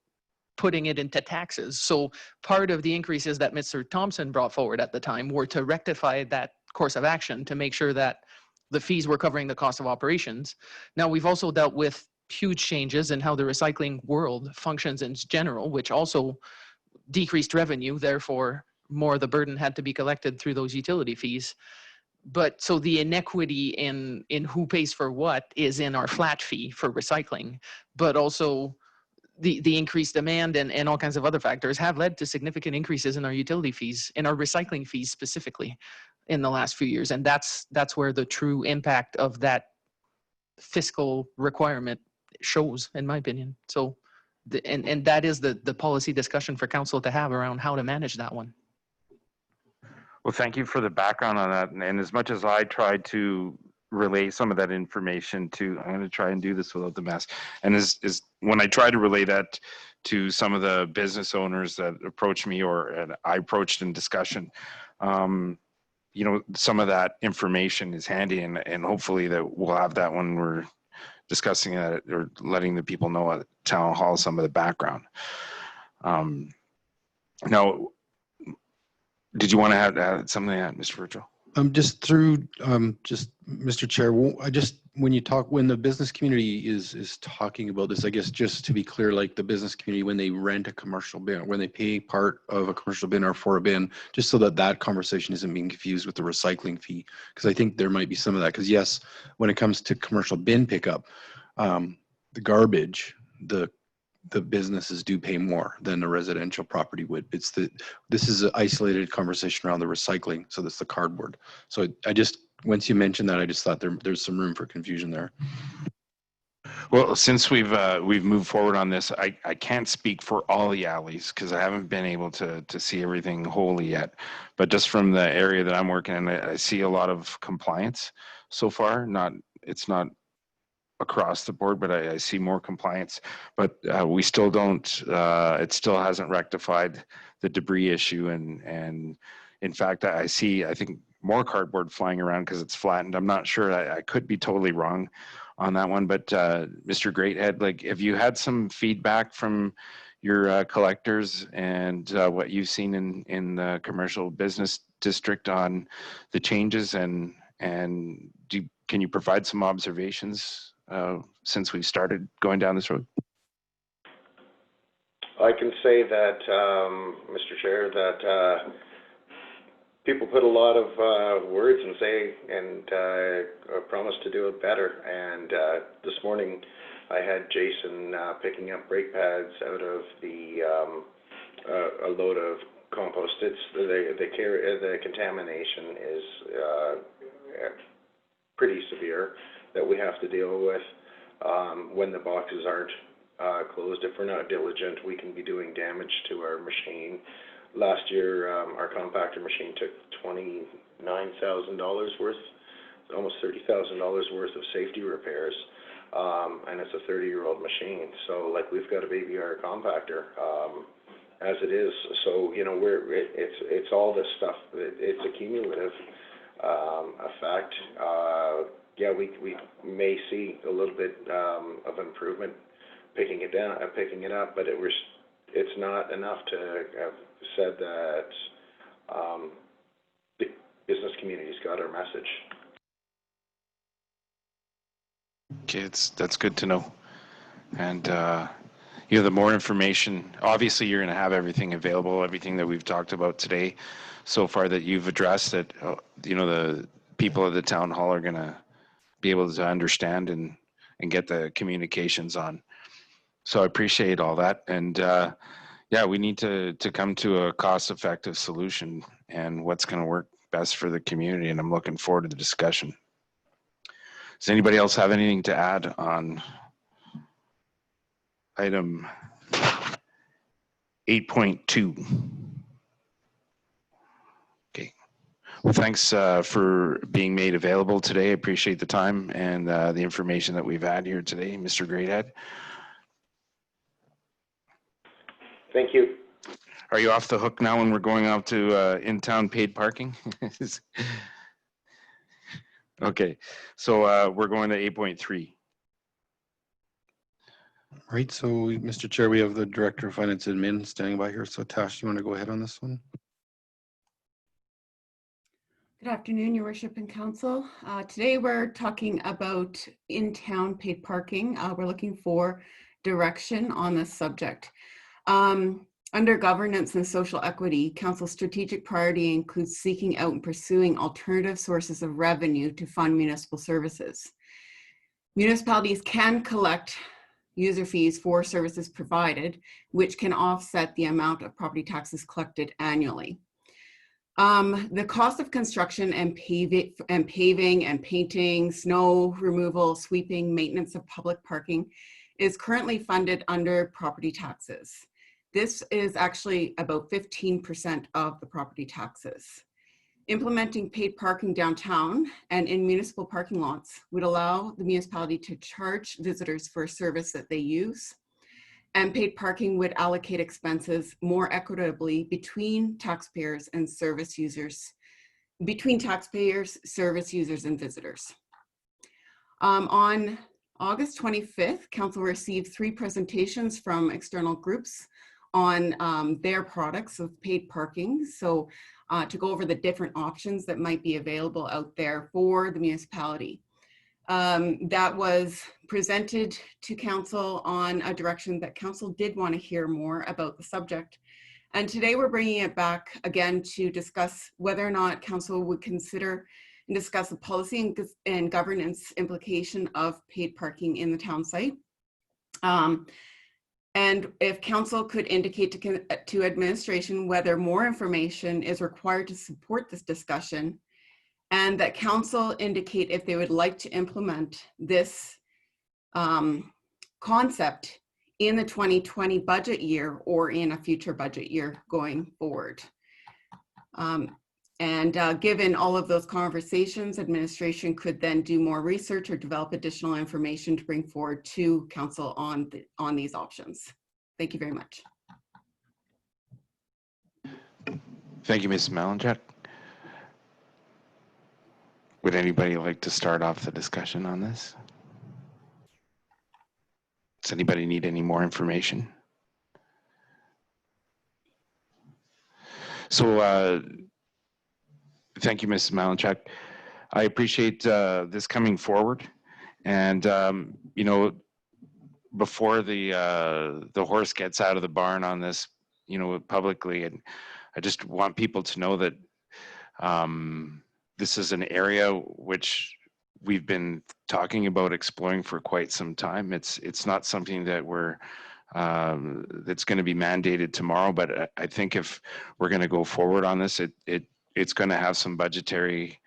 putting it into taxes. So part of the increases that Mr. Thompson brought forward at the time were to rectify that course of action to make sure that the fees were covering the cost of operations. Now, we've also dealt with huge changes in how the recycling world functions in general, which also decreased revenue, therefore more of the burden had to be collected through those utility fees. But so the inequity in who pays for what is in our flat fee for recycling, but also the increased demand and all kinds of other factors have led to significant increases in our utility fees, in our recycling fees specifically in the last few years. And that's where the true impact of that fiscal requirement shows, in my opinion. So and that is the policy discussion for council to have around how to manage that one. Well, thank you for the background on that. And as much as I tried to relay some of that information to, I'm going to try and do this without the mess. And is when I try to relay that to some of the business owners that approach me or I approached in discussion, you know, some of that information is handy and hopefully that we'll have that when we're discussing it or letting the people know at town hall some of the background. Now, did you want to add something to that, Mr. Virgil? Just through, just Mr. Chair, when the business community is talking about this, I guess just to be clear, like the business community, when they rent a commercial bin, when they pay part of a commercial bin or for a bin, just so that conversation isn't being confused with the recycling fee, because I think there might be some of that. Because yes, when it comes to commercial bin pickup, the garbage, the businesses do pay more than a residential property would. This is an isolated conversation around the recycling, so that's the cardboard. So I just, once you mentioned that, I just thought there's some room for confusion there. Well, since we've moved forward on this, I can't speak for all the alleys because I haven't been able to see everything wholly yet. But just from the area that I'm working in, I see a lot of compliance so far. It's not across the board, but I see more compliance, but we still don't, it still hasn't rectified the debris issue. And in fact, I think more cardboard flying around because it's flattened. I'm not sure, I could be totally wrong on that one, but Mr. Greathead, like, have you had some feedback from your collectors and what you've seen in the commercial business district on the changes and can you provide some observations since we started going down this road? I can say that, Mr. Chair, that people put a lot of words and say and promise to do it better. And this morning I had Jason picking up brake pads out of a load of compost. The contamination is pretty severe that we have to deal with when the boxes aren't closed. If we're not diligent, we can be doing damage to our machine. Last year, our compactor machine took $29,000 worth, almost $30,000 worth of safety repairs, and it's a 30-year-old machine. So, like, we've got a baby our compactor as it is. So, you know, it's all this stuff. It's a cumulative effect. Yeah, we may see a little bit of improvement picking it up, but it's not enough to have said that the business community's got our message. Okay, that's good to know. And you know, the more information, obviously you're going to have everything available, everything that we've talked about today so far that you've addressed, that you know, the people at the town hall are going to be able to understand and get the communications on. So I appreciate all that. And yeah, we need to come to a cost-effective solution and what's going to work best for the community. And I'm looking forward to the discussion. Does anybody else have anything to add on item 8.2? Okay. Well, thanks for being made available today. I appreciate the time and the information that we've had here today, Mr. Greathead. Thank you. Are you off the hook now when we're going out to in-town paid parking? Okay, so we're going to 8.3. Right, so Mr. Chair, we have the Director of Finance Admin standing by here. So Tash, you want to go ahead on this one? Good afternoon, Your Worship and Council. Today we're talking about in-town paid parking. We're looking for direction on this subject. Under governance and social equity, Council's strategic priority includes seeking out and pursuing alternative sources of revenue to fund municipal services. Municipalities can collect user fees for services provided, which can offset the amount of property taxes collected annually. The cost of construction and paving and painting, snow removal, sweeping, maintenance of public parking is currently funded under property taxes. This is actually about 15% of the property taxes. Implementing paid parking downtown and in municipal parking lots would allow the municipality to charge visitors for a service that they use, and paid parking would allocate expenses more equitably between taxpayers and service users, between taxpayers, service users, and visitors. On August 25th, Council received 3 presentations from external groups on their products of paid parking. So to go over the different options that might be available out there for the municipality. That was presented to Council on a direction that Council did want to hear more about the subject. And today we're bringing it back again to discuss whether or not Council would consider and discuss the policy and governance implication of paid parking in the town site. And if Council could indicate to administration whether more information is required to support this discussion, and that Council indicate if they would like to implement this concept in the 2020 budget year or in a future budget year going forward. Given all of those conversations, administration could then do more research or develop additional information to bring forward to Council on these options. Thank you very much. Thank you, Ms. Malinchak. Would anybody like to start off the discussion on this? Does anybody need any more information? So thank you, Ms. Malinchak. I appreciate this coming forward. And, you know, before the horse gets out of the barn on this, you know, publicly, and I just want people to know that this is an area which we've been talking about exploring for quite some time. It's not something that we're that's going to be mandated tomorrow, but I think if we're going to go forward on this, it's going to have some budgetary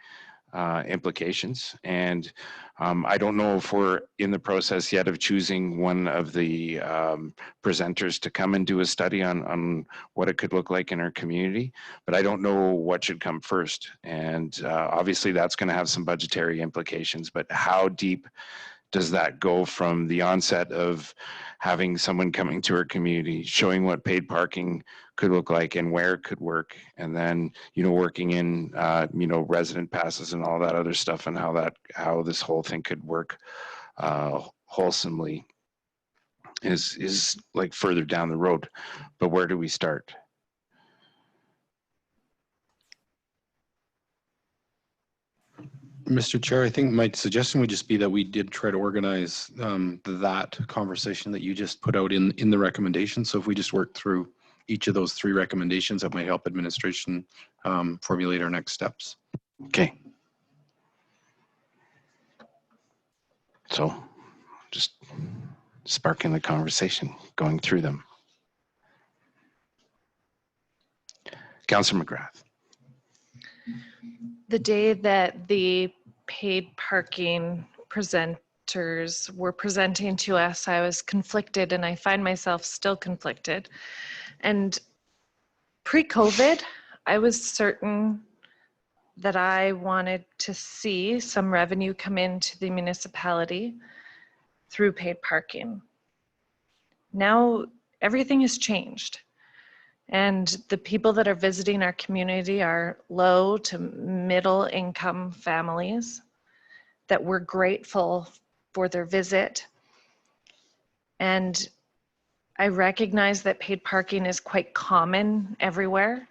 implications. And I don't know if we're in the process yet of choosing one of the presenters to come and do a study on what it could look like in our community, but I don't know what should come first. And obviously that's going to have some budgetary implications, but how deep does that go from the onset of having someone coming to our community, showing what paid parking could look like and where it could work, and then, you know, working in, you know, resident passes and all that other stuff, and how this whole thing could work wholesomely is like further down the road. But where do we start? Mr. Chair, I think my suggestion would just be that we did try to organize that conversation that you just put out in the recommendation. So if we just work through each of those 3 recommendations, that might help administration formulate our next steps. Okay. So just sparking the conversation, going through them. Councillor McGrath. The day that the paid parking presenters were presenting to us, I was conflicted, and I find myself still conflicted. And pre-COVID, I was certain that I wanted to see some revenue come into the municipality through paid parking. Now everything has changed. And the people that are visiting our community are low to middle income families that we're grateful for their visit. And I recognize that paid parking is quite common everywhere,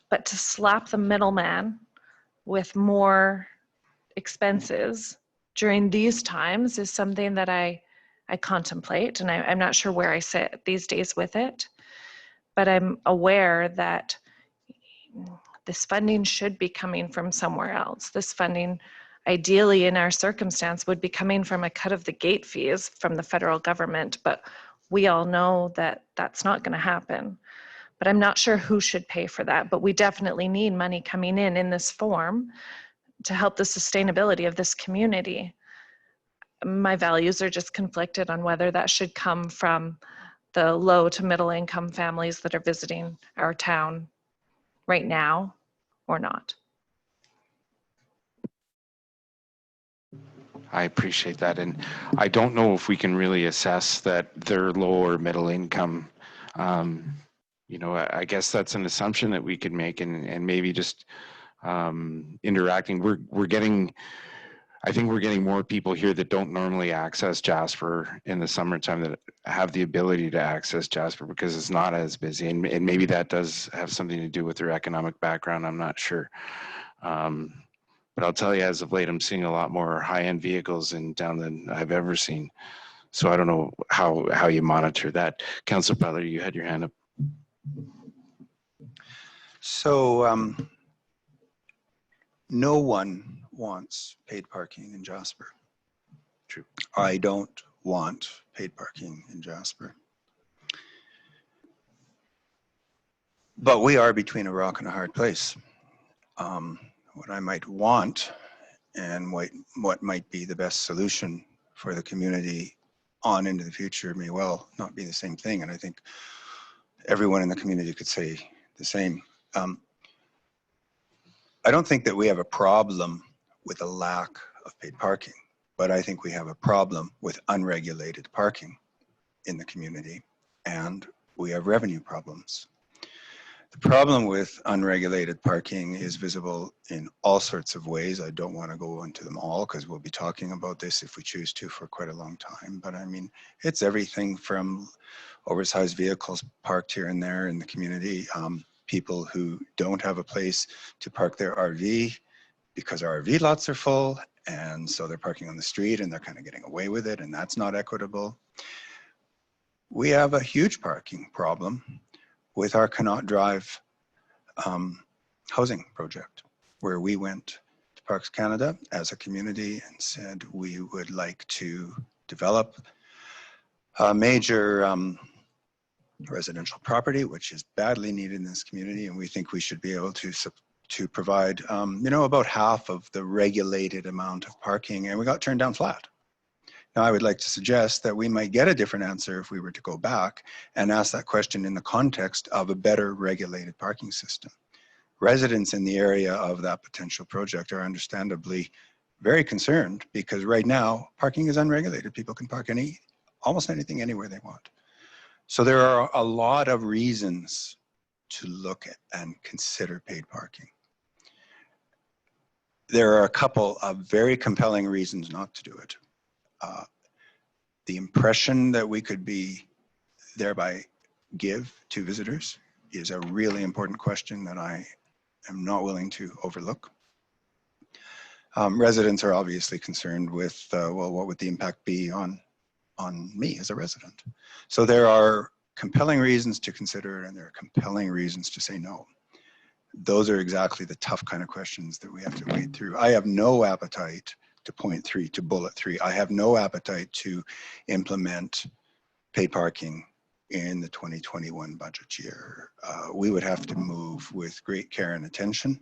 but to slap the middleman with more expenses during these times is something that I contemplate, and I'm not sure where I sit these days with it. But I'm aware that this funding should be coming from somewhere else. This funding, ideally in our circumstance, would be coming from a cut of the gate fees from the federal government, but we all know that that's not going to happen. But I'm not sure who should pay for that, but we definitely need money coming in this form to help the sustainability of this community. My values are just conflicted on whether that should come from the low to middle income families that are visiting our town right now or not. I appreciate that. And I don't know if we can really assess that they're low or middle income. You know, I guess that's an assumption that we could make, and maybe just interacting. I think we're getting more people here that don't normally access Jasper in the summertime that have the ability to access Jasper because it's not as busy. And maybe that does have something to do with their economic background. I'm not sure. But I'll tell you, as of late, I'm seeing a lot more high-end vehicles in town than I've ever seen. So I don't know how you monitor that. Councillor Butler, you had your hand up. So no one wants paid parking in Jasper. True. I don't want paid parking in Jasper. But we are between a rock and a hard place. What I might want and what might be the best solution for the community on into the future may well not be the same thing. And I think everyone in the community could say the same. I don't think that we have a problem with a lack of paid parking, but I think we have a problem with unregulated parking in the community, and we have revenue problems. The problem with unregulated parking is visible in all sorts of ways. I don't want to go into them all because we'll be talking about this if we choose to for quite a long time. But I mean, it's everything from oversized vehicles parked here and there in the community, people who don't have a place to park their RV because our RV lots are full, and so they're parking on the street and they're kind of getting away with it, and that's not equitable. We have a huge parking problem with our Cannot Drive housing project, where we went to Parks Canada as a community and said we would like to develop a major residential property, which is badly needed in this community, and we think we should be able to provide, you know, about half of the regulated amount of parking, and we got turned down flat. Now, I would like to suggest that we might get a different answer if we were to go back and ask that question in the context of a better regulated parking system. Residents in the area of that potential project are understandably very concerned because right now parking is unregulated. People can park almost anything anywhere they want. So there are a lot of reasons to look at and consider paid parking. There are a couple of very compelling reasons not to do it. The impression that we could be thereby give to visitors is a really important question that I am not willing to overlook. Residents are obviously concerned with, well, what would the impact be on me as a resident? So there are compelling reasons to consider it, and there are compelling reasons to say no. Those are exactly the tough kind of questions that we have to wade through. I have no appetite to point 3, to bullet 3. I have no appetite to implement paid parking in the 2021 budget year. We would have to move with great care and attention.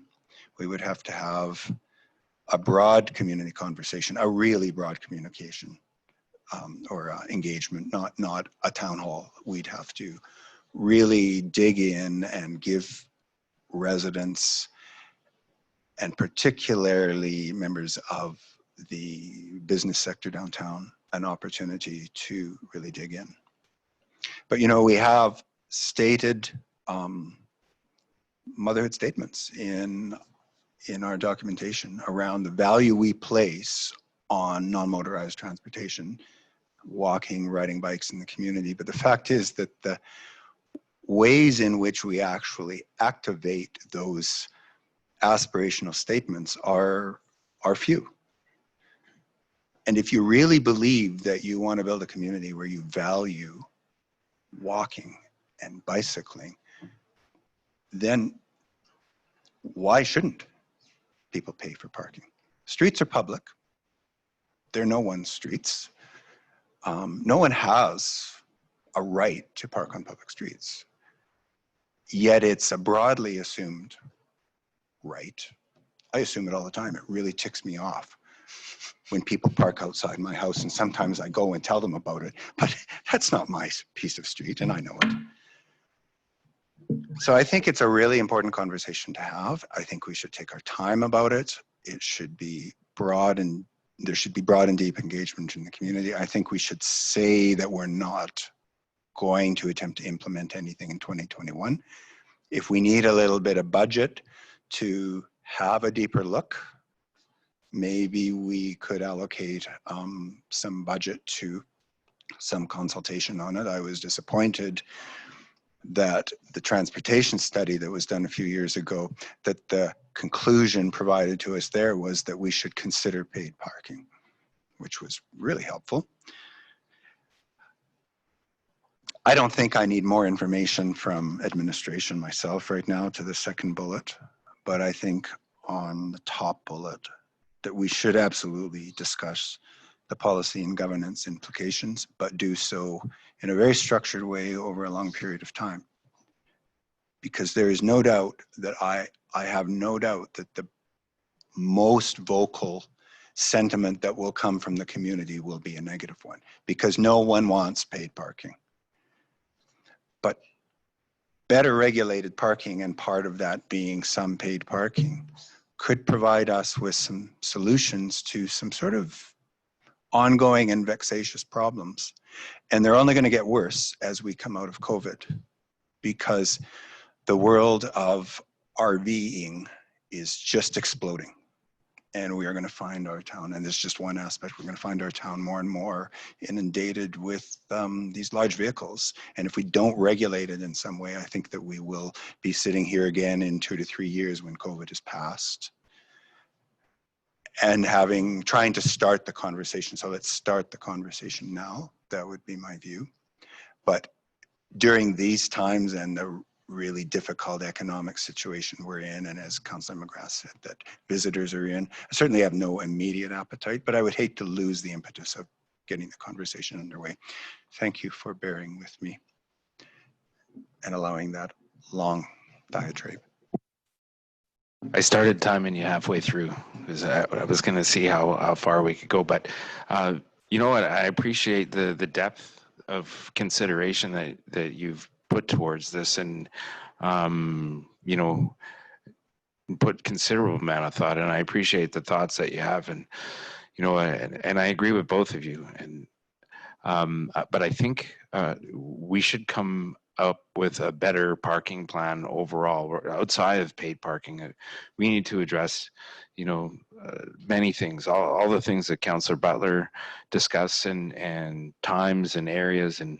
We would have to have a broad community conversation, a really broad communication or engagement, not a town hall. We'd have to really dig in and give residents and particularly members of the business sector downtown an opportunity to really dig in. But you know, we have stated motherhood statements in our documentation around the value we place on non-motorized transportation, walking, riding bikes in the community. But the fact is that the ways in which we actually activate those aspirational statements are few. And if you really believe that you want to build a community where you value walking and bicycling, then why shouldn't people pay for parking? Streets are public. They're no one's streets. No one has a right to park on public streets. Yet it's a broadly assumed right. I assume it all the time. It really ticks me off when people park outside my house, and sometimes I go and tell them about it, but that's not my piece of street, and I know it. So I think it's a really important conversation to have. I think we should take our time about it. It should be broad, and there should be broad and deep engagement in the community. I think we should say that we're not going to attempt to implement anything in 2021. If we need a little bit of budget to have a deeper look, maybe we could allocate some budget to some consultation on it. I was disappointed that the transportation study that was done a few years ago, that the conclusion provided to us there was that we should consider paid parking, which was really helpful. I don't think I need more information from administration myself right now to the second bullet, but I think on the top bullet that we should absolutely discuss the policy and governance implications, but do so in a very structured way over a long period of time. Because there is no doubt that I have no doubt that the most vocal sentiment that will come from the community will be a negative one, because no one wants paid parking. But better regulated parking, and part of that being some paid parking, could provide us with some solutions to some sort of ongoing and vexatious problems. And they're only going to get worse as we come out of COVID, because the world of RVing is just exploding. And we are going to find our town, and there's just one aspect, we're going to find our town more and more inundated with these large vehicles. And if we don't regulate it in some way, I think that we will be sitting here again in 2 to 3 years when COVID is past, and trying to start the conversation. So let's start the conversation now. That would be my view. But during these times and the really difficult economic situation we're in, and as Councillor McGrath said, that visitors are in, I certainly have no immediate appetite, but I would hate to lose the impetus of getting the conversation underway. Thank you for bearing with me and allowing that long diatribe. I started timing you halfway through because I was going to see how far we could go. But you know what? I appreciate the depth of consideration that you've put towards this, and you know, put considerable amount of thought. And I appreciate the thoughts that you have, and you know, and I agree with both of you. And but I think we should come up with a better parking plan overall outside of paid parking. We need to address, you know, many things, all the things that Councillor Butler discussed, and times and areas, and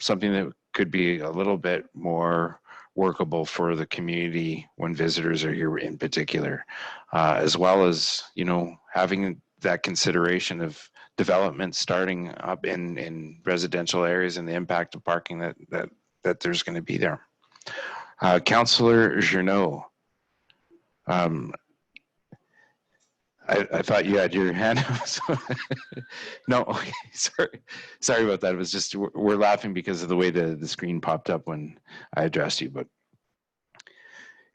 something that could be a little bit more workable for the community when visitors are here in particular, as well as, you know, having that consideration of development starting up in residential areas and the impact of parking that there's going to be there. Councillor Journeau, I thought you had your hand up. So no, okay, sorry about that. It was just, we're laughing because of the way the screen popped up when I addressed you. But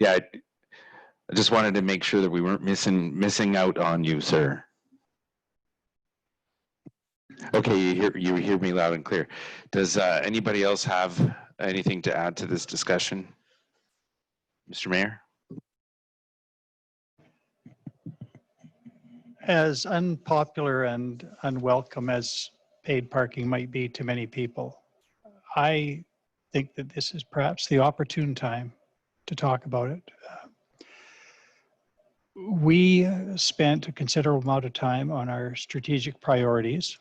yeah, I just wanted to make sure that we weren't missing out on you, sir. Okay, you hear me loud and clear. Does anybody else have anything to add to this discussion? Mr. Mayor? As unpopular and unwelcome as paid parking might be to many people, I think that this is perhaps the opportune time to talk about it. We spent a considerable amount of time on our strategic priorities,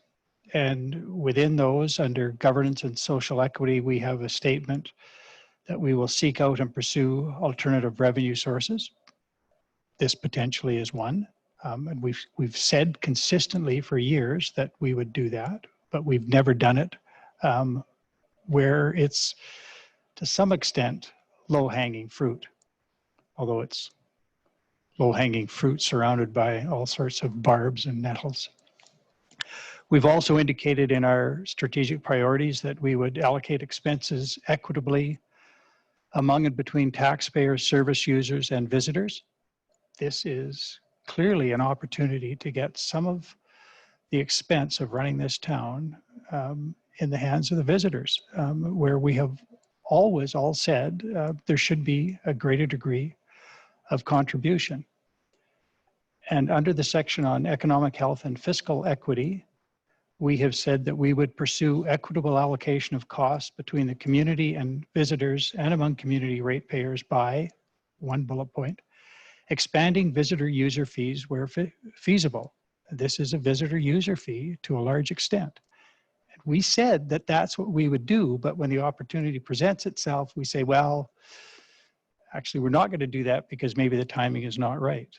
and within those, under governance and social equity, we have a statement that we will seek out and pursue alternative revenue sources. This potentially is one. And we've said consistently for years that we would do that, but we've never done it where it's to some extent low-hanging fruit, although it's low-hanging fruit surrounded by all sorts of barbs and nettles. We've also indicated in our strategic priorities that we would allocate expenses equitably among and between taxpayers, service users, and visitors. This is clearly an opportunity to get some of the expense of running this town in the hands of the visitors, where we have always all said there should be a greater degree of contribution. And under the section on economic health and fiscal equity, we have said that we would pursue equitable allocation of costs between the community and visitors and among community ratepayers by, one bullet point, expanding visitor user fees where feasible. This is a visitor user fee to a large extent. And we said that that's what we would do, but when the opportunity presents itself, we say, well, actually, we're not going to do that because maybe the timing is not right.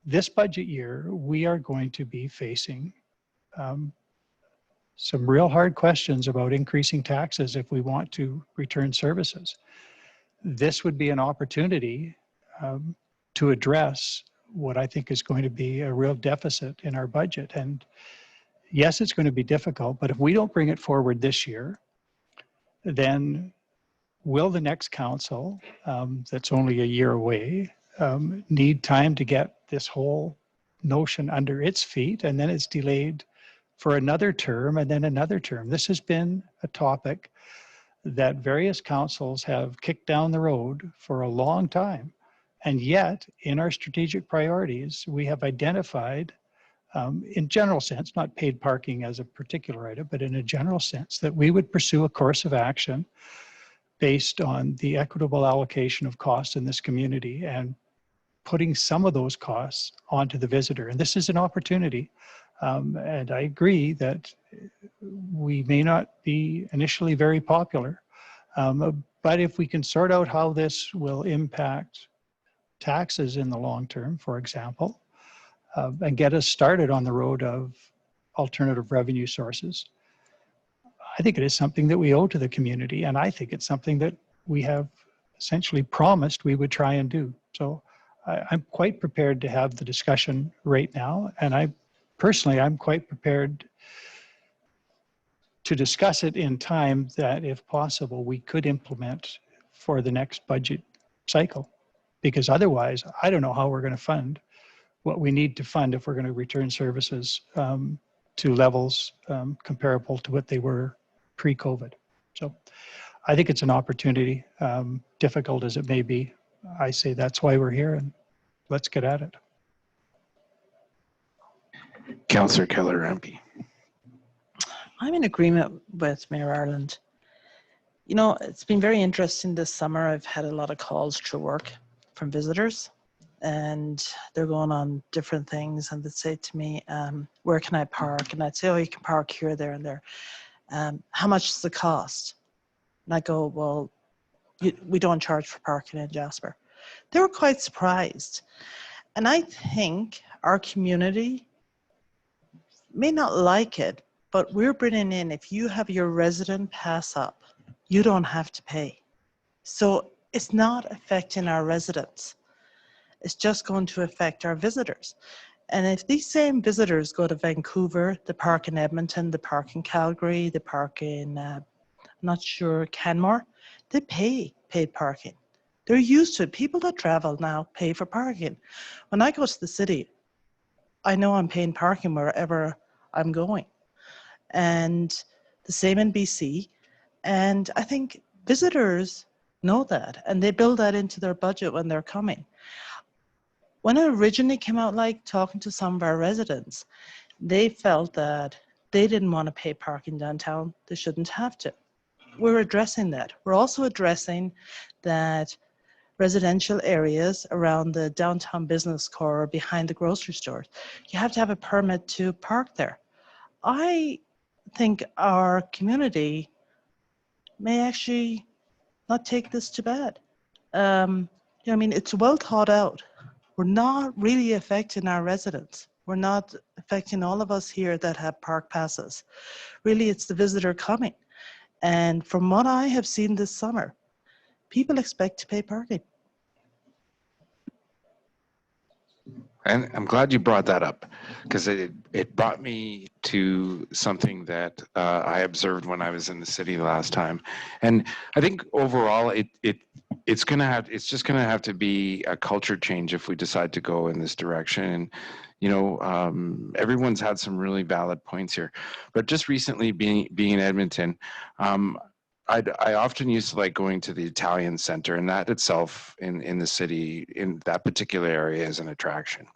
This budget year, we are going to be facing some real hard questions about increasing taxes if we want to return services. This would be an opportunity to address what I think is going to be a real deficit in our budget. And yes, it's going to be difficult, but if we don't bring it forward this year, then will the next council, that's only a year away, need time to get this whole notion under its feet, and then it's delayed for another term and then another term. This has been a topic that various councils have kicked down the road for a long time. And yet, in our strategic priorities, we have identified, in general sense, not paid parking as a particular item, but in a general sense, that we would pursue a course of action based on the equitable allocation of costs in this community and putting some of those costs onto the visitor. And this is an opportunity. And I agree that we may not be initially very popular, but if we can sort out how this will impact taxes in the long term, for example, and get us started on the road of alternative revenue sources, I think it is something that we owe to the community. And I think it's something that we have essentially promised we would try and do. So I'm quite prepared to have the discussion right now. And I'm quite prepared to discuss it in time that, if possible, we could implement for the next budget cycle. Because otherwise, I don't know how we're going to fund what we need to fund if we're going to return services to levels comparable to what they were pre-COVID. So I think it's an opportunity, difficult as it may be. I say that's why we're here, and let's get at it. Councillor Keller-Rampe. I'm in agreement with Mayor Ireland. You know, it's been very interesting this summer. I've had a lot of calls through work from visitors, and they're going on different things, and they say to me, where can I park? And I'd say, oh, you can park here, there, and there. How much does it cost? And I go, well, we don't charge for parking in Jasper. They were quite surprised. And I think our community may not like it, but we're bringing in, if you have your resident pass up, you don't have to pay. So it's not affecting our residents. It's just going to affect our visitors. And if these same visitors go to Vancouver, the park in Edmonton, the park in Calgary, the park in, I'm not sure, Canmore, they pay paid parking. They're used to it. People that travel now pay for parking. When I go to the city, I know I'm paying parking wherever I'm going. And the same in BC. And I think visitors know that, and they build that into their budget when they're coming. When it originally came out, like talking to some of our residents, they felt that they didn't want to pay parking downtown. They shouldn't have to. We're addressing that. We're also addressing that residential areas around the downtown business core or behind the grocery stores, you have to have a permit to park there. I think our community may actually not take this too bad. I mean, it's well thought out. We're not really affecting our residents. We're not affecting all of us here that have park passes. Really, it's the visitor coming. And from what I have seen this summer, people expect to pay parking. And I'm glad you brought that up, because it brought me to something that I observed when I was in the city last time. And I think overall it's just gonna have to be a culture change if we decide to go in this direction. And everyone's had some really valid points here, but just recently being in Edmonton, I often used to like going to the Italian Center, and that itself in the city, in that particular area, is an attraction.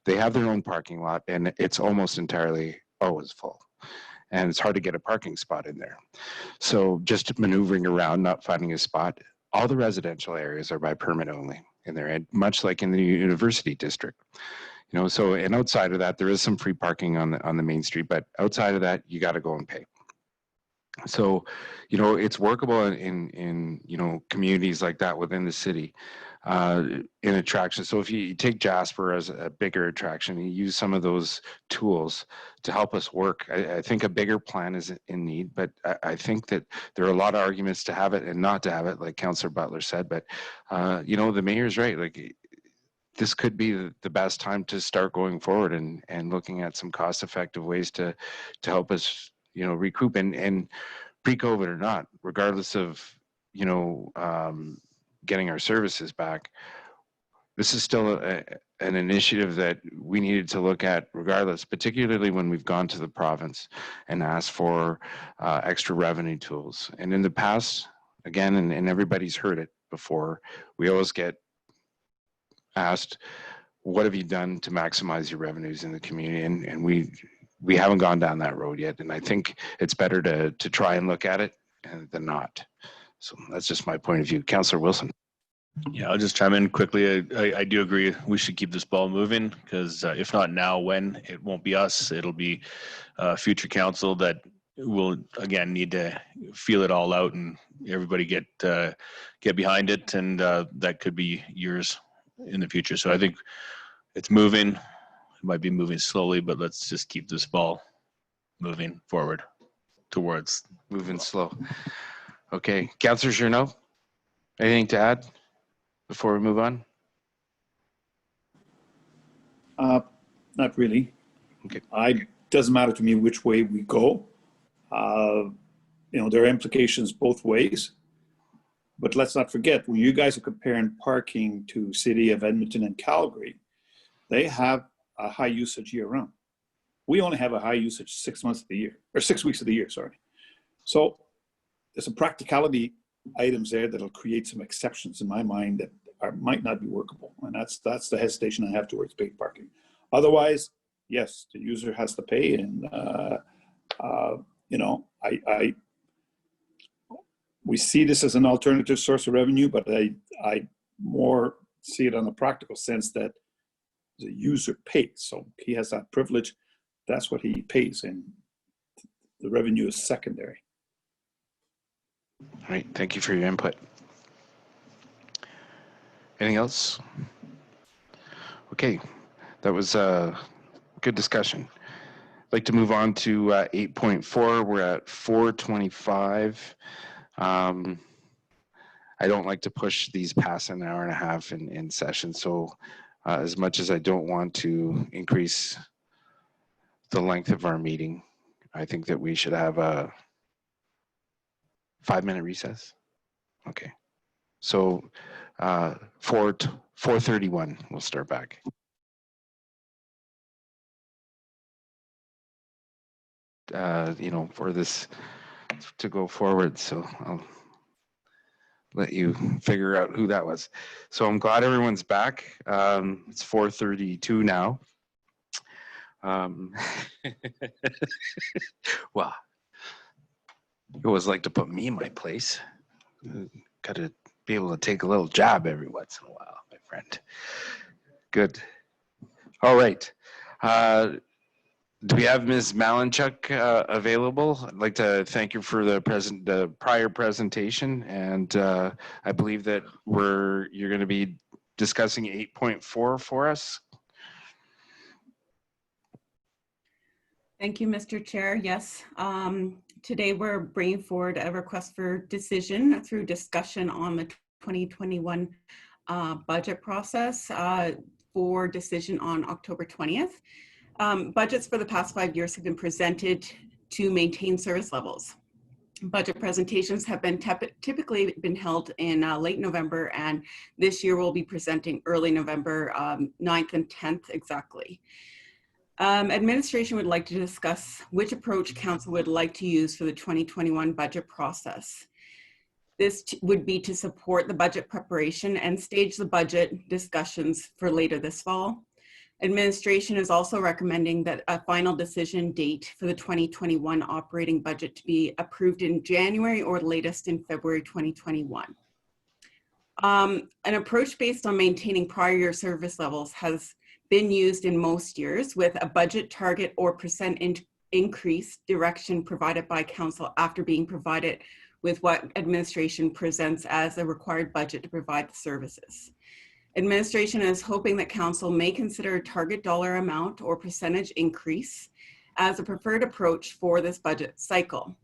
They have their own parking lot, and it's almost entirely always full. And it's hard to get a parking spot in there. So just maneuvering around, not finding a spot, all the residential areas are by permit only in there, and much like in the University District. So, and outside of that, there is some free parking on the main street, but outside of that, you got to go and pay. So, it's workable in communities like that within the city, in attractions. So if you take Jasper as a bigger attraction, you use some of those tools to help us work. I think a bigger plan is in need, but I think that there are a lot of arguments to have it and not to have it, like Councillor Butler said. But, the mayor's right. Like, this could be the best time to start going forward and looking at some cost-effective ways to help us recoup, and pre-COVID or not, regardless of getting our services back, this is still an initiative that we needed to look at regardless, particularly when we've gone to the province and asked for extra revenue tools. And in the past, again, and everybody's heard it before, we always get asked, what have you done to maximize your revenues in the community? And we haven't gone down that road yet. And I think it's better to try and look at it than not. So that's just my point of view. Councillor Wilson. Yeah, I'll just chime in quickly. I do agree we should keep this ball moving, because if not now, when? It won't be us. It'll be future council that will, again, need to feel it all out and everybody get behind it. And that could be years in the future. So I think it's moving. It might be moving slowly, but let's just keep this ball moving forward towards. Moving slow. Okay. Councillor Journeau, anything to add before we move on? Not really. Okay. Doesn't matter to me which way we go. There are implications both ways. But let's not forget, when you guys are comparing parking to City of Edmonton and Calgary, they have a high usage year round. We only have a high usage 6 months of the year, or 6 weeks of the year, sorry. So there's some practicality items there that'll create some exceptions in my mind that might not be workable. And that's the hesitation I have towards paid parking. Otherwise, yes, the user has to pay. And, we see this as an alternative source of revenue, but I more see it on the practical sense that the user pays. So he has that privilege. That's what he pays, and the revenue is secondary. All right. Thank you for your input. Anything else? Okay. That was a good discussion. I'd like to move on to 8.4. We're at 4:25. I don't like to push these past an hour and a half in session, so as much as I don't want to increase the length of our meeting, I think that we should have a 5-minute recess. Okay. So 4:31, we'll start back. For this to go forward. So I'll let you figure out who that was. So I'm glad everyone's back. It's 4:32 now. Well, you always like to put me in my place. Got to be able to take a little jab every once in a while, my friend. Good. All right. Do we have Ms. Malinchuk available? I'd like to thank you for the prior presentation, and I believe that you're going to be discussing 8.4 for us. Thank you, Mr. Chair. Yes, today we're bringing forward a request for decision through discussion on the 2021 budget process for decision on October 20th. Budgets for the past 5 years have been presented to maintain service levels. Budget presentations have been typically been held in late November, and this year we'll be presenting early November, 9th and 10th exactly. Administration would like to discuss which approach council would like to use for the 2021 budget process. This would be to support the budget preparation and stage the budget discussions for later this fall. Administration is also recommending that a final decision date for the 2021 operating budget to be approved in January or latest in February 2021. An approach based on maintaining prior year service levels has been used in most years, with a budget target or percent increase direction provided by council after being provided with what administration presents as a required budget to provide the services. Administration is hoping that council may consider a target dollar amount or percentage increase as a preferred approach for this budget cycle.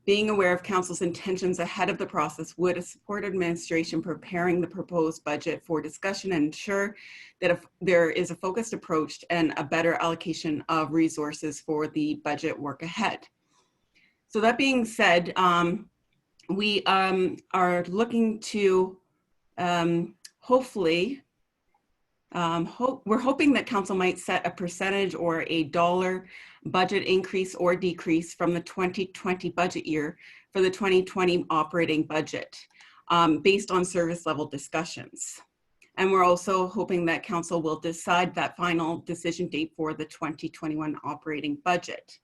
Being aware of council's intentions ahead of the process would support administration preparing the proposed budget for discussion and ensure that if there is a focused approach and a better allocation of resources for the budget work ahead. So that being said, we are looking to hopefully, we're hoping that council might set a percentage or a dollar budget increase or decrease from the 2020 budget year for the 2020 operating budget based on service level discussions. And we're also hoping that council will decide that final decision date for the 2021 operating budget.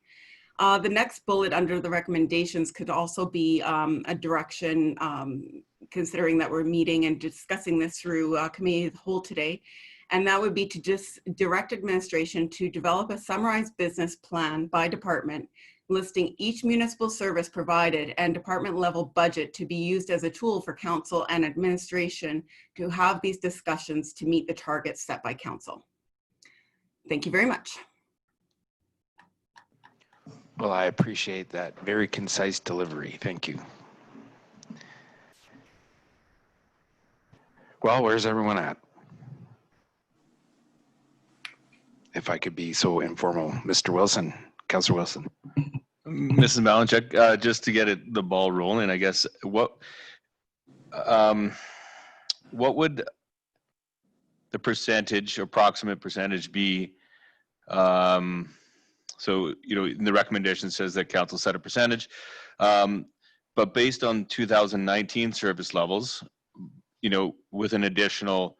The next bullet under the recommendations could also be a direction, considering that we're meeting and discussing this through committee of the whole today. And that would be to just direct administration to develop a summarized business plan by department, listing each municipal service provided and department level budget to be used as a tool for council and administration to have these discussions to meet the targets set by council. Thank you very much. Well, I appreciate that very concise delivery. Thank you. Well, where's everyone at? If I could be so informal, Mr. Wilson, Councillor Wilson. Mrs. Malinchuk, just to get the ball rolling, I guess, what would the percentage, approximate percentage be? So, the recommendation says that council set a percentage, but based on 2019 service levels, with an additional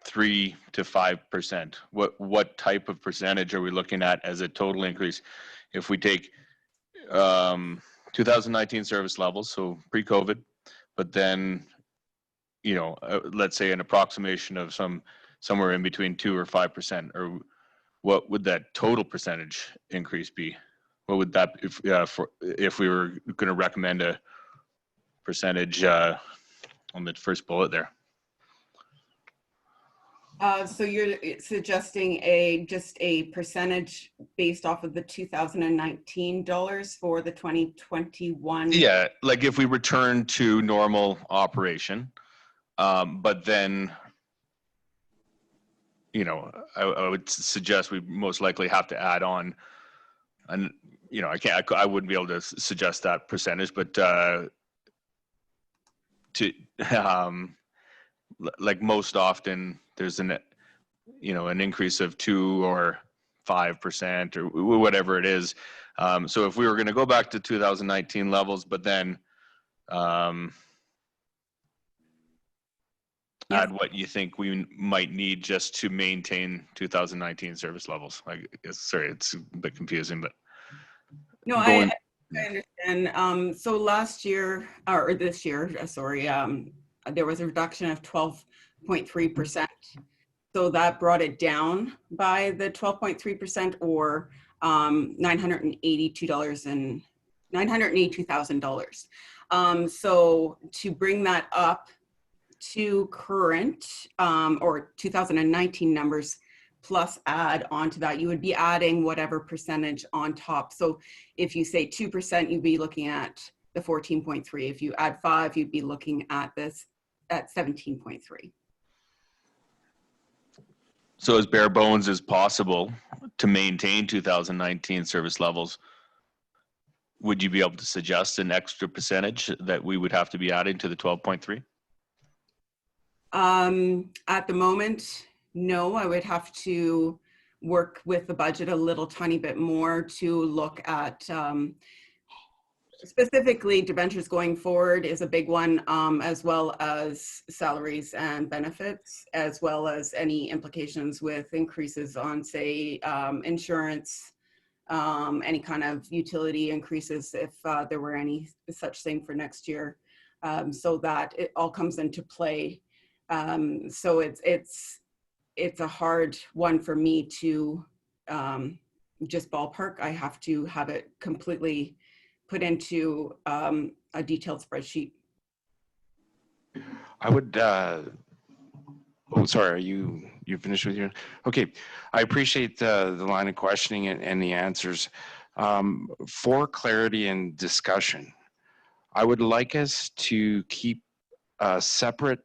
3 to 5%, what type of percentage are we looking at as a total increase? If we take 2019 service levels, so pre-COVID, but then, let's say an approximation of somewhere in between 2 or 5%, or what would that total percentage increase be? What would that, if we were going to recommend a percentage on the first bullet there? So you're suggesting just a percentage based off of the 2019 dollars for the 2021? Yeah, like if we return to normal operation, but then you know, I would suggest we most likely have to add on, and you know, I wouldn't be able to suggest that percentage, but like most often there's an increase of 2 or 5% or whatever it is. So if we were going to go back to 2019 levels, but then add what you think we might need just to maintain 2019 service levels. Sorry, it's a bit confusing, but no, I understand. So last year, or this year, sorry, there was a reduction of 12.3%. So that brought it down by the 12.3%, or $982,000. So to bring that up to current or 2019 numbers, plus add on to that, you would be adding whatever percentage on top. So if you say 2%, you'd be looking at the 14.3. If you add 5, you'd be looking at this at 17.3. So as bare bones as possible to maintain 2019 service levels, would you be able to suggest an extra percentage that we would have to be adding to the 12.3? At the moment, no. I would have to work with the budget a little tiny bit more to look at specifically debentures going forward is a big one, as well as salaries and benefits, as well as any implications with increases on, say, insurance, any kind of utility increases if there were any such thing for next year. So that it all comes into play. So it's a hard one for me to just ballpark. I have to have it completely put into a detailed spreadsheet. I would, oh, sorry, are you finished with your, okay. I appreciate the line of questioning and the answers. For clarity and discussion, I would like us to keep separate,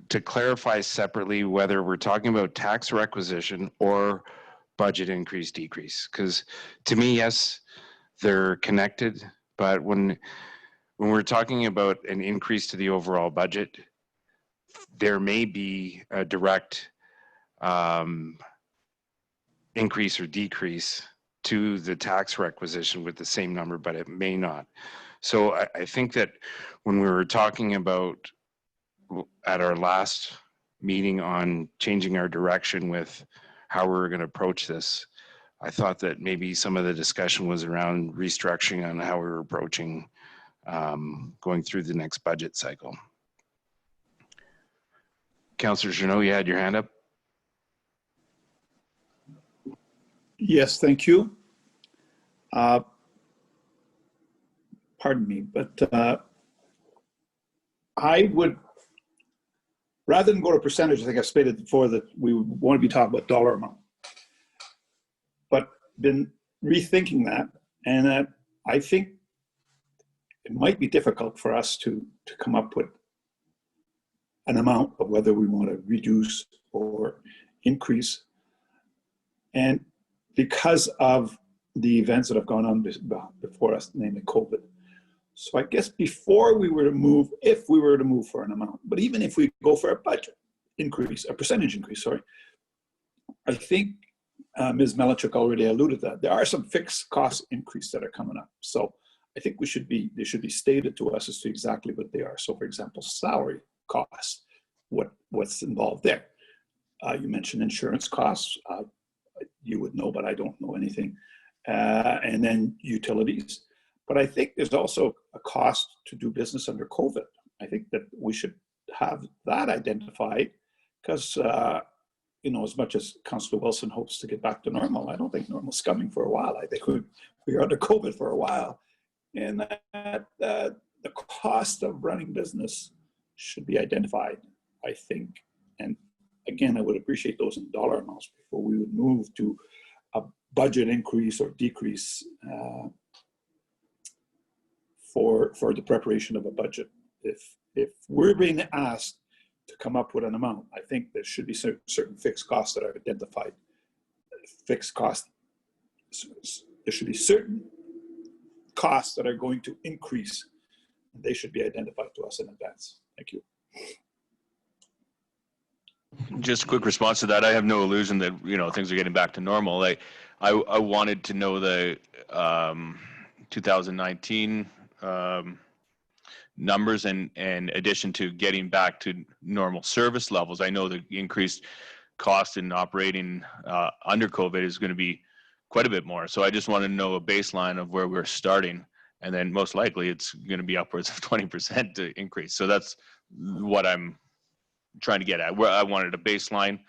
to clarify separately whether we're talking about tax requisition or budget increase decrease. Because to me, yes, they're connected, but when we're talking about an increase to the overall budget, there may be a direct increase or decrease to the tax requisition with the same number, but it may not. So I think that when we were talking about at our last meeting on changing our direction with how we were going to approach this, I thought that maybe some of the discussion was around restructuring on how we were approaching going through the next budget cycle. Councillor Jeannot, you had your hand up. Yes, thank you. Pardon me, but I would, rather than go to percentage, I think I've stated before that we would want to be talking about dollar amount. But been rethinking that, and I think it might be difficult for us to come up with an amount of whether we want to reduce or increase. And because of the events that have gone on before us, namely COVID. So I guess before we were to move, if we were to move for an amount, but even if we go for a budget increase, a percentage increase, sorry, I think Ms. Melichuk already alluded to that. There are some fixed cost increases that are coming up. So I think they should be stated to us as to exactly what they are. So for example, salary costs, what's involved there. You mentioned insurance costs. You would know, but I don't know anything. And then utilities. But I think there's also a cost to do business under COVID. I think that we should have that identified because, you know, as much as Councillor Wilson hopes to get back to normal, I don't think normal's coming for a while. I think we're under COVID for a while. And that the cost of running business should be identified, I think. And again, I would appreciate those in dollar amounts before we would move to a budget increase or decrease for the preparation of a budget. If we're being asked to come up with an amount. I think there should be certain fixed costs that are identified. Fixed costs, there should be certain costs that are going to increase. They should be identified to us in advance. Thank you. Just a quick response to that. I have no illusion that, you know, things are getting back to normal. Like, I wanted to know the 2019 numbers and in addition to getting back to normal service levels. I know the increased cost in operating under COVID is going to be quite a bit more. So I just want to know a baseline of where we're starting. And then most likely it's going to be upwards of 20% to increase. So that's what I'm trying to get at. Where I wanted a baseline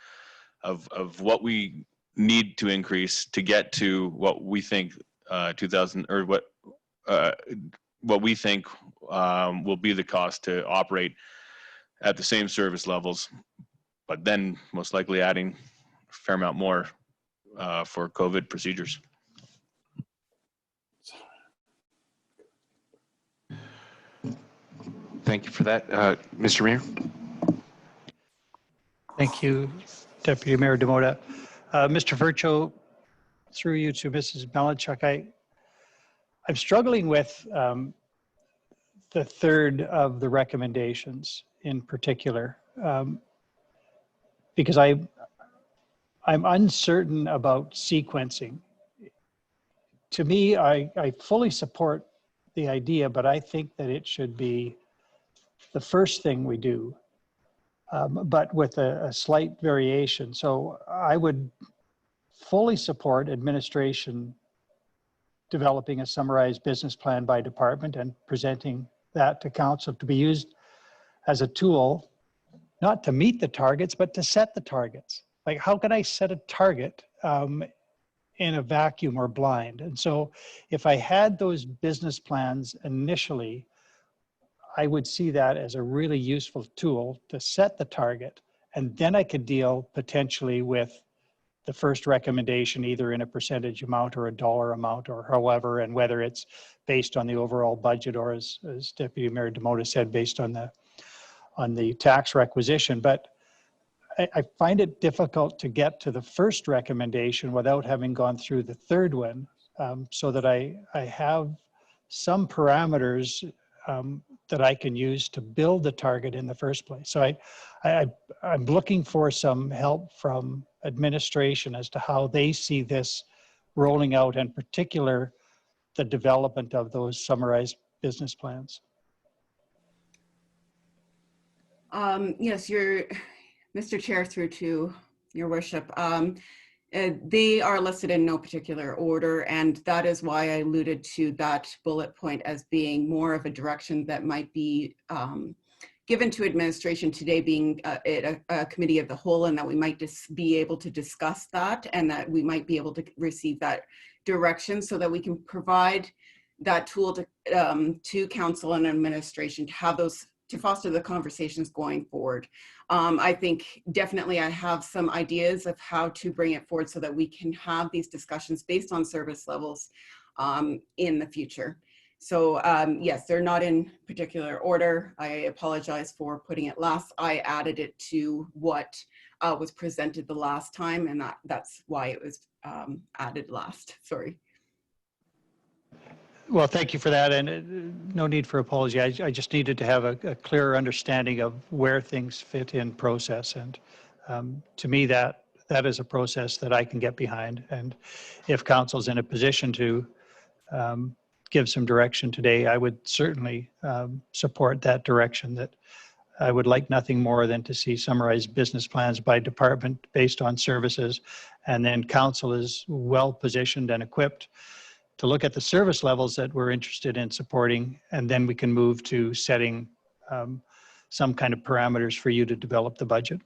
of what we need to increase to get to what we think 2000 or what we think will be the cost to operate at the same service levels, but then most likely adding a fair amount more for COVID procedures. Thank you for that. Mr. Mayor? Thank you, Deputy Mayor Demota. Mr. Vircho, through you to Mrs. Malinchuk, I'm struggling with the third of the recommendations in particular, because I'm uncertain about sequencing. To me, I fully support the idea, but I think that it should be the first thing we do, but with a slight variation. So I would fully support administration developing a summarized business plan by department and presenting that to council to be used as a tool, not to meet the targets, but to set the targets. Like, how can I set a target in a vacuum or blind? And so if I had those business plans initially, I would see that as a really useful tool to set the target. And then I could deal potentially with the first recommendation, either in a percentage amount or a dollar amount or however, and whether it's based on the overall budget or as Deputy Mayor Demota said, based on the tax requisition. But I find it difficult to get to the first recommendation without having gone through the third one, so that I have some parameters that I can use to build the target in the first place. So I'm looking for some help from administration as to how they see this rolling out, in particular, the development of those summarized business plans. Yes, Mr. Chair, through to your worship. They are listed in no particular order, and that is why I alluded to that bullet point as being more of a direction that might be given to administration today, being a committee of the whole, and that we might just be able to discuss that, and that we might be able to receive that direction so that we can provide that tool to council and administration to have those, to foster the conversations going forward. I think definitely I have some ideas of how to bring it forward so that we can have these discussions based on service levels in the future. So yes, they're not in particular order. I apologize for putting it last. I added it to what was presented the last time, and that's why it was added last. Sorry. Well, thank you for that, and no need for apology. I just needed to have a clearer understanding of where things fit in process, and to me that is a process that I can get behind. And if council's in a position to give some direction today, I would certainly support that direction. That I would like nothing more than to see summarized business plans by department based on services, and then council is well positioned and equipped to look at the service levels that we're interested in supporting, and then we can move to setting some kind of parameters for you to develop the budget.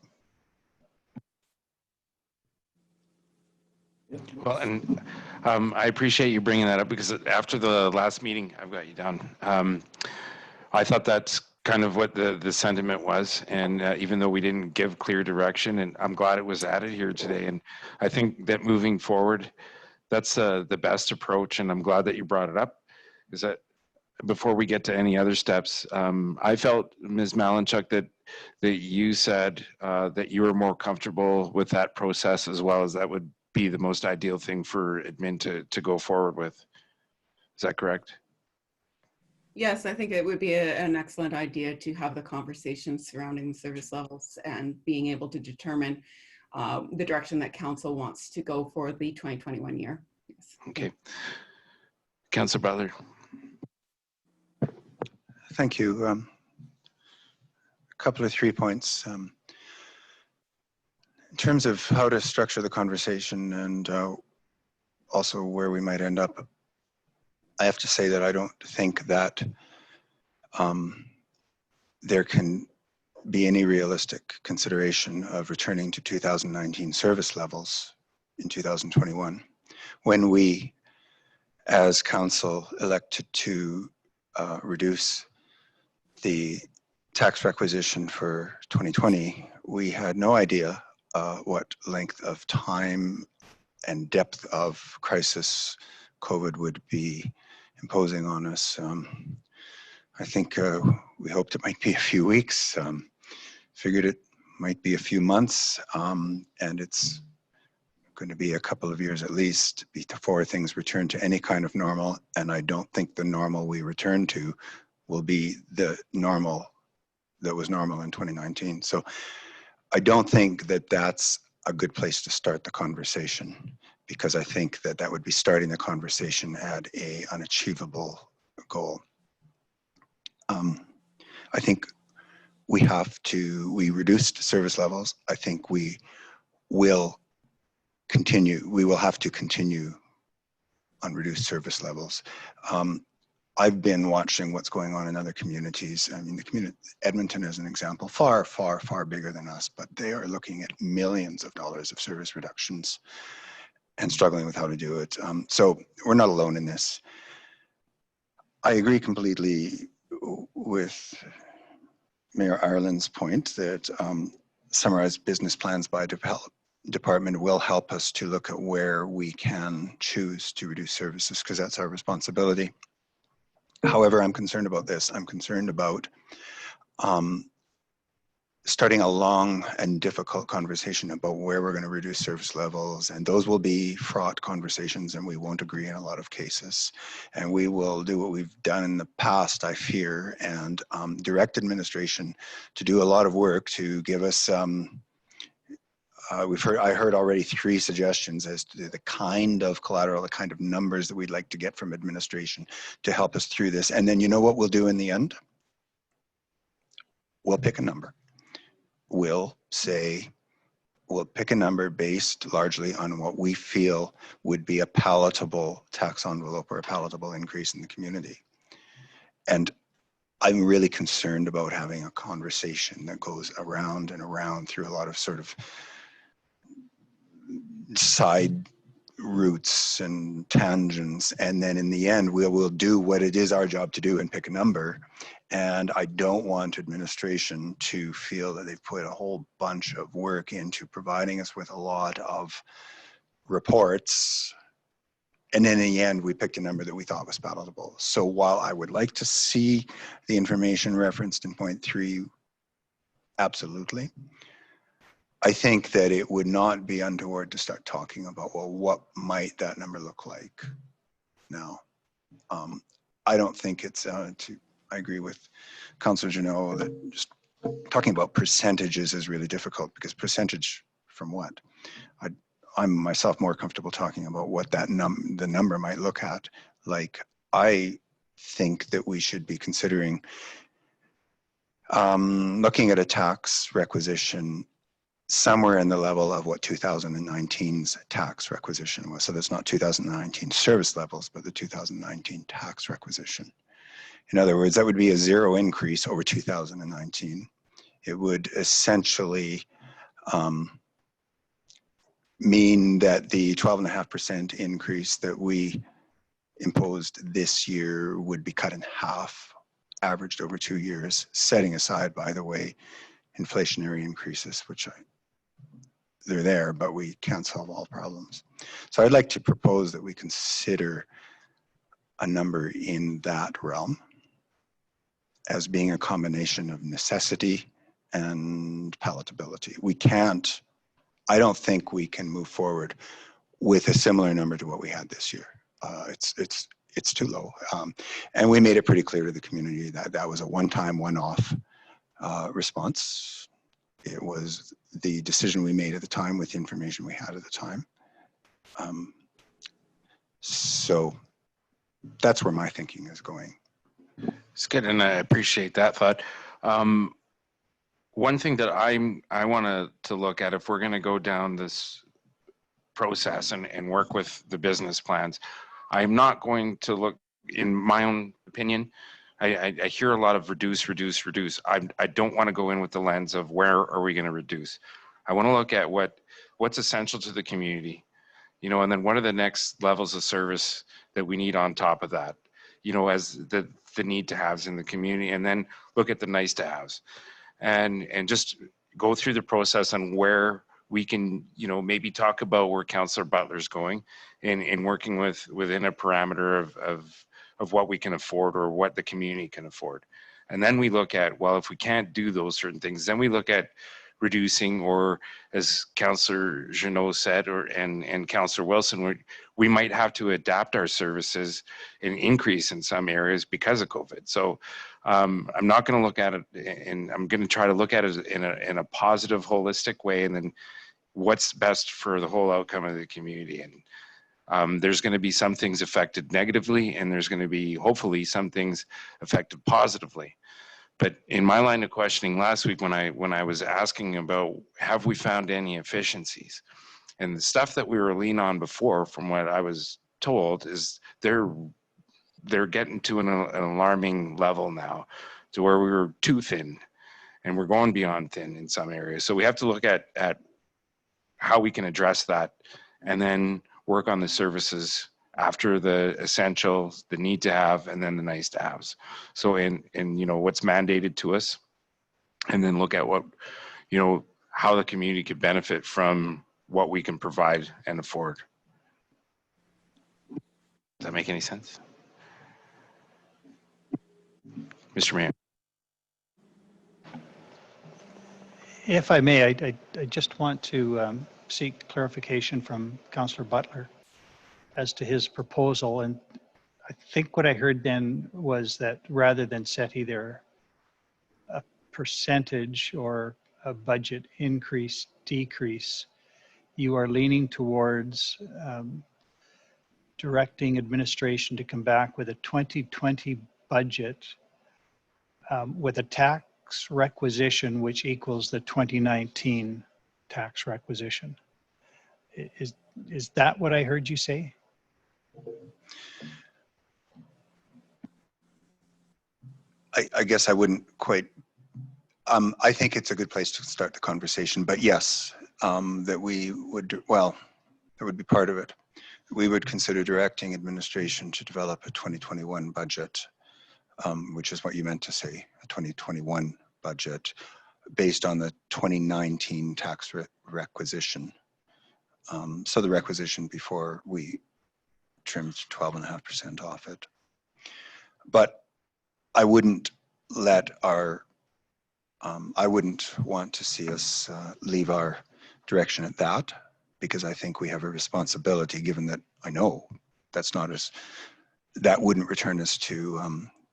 Well, and I appreciate you bringing that up, because after the last meeting, I've got you down. I thought that's kind of what the sentiment was, and even though we didn't give clear direction, and I'm glad it was added here today. And I think that moving forward, that's the best approach, and I'm glad that you brought it up. Is that before we get to any other steps, I felt, Ms. Malinchuk, that that you said that you were more comfortable with that process, as well as that would be the most ideal thing for admin to go forward with. Is that correct? Yes, I think it would be an excellent idea to have the conversations surrounding the service levels and being able to determine the direction that council wants to go for the 2021 year. Yes. Okay. Councillor Butler. Thank you. A couple of 3 points. In terms of how to structure the conversation and also where we might end up, I have to say that I don't think that there can be any realistic consideration of returning to 2019 service levels in 2021 when we, as council, elected to reduce the tax requisition for 2020. We had no idea what length of time and depth of crisis COVID would be imposing on us. I think we hoped it might be a few weeks, figured it might be a few months, and it's going to be a couple of years at least before things return to any kind of normal. And I don't think the normal we return to will be the normal that was normal in 2019. So I don't think that that's a good place to start the conversation, because I think that that would be starting the conversation at an unachievable goal. I think we reduced service levels. I think we will have to continue on reduced service levels. I've been watching what's going on in other communities. I mean, Edmonton is an example, far, far, far bigger than us, but they are looking at millions of dollars of service reductions and struggling with how to do it. So we're not alone in this. I agree completely with Mayor Ireland's point that summarized business plans by department will help us to look at where we can choose to reduce services, because that's our responsibility. However, I'm concerned about this. I'm concerned about starting a long and difficult conversation about where we're going to reduce service levels, and those will be fraught conversations, and we won't agree in a lot of cases. And we will do what we've done in the past, I fear, and direct administration to do a lot of work to give us I heard already 3 suggestions as to the kind of collateral, the kind of numbers that we'd like to get from administration to help us through this. And then you know what we'll do in the end? We'll pick a number. We'll pick a number based largely on what we feel would be a palatable tax envelope or a palatable increase in the community. And I'm really concerned about having a conversation that goes around and around through a lot of sort of side routes and tangents, and then in the end we'll do what it is our job to do and pick a number. And I don't want administration to feel that they've put a whole bunch of work into providing us with a lot of reports, and then in the end we picked a number that we thought was palatable. So while I would like to see the information referenced in point 3, absolutely, I think that it would not be untoward to start talking about, well, what might that number look like now? I don't think it's, I agree with Councillor Jeannot that just talking about percentages is really difficult, because percentage from what? I'm myself more comfortable talking about what that the number might look at. Like, I think that we should be considering looking at a tax requisition somewhere in the level of what 2019's tax requisition was. So that's not 2019 service levels, but the 2019 tax requisition. In other words, that would be a 0 increase over 2019. It would essentially mean that the 12.5% increase that we imposed this year would be cut in half, averaged over 2 years, setting aside, by the way, inflationary increases, which they're there, but we can't solve all problems. So I'd like to propose that we consider a number in that realm as being a combination of necessity and palatability. We can't, I don't think we can move forward with a similar number to what we had this year. It's too low. And we made it pretty clear to the community that that was a one-time, one-off response. It was the decision we made at the time with the information we had at the time. So that's where my thinking is going. It's good, and I appreciate that thought. One thing that I want to look at, if we're going to go down this process and work with the business plans, I'm not going to look, in my own opinion, I hear a lot of reduce. I don't want to go in with the lens of where are we going to reduce. I want to look at what's essential to the community, you know, and then what are the next levels of service that we need on top of that, you know, as the need to haves in the community, and then look at the nice to haves, and just go through the process on where we can, you know, maybe talk about where Councillor Butler's going in working within a parameter of what we can afford or what the community can afford. And then we look at, well, if we can't do those certain things, then we look at reducing, or as Councillor Jeannot said, and Councillor Wilson, we might have to adapt our services and increase in some areas because of COVID. So I'm not going to look at it, and I'm going to try to look at it in a positive, holistic way, and then what's best for the whole outcome of the community. And there's going to be some things affected negatively, and there's going to be hopefully some things affected positively. But in my line of questioning last week, when I was asking about, have we found any efficiencies, and the stuff that we were leaning on before, from what I was told, is they're getting to an alarming level now, to where we were too thin, and we're going beyond thin in some areas. So we have to look at how we can address that, and then work on the services after the essentials, the need to have, and then the nice to haves. So in you know, what's mandated to us, and then look at what, you know, how the community could benefit from what we can provide and afford. Does that make any sense? Mr. Mayor. If I may, I just want to seek clarification from Councillor Butler as to his proposal. And I think what I heard then was that rather than set either a percentage or a budget increase, decrease, you are leaning towards directing administration to come back with a 2020 budget with a tax requisition which equals the 2019 tax requisition. Is that what I heard you say? I guess I wouldn't quite, I think it's a good place to start the conversation, but yes, that we would, well, that would be part of it. We would consider directing administration to develop a 2021 budget, which is what you meant to say, a 2021 budget based on the 2019 tax requisition. So the requisition before we trimmed 12.5% off it. But I wouldn't let our, I wouldn't want to see us leave our direction at that, because I think we have a responsibility, given that I know that's not as, that wouldn't return us to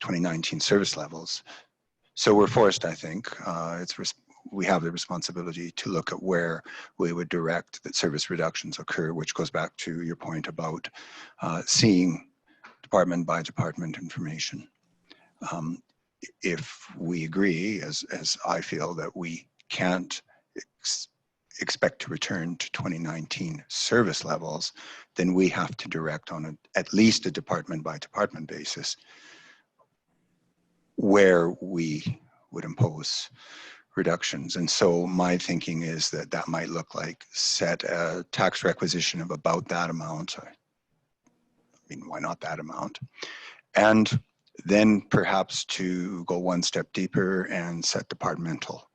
2019 service levels. So we're forced, I think, we have the responsibility to look at where we would direct that service reductions occur, which goes back to your point about seeing department by department information. If we agree, as I feel, that we can't expect to return to 2019 service levels, then we have to direct on at least a department by department basis where we would impose reductions. And so my thinking is that that might look like set a tax requisition of about that amount. I mean, why not that amount? And then perhaps to go one step deeper and set departmental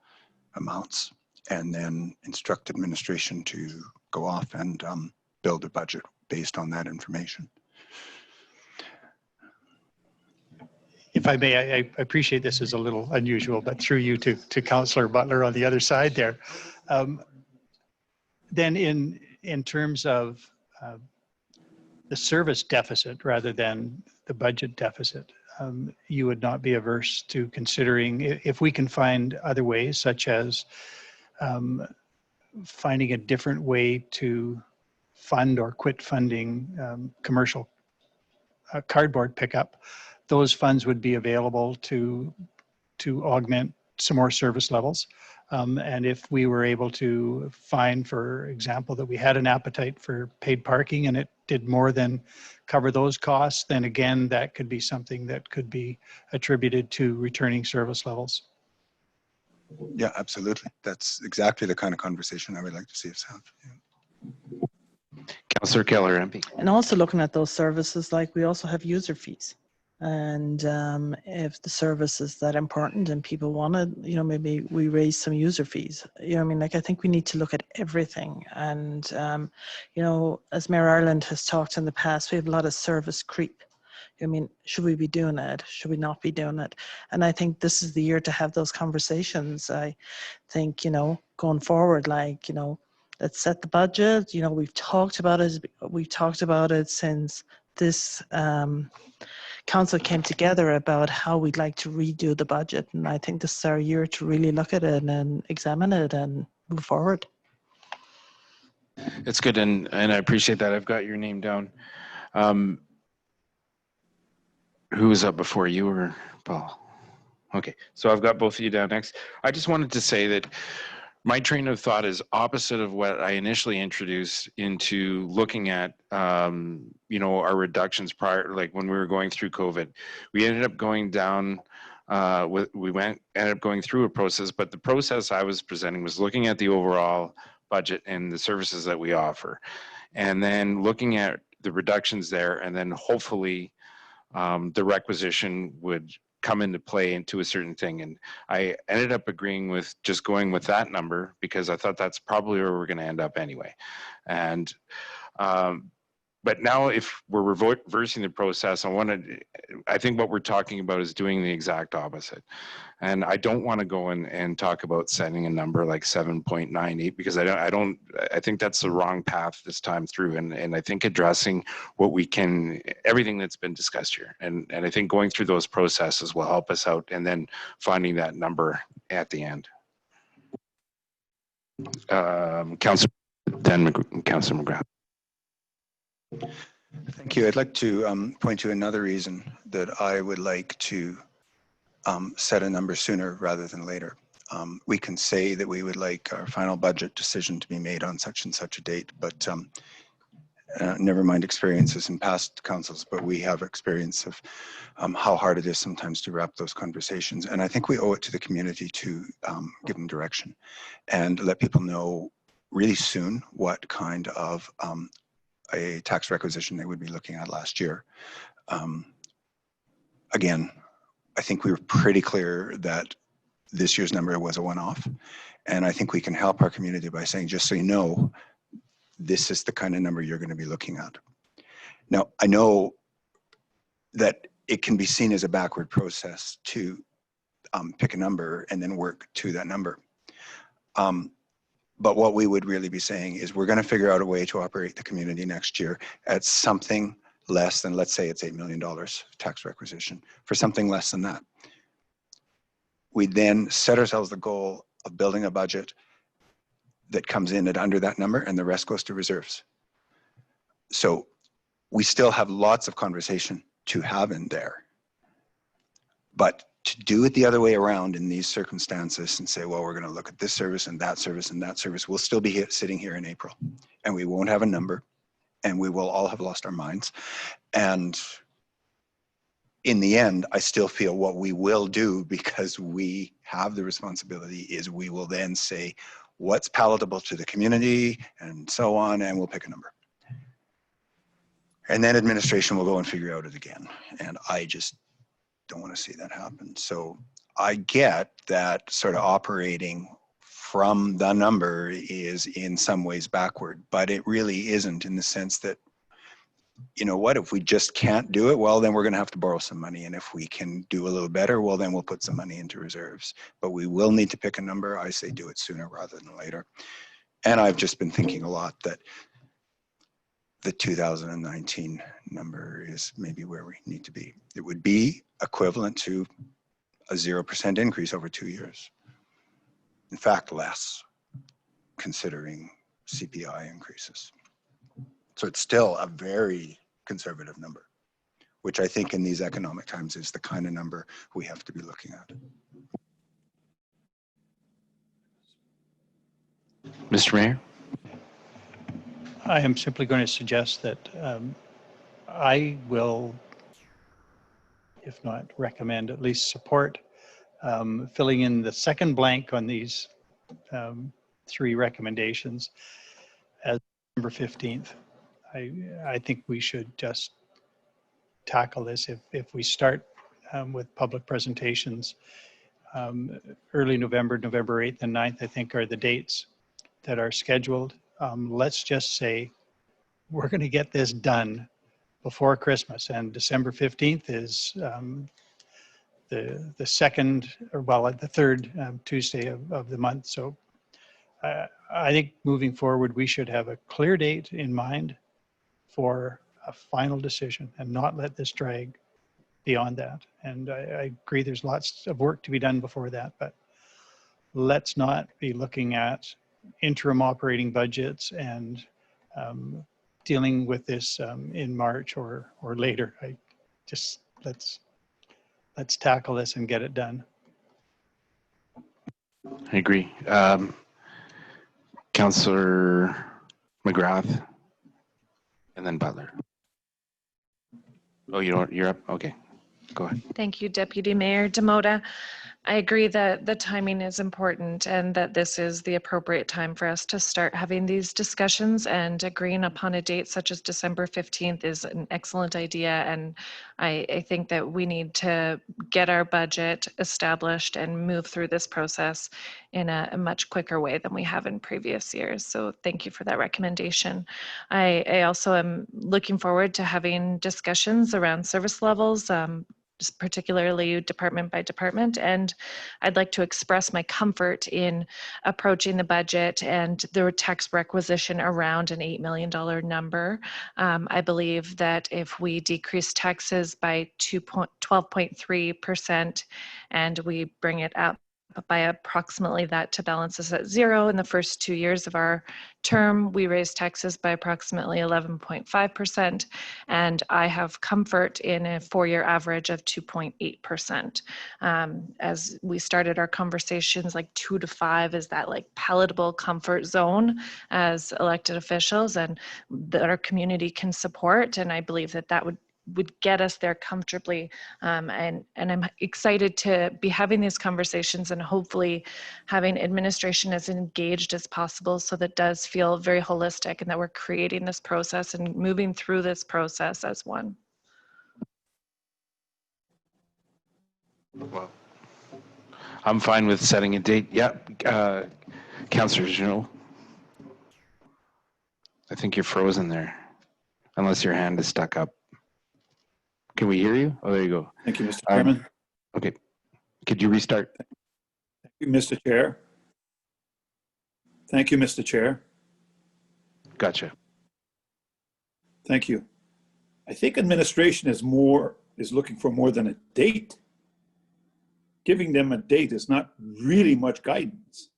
amounts, and then instruct administration to go off and build a budget based on that information. if I may, I appreciate this is a little unusual, but through you to Councillor Butler on the other side there. Then in terms of the service deficit rather than the budget deficit, you would not be averse to considering if we can find other ways, such as finding a different way to fund or quit funding commercial cardboard pickup. Those funds would be available to augment some more service levels. And if we were able to find, for example, that we had an appetite for paid parking and it did more than cover those costs, then again, that could be something that could be attributed to returning service levels. Yeah, absolutely. That's exactly the kind of conversation I would like to see us have. Yeah. Councillor Keller, MP. And also looking at those services, like we also have user fees. And if the service is that important and people want it, you know, maybe we raise some user fees. You know, I mean, like, I think we need to look at everything. And, you know, as Mayor Ireland has talked in the past, we have a lot of service creep. I mean, should we be doing it? Should we not be doing it? And I think this is the year to have those conversations. I think, you know, going forward, like, you know, let's set the budget. You know, we've talked about it. We've talked about it since this council came together about how we'd like to redo the budget. And I think this is our year to really look at it and examine it and move forward. It's good, and I appreciate that. I've got your name down. Who was up before you or Paul? Okay, so I've got both of you down next. I just wanted to say that my train of thought is opposite of what I initially introduced into looking at, you know, our reductions prior, like when we were going through COVID. We ended up going down, ended up going through a process, but the process I was presenting was looking at the overall budget and the services that we offer, and then looking at the reductions there, and then hopefully the requisition would come into play into a certain thing. And I ended up agreeing with just going with that number because I thought that's probably where we're going to end up anyway. And but now if we're reversing the process, I think what we're talking about is doing the exact opposite. And I don't want to go and talk about setting a number like 7.98 because I think that's the wrong path this time through. And I think addressing what we can, everything that's been discussed here. And I think going through those processes will help us out and then finding that number at the end. Councillor McGrath. Thank you. I'd like to point to another reason that I would like to set a number sooner rather than later. We can say that we would like our final budget decision to be made on such and such a date, but never mind experiences in past councils, but we have experience of how hard it is sometimes to wrap those conversations. And I think we owe it to the community to give them direction and let people know really soon what kind of a tax requisition they would be looking at last year. Again, I think we were pretty clear that this year's number was a one-off. And I think we can help our community by saying, just so you know, this is the kind of number you're going to be looking at. Now, I know that it can be seen as a backward process to pick a number and then work to that number. But what we would really be saying is we're going to figure out a way to operate the community next year at something less than, let's say it's $8 million tax requisition, for something less than that. We then set ourselves the goal of building a budget that comes in at under that number and the rest goes to reserves. So we still have lots of conversation to have in there. But to do it the other way around in these circumstances and say, well, we're going to look at this service and that service and that service, we'll still be sitting here in April and we won't have a number and we will all have lost our minds. And in the end, I still feel what we will do, because we have the responsibility, is we will then say what's palatable to the community and so on, and we'll pick a number. And then administration will go and figure out it again. And I just don't want to see that happen. So I get that sort of operating from the number is in some ways backward, but it really isn't, in the sense that you know what, if we just can't do it, well, then we're going to have to borrow some money. And if we can do a little better, well, then we'll put some money into reserves. But we will need to pick a number. I say do it sooner rather than later. And I've just been thinking a lot that the 2019 number is maybe where we need to be. It would be equivalent to a 0% increase over 2 years. In fact, less, considering CPI increases. So it's still a very conservative number, which I think in these economic times is the kind of number we have to be looking at. Mr. Mayor? I am simply going to suggest that I will, if not recommend, at least support filling in the second blank on these 3 recommendations as December 15th. I think we should just tackle this. If we start with public presentations, early November, November 8th and 9th, I think are the dates that are scheduled. Let's just say we're going to get this done before Christmas, and December 15th is the second, or well, the third Tuesday of the month. So I think moving forward, we should have a clear date in mind for a final decision and not let this drag beyond that. And I agree there's lots of work to be done before that, but let's not be looking at interim operating budgets and dealing with this in March or later. I just, let's tackle this and get it done. I agree. Councillor McGrath, and then Butler. Oh, you're up? Okay, go ahead. Thank you, Deputy Mayor Demota. I agree that the timing is important and that this is the appropriate time for us to start having these discussions, and agreeing upon a date such as December 15th is an excellent idea. And I think that we need to get our budget established and move through this process in a much quicker way than we have in previous years. So thank you for that recommendation. I also am looking forward to having discussions around service levels, particularly department by department. And I'd like to express my comfort in approaching the budget and the tax requisition around an $8 million number. I believe that if we decrease taxes by 12.3% and we bring it up by approximately that to balance us at 0 in the first 2 years of our term, we raise taxes by approximately 11.5%, and I have comfort in a 4-year average of 2.8%. As we started our conversations, like 2 to 5 is that like palatable comfort zone as elected officials, and that our community can support, and I believe that that would get us there comfortably. And I'm excited to be having these conversations and hopefully having administration as engaged as possible, so that does feel very holistic and that we're creating this process and moving through this process as one. Well, I'm fine with setting a date. Yeah, Councillor Junot. I think you're frozen there, unless your hand is stuck up. Can we hear you? Oh, there you go. Thank you, Mr. Chairman. Okay. Could you restart? Thank you, Mr. Chair. Thank you, Mr. Chair. Gotcha. Thank you. I think administration is looking for more than a date. Giving them a date is not really much guidance.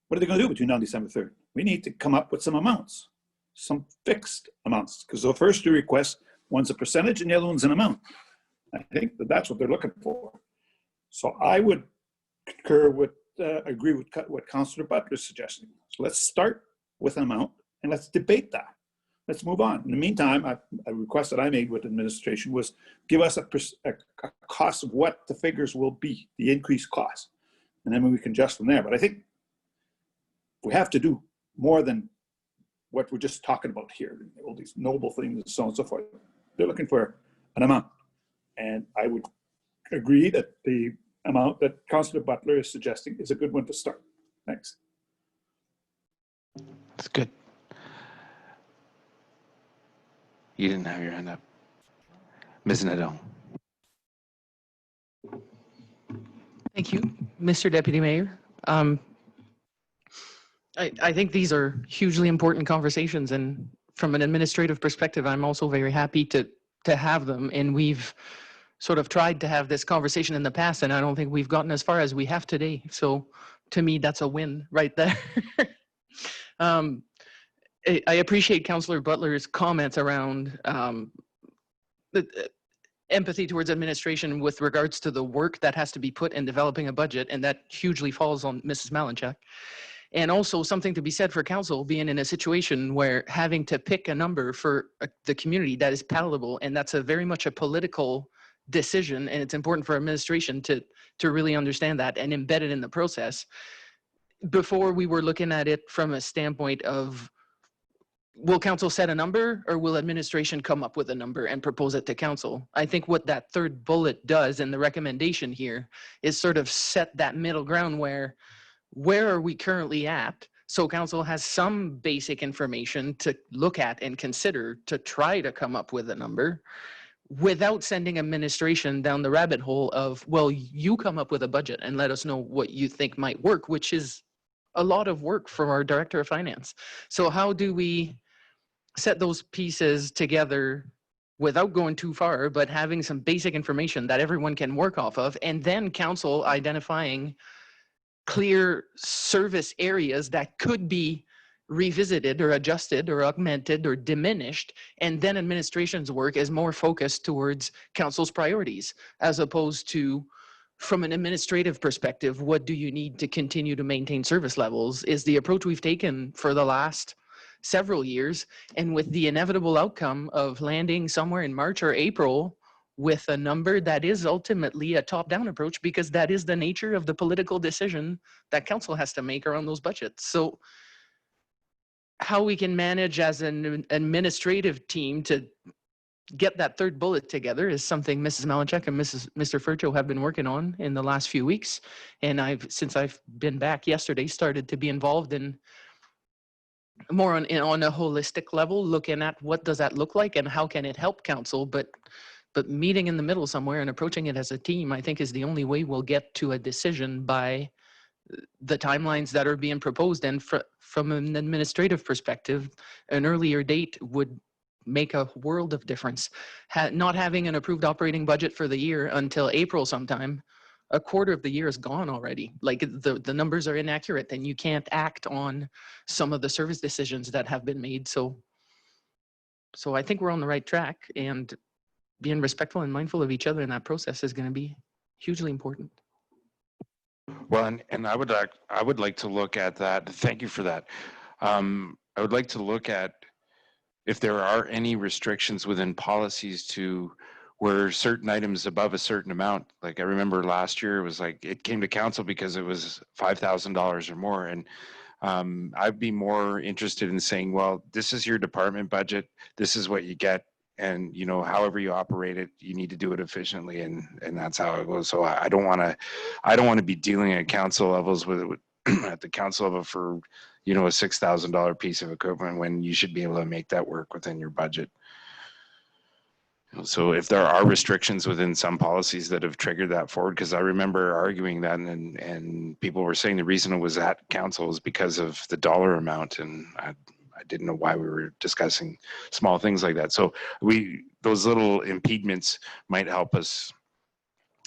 What are they going to do between now and December 3rd? We need to come up with some amounts, some fixed amounts, because the first 2 requests, one's a percentage and the other one's an amount. I think that that's what they're looking for. So I would concur with, agree with what Councillor Butler is suggesting. So let's start with an amount and let's debate that. Let's move on. In the meantime, a request that I made with administration was give us a cost of what the figures will be, the increased cost. And then we can adjust from there. But I think we have to do more than what we're just talking about here, all these noble things and so on and so forth. They're looking for an amount. And I would agree that the amount that Councillor Butler is suggesting is a good one to start. Thanks. That's good. You didn't have your hand up. Ms. Nadeau. Thank you, Mr. Deputy Mayor. I think these are hugely important conversations, and from an administrative perspective, I'm also very happy to have them. And we've sort of tried to have this conversation in the past, and I don't think we've gotten as far as we have today. So to me, that's a win right there. I appreciate Councillor Butler's comments around the empathy towards administration with regards to the work that has to be put in developing a budget, and that hugely falls on Mrs. Malinchak. And also something to be said for council being in a situation where having to pick a number for the community that is palatable, and that's a very much a political decision, and it's important for administration to really understand that and embed it in the process. Before, we were looking at it from a standpoint of, will council set a number, or will administration come up with a number and propose it to council? I think what that third bullet does, and the recommendation here, is sort of set that middle ground where are we currently at, so council has some basic information to look at and consider to try to come up with a number, without sending administration down the rabbit hole of, well, you come up with a budget and let us know what you think might work, which is a lot of work for our director of finance. So how do we set those pieces together without going too far, but having some basic information that everyone can work off of, and then council identifying clear service areas that could be revisited or adjusted or augmented or diminished, and then administration's work is more focused towards council's priorities, as opposed to, from an administrative perspective, what do you need to continue to maintain service levels, is the approach we've taken for the last several years. And with the inevitable outcome of landing somewhere in March or April with a number that is ultimately a top-down approach, because that is the nature of the political decision that council has to make around those budgets. So how we can manage as an administrative team to get that third bullet together is something Mrs. Malinchak and Mr. Furcho have been working on in the last few weeks. And since I've been back yesterday, started to be involved in more on a holistic level, looking at what does that look like and how can it help council, but meeting in the middle somewhere and approaching it as a team, I think, is the only way we'll get to a decision by the timelines that are being proposed. And from an administrative perspective, an earlier date would make a world of difference. Not having an approved operating budget for the year until April sometime, a quarter of the year is gone already. Like the numbers are inaccurate, and you can't act on some of the service decisions that have been made. So I think we're on the right track, and being respectful and mindful of each other in that process is going to be hugely important. Well, and I would like to look at that. Thank you for that. I would like to look at if there are any restrictions within policies to where certain items above a certain amount. Like I remember last year, it was like it came to council because it was $5,000 or more, and I'd be more interested in saying, well, this is your department budget. This is what you get. And, you know, however you operate it, you need to do it efficiently, and that's how it goes. So I don't want to be dealing at council levels with at the council level for, you know, a $6,000 piece of equipment when you should be able to make that work within your budget. So if there are restrictions within some policies that have triggered that forward, because I remember arguing that, and people were saying the reason it was at council was because of the dollar amount, and I didn't know why we were discussing small things like that. So those little impediments might help us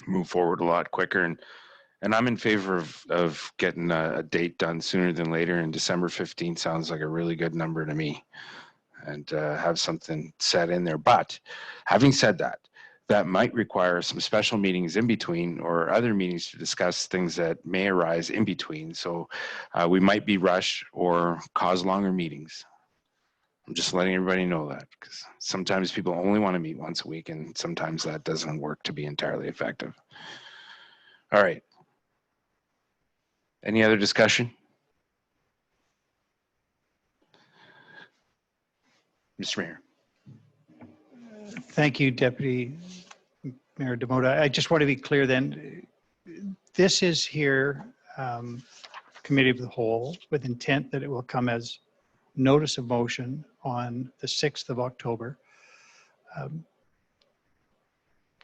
move forward a lot quicker. And I'm in favor of getting a date done sooner than later, and December 15th sounds like a really good number to me, and have something set in there. But having said that, that might require some special meetings in between, or other meetings to discuss things that may arise in between. So we might be rushed or cause longer meetings. I'm just letting everybody know that, because sometimes people only want to meet once a week, and sometimes that doesn't work to be entirely effective. All right. Any other discussion? Mr. Mayor. Thank you, Deputy Mayor Demota. I just want to be clear then, this is here, Committee of the Whole, with intent that it will come as notice of motion on the 6th of October.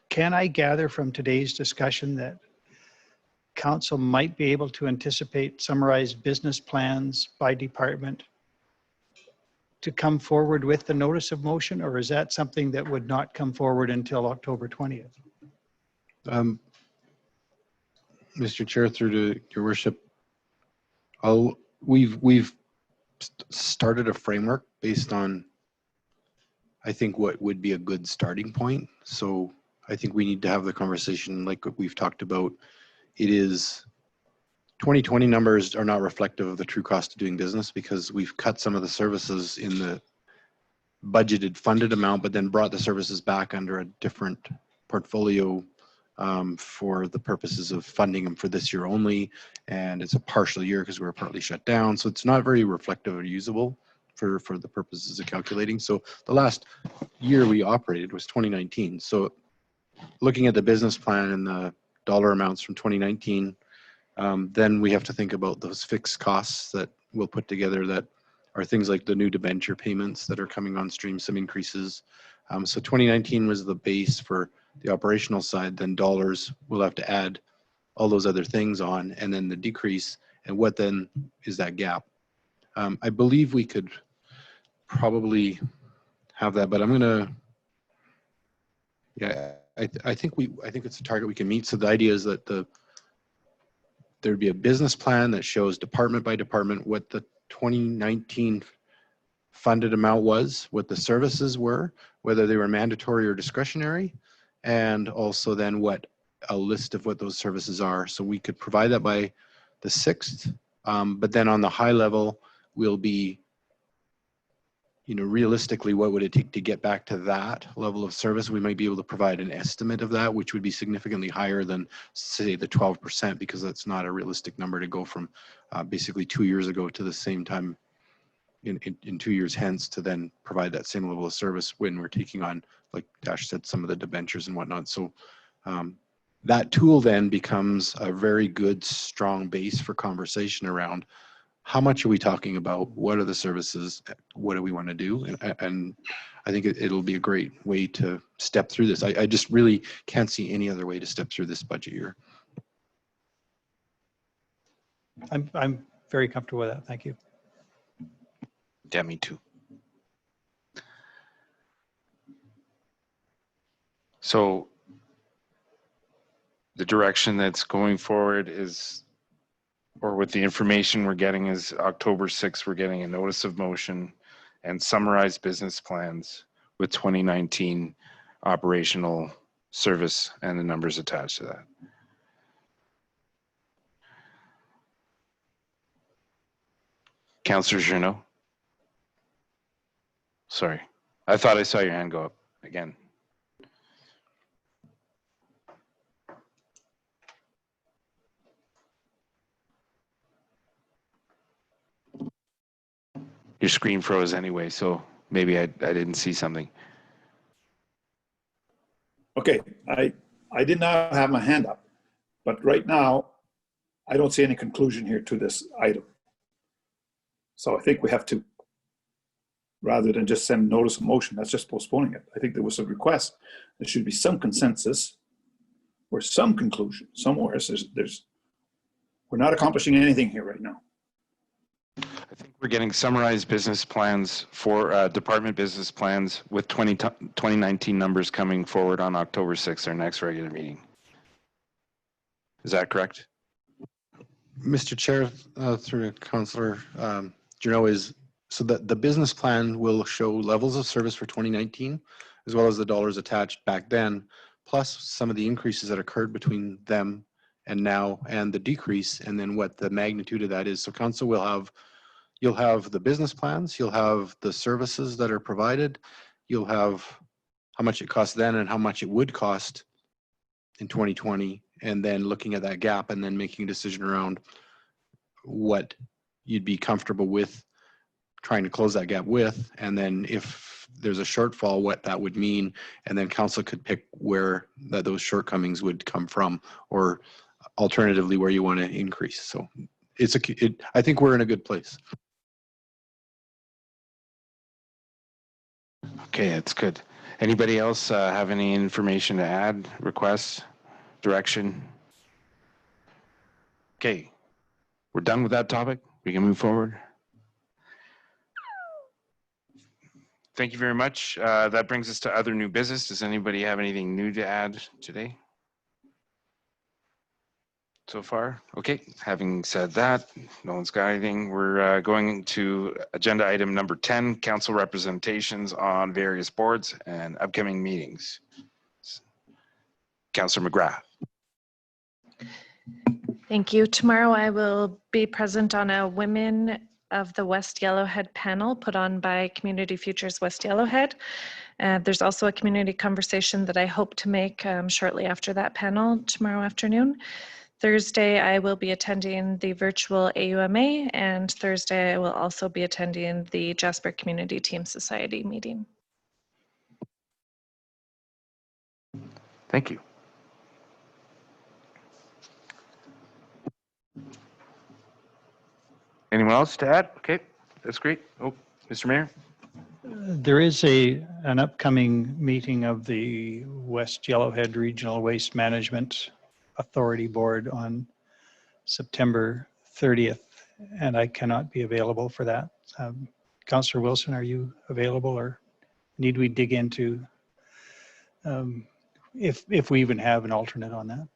Can I gather from today's discussion that council might be able to anticipate summarized business plans by department to come forward with the notice of motion, or is that something that would not come forward until October 20th? Mr. Chair, through to your worship, we've started a framework based on, I think, what would be a good starting point. So I think we need to have the conversation like we've talked about. It is 2020 numbers are not reflective of the true cost of doing business because we've cut some of the services in the budgeted funded amount, but then brought the services back under a different portfolio for the purposes of funding them for this year only. And it's a partial year because we were partly shut down. So it's not very reflective or usable for the purposes of calculating. So the last year we operated was 2019. So looking at the business plan and the dollar amounts from 2019, then we have to think about those fixed costs that we'll put together that are things like the new debenture payments that are coming on stream, some increases. So 2019 was the base for the operational side, then dollars we'll have to add all those other things on, and then the decrease, and what then is that gap. I believe we could probably have that, but I'm gonna, yeah, I think it's a target we can meet. So the idea is that there'd be a business plan that shows department by department what the 2019 funded amount was, what the services were, whether they were mandatory or discretionary, and also then what a list of what those services are. So we could provide that by the 6th, but then on the high level, we'll be, realistically, what would it take to get back to that level of service? We might be able to provide an estimate of that, which would be significantly higher than, say, the 12%, because that's not a realistic number to go from basically 2 years ago to the same time in 2 years hence to then provide that same level of service when we're taking on, like Dash said, some of the debentures and whatnot. So that tool then becomes a very good, strong base for conversation around how much are we talking about? What are the services? What do we want to do? And I think it'll be a great way to step through this. I just really can't see any other way to step through this budget year. I'm very comfortable with that. Thank you. Yeah, me too. So the direction that's going forward is, or with the information we're getting, is October 6th, we're getting a notice of motion and summarized business plans with 2019 operational service and the numbers attached to that. Councillor Journeau? Sorry, I thought I saw your hand go up again. Your screen froze anyway, so maybe I didn't see something. Okay, I did not have my hand up, but right now, I don't see any conclusion here to this item. So I think we have to, rather than just send notice of motion, that's just postponing it. I think there was a request. There should be some consensus or some conclusion somewhere. We're not accomplishing anything here right now. I think we're getting summarized business plans for department business plans with 2019 numbers coming forward on October 6th, our next regular meeting. Is that correct? Mr. Chair, through Councillor Journeau, is so that the business plan will show levels of service for 2019, as well as the dollars attached back then, plus some of the increases that occurred between them and now, and the decrease, and then what the magnitude of that is. So council will have, you'll have the business plans, you'll have the services that are provided, you'll have how much it costs then and how much it would cost in 2020, and then looking at that gap and then making a decision around what you'd be comfortable with trying to close that gap with, and then if there's a shortfall, what that would mean, and then council could pick where those shortcomings would come from, or alternatively where you want to increase. So I think we're in a good place. Okay, that's good. Anybody else have any information to add, requests, direction? Okay, we're done with that topic. We can move forward. Thank you very much. That brings us to other new business. Does anybody have anything new to add today? So far? Okay, having said that, no one's got anything. We're going to agenda item number 10, council representations on various boards and upcoming meetings. Councillor McGrath. Thank you. Tomorrow I will be present on a Women of the West Yellowhead panel put on by Community Futures West Yellowhead. There's also a community conversation that I hope to make shortly after that panel tomorrow afternoon. Thursday, I will be attending the virtual AUMA, and Thursday, I will also be attending the Jasper Community Team Society meeting. Thank you. Anyone else to add? Okay, that's great. Oh, Mr. Mayor. There is an upcoming meeting of the West Yellowhead Regional Waste Management Authority Board on September 30th, and I cannot be available for that. Councillor Wilson, are you available, or need we dig into if we even have an alternate on that?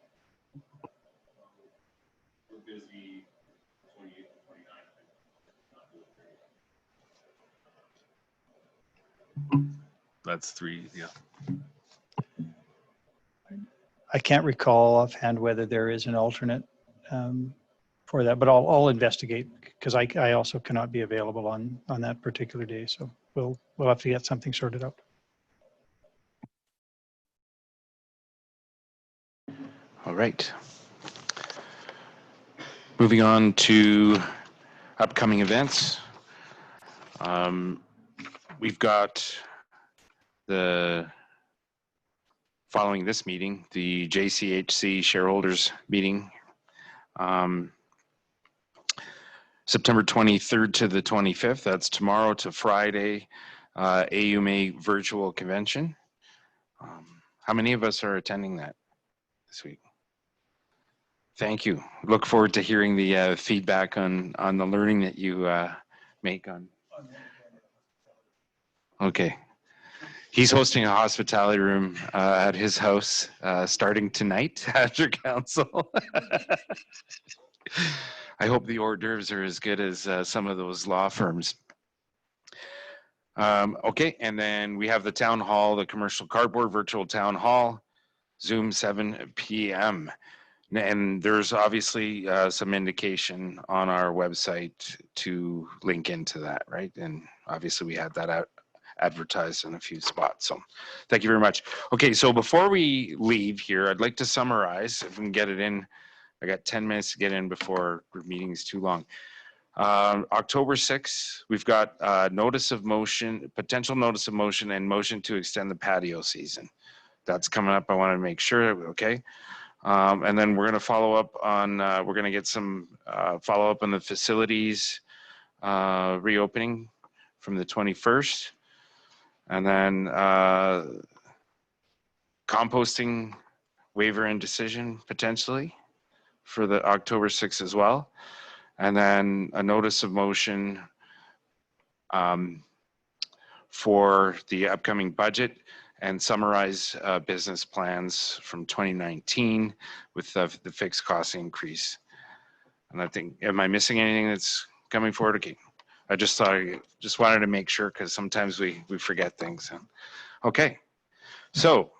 That's 3, yeah. I can't recall offhand whether there is an alternate for that, but I'll investigate, because I also cannot be available on that particular day. So we'll have to get something sorted out. All right. Moving on to upcoming events. We've got following this meeting, the JCHC shareholders meeting, September 23rd to the 25th. That's tomorrow to Friday, AUMA virtual convention. How many of us are attending that this week? Thank you. Look forward to hearing the feedback on the learning that you make on. Okay. He's hosting a hospitality room at his house starting tonight after council. I hope the hors d'oeuvres are as good as some of those law firms. Okay, and then we have the town hall, the commercial cardboard virtual town hall, Zoom 7 p.m. And there's obviously some indication on our website to link into that, right? And obviously we had that out advertised in a few spots. So thank you very much. Okay, so before we leave here, I'd like to summarize, if we can get it in. I got 10 minutes to get in before the meeting is too long. October 6th, we've got notice of motion, potential notice of motion, and motion to extend the patio season. That's coming up. I want to make sure, okay? And then we're going to follow up on, we're going to get some follow up on the facilities reopening from the 21st. And then composting waiver and decision potentially for the October 6th as well. And then a notice of motion for the upcoming budget and summarize business plans from 2019 with the fixed cost increase. And I think, am I missing anything that's coming forward? Okay. I just wanted to make sure, because sometimes we forget things. Okay, so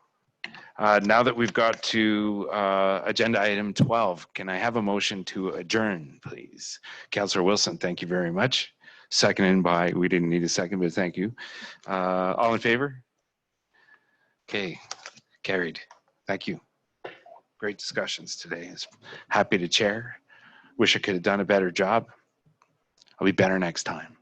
now that we've got to agenda item 12, can I have a motion to adjourn, please? Councillor Wilson, thank you very much. Seconded by, we didn't need a second, but thank you. All in favor? Okay, carried. Thank you. Great discussions today. Happy to chair. Wish I could have done a better job. I'll be better next time.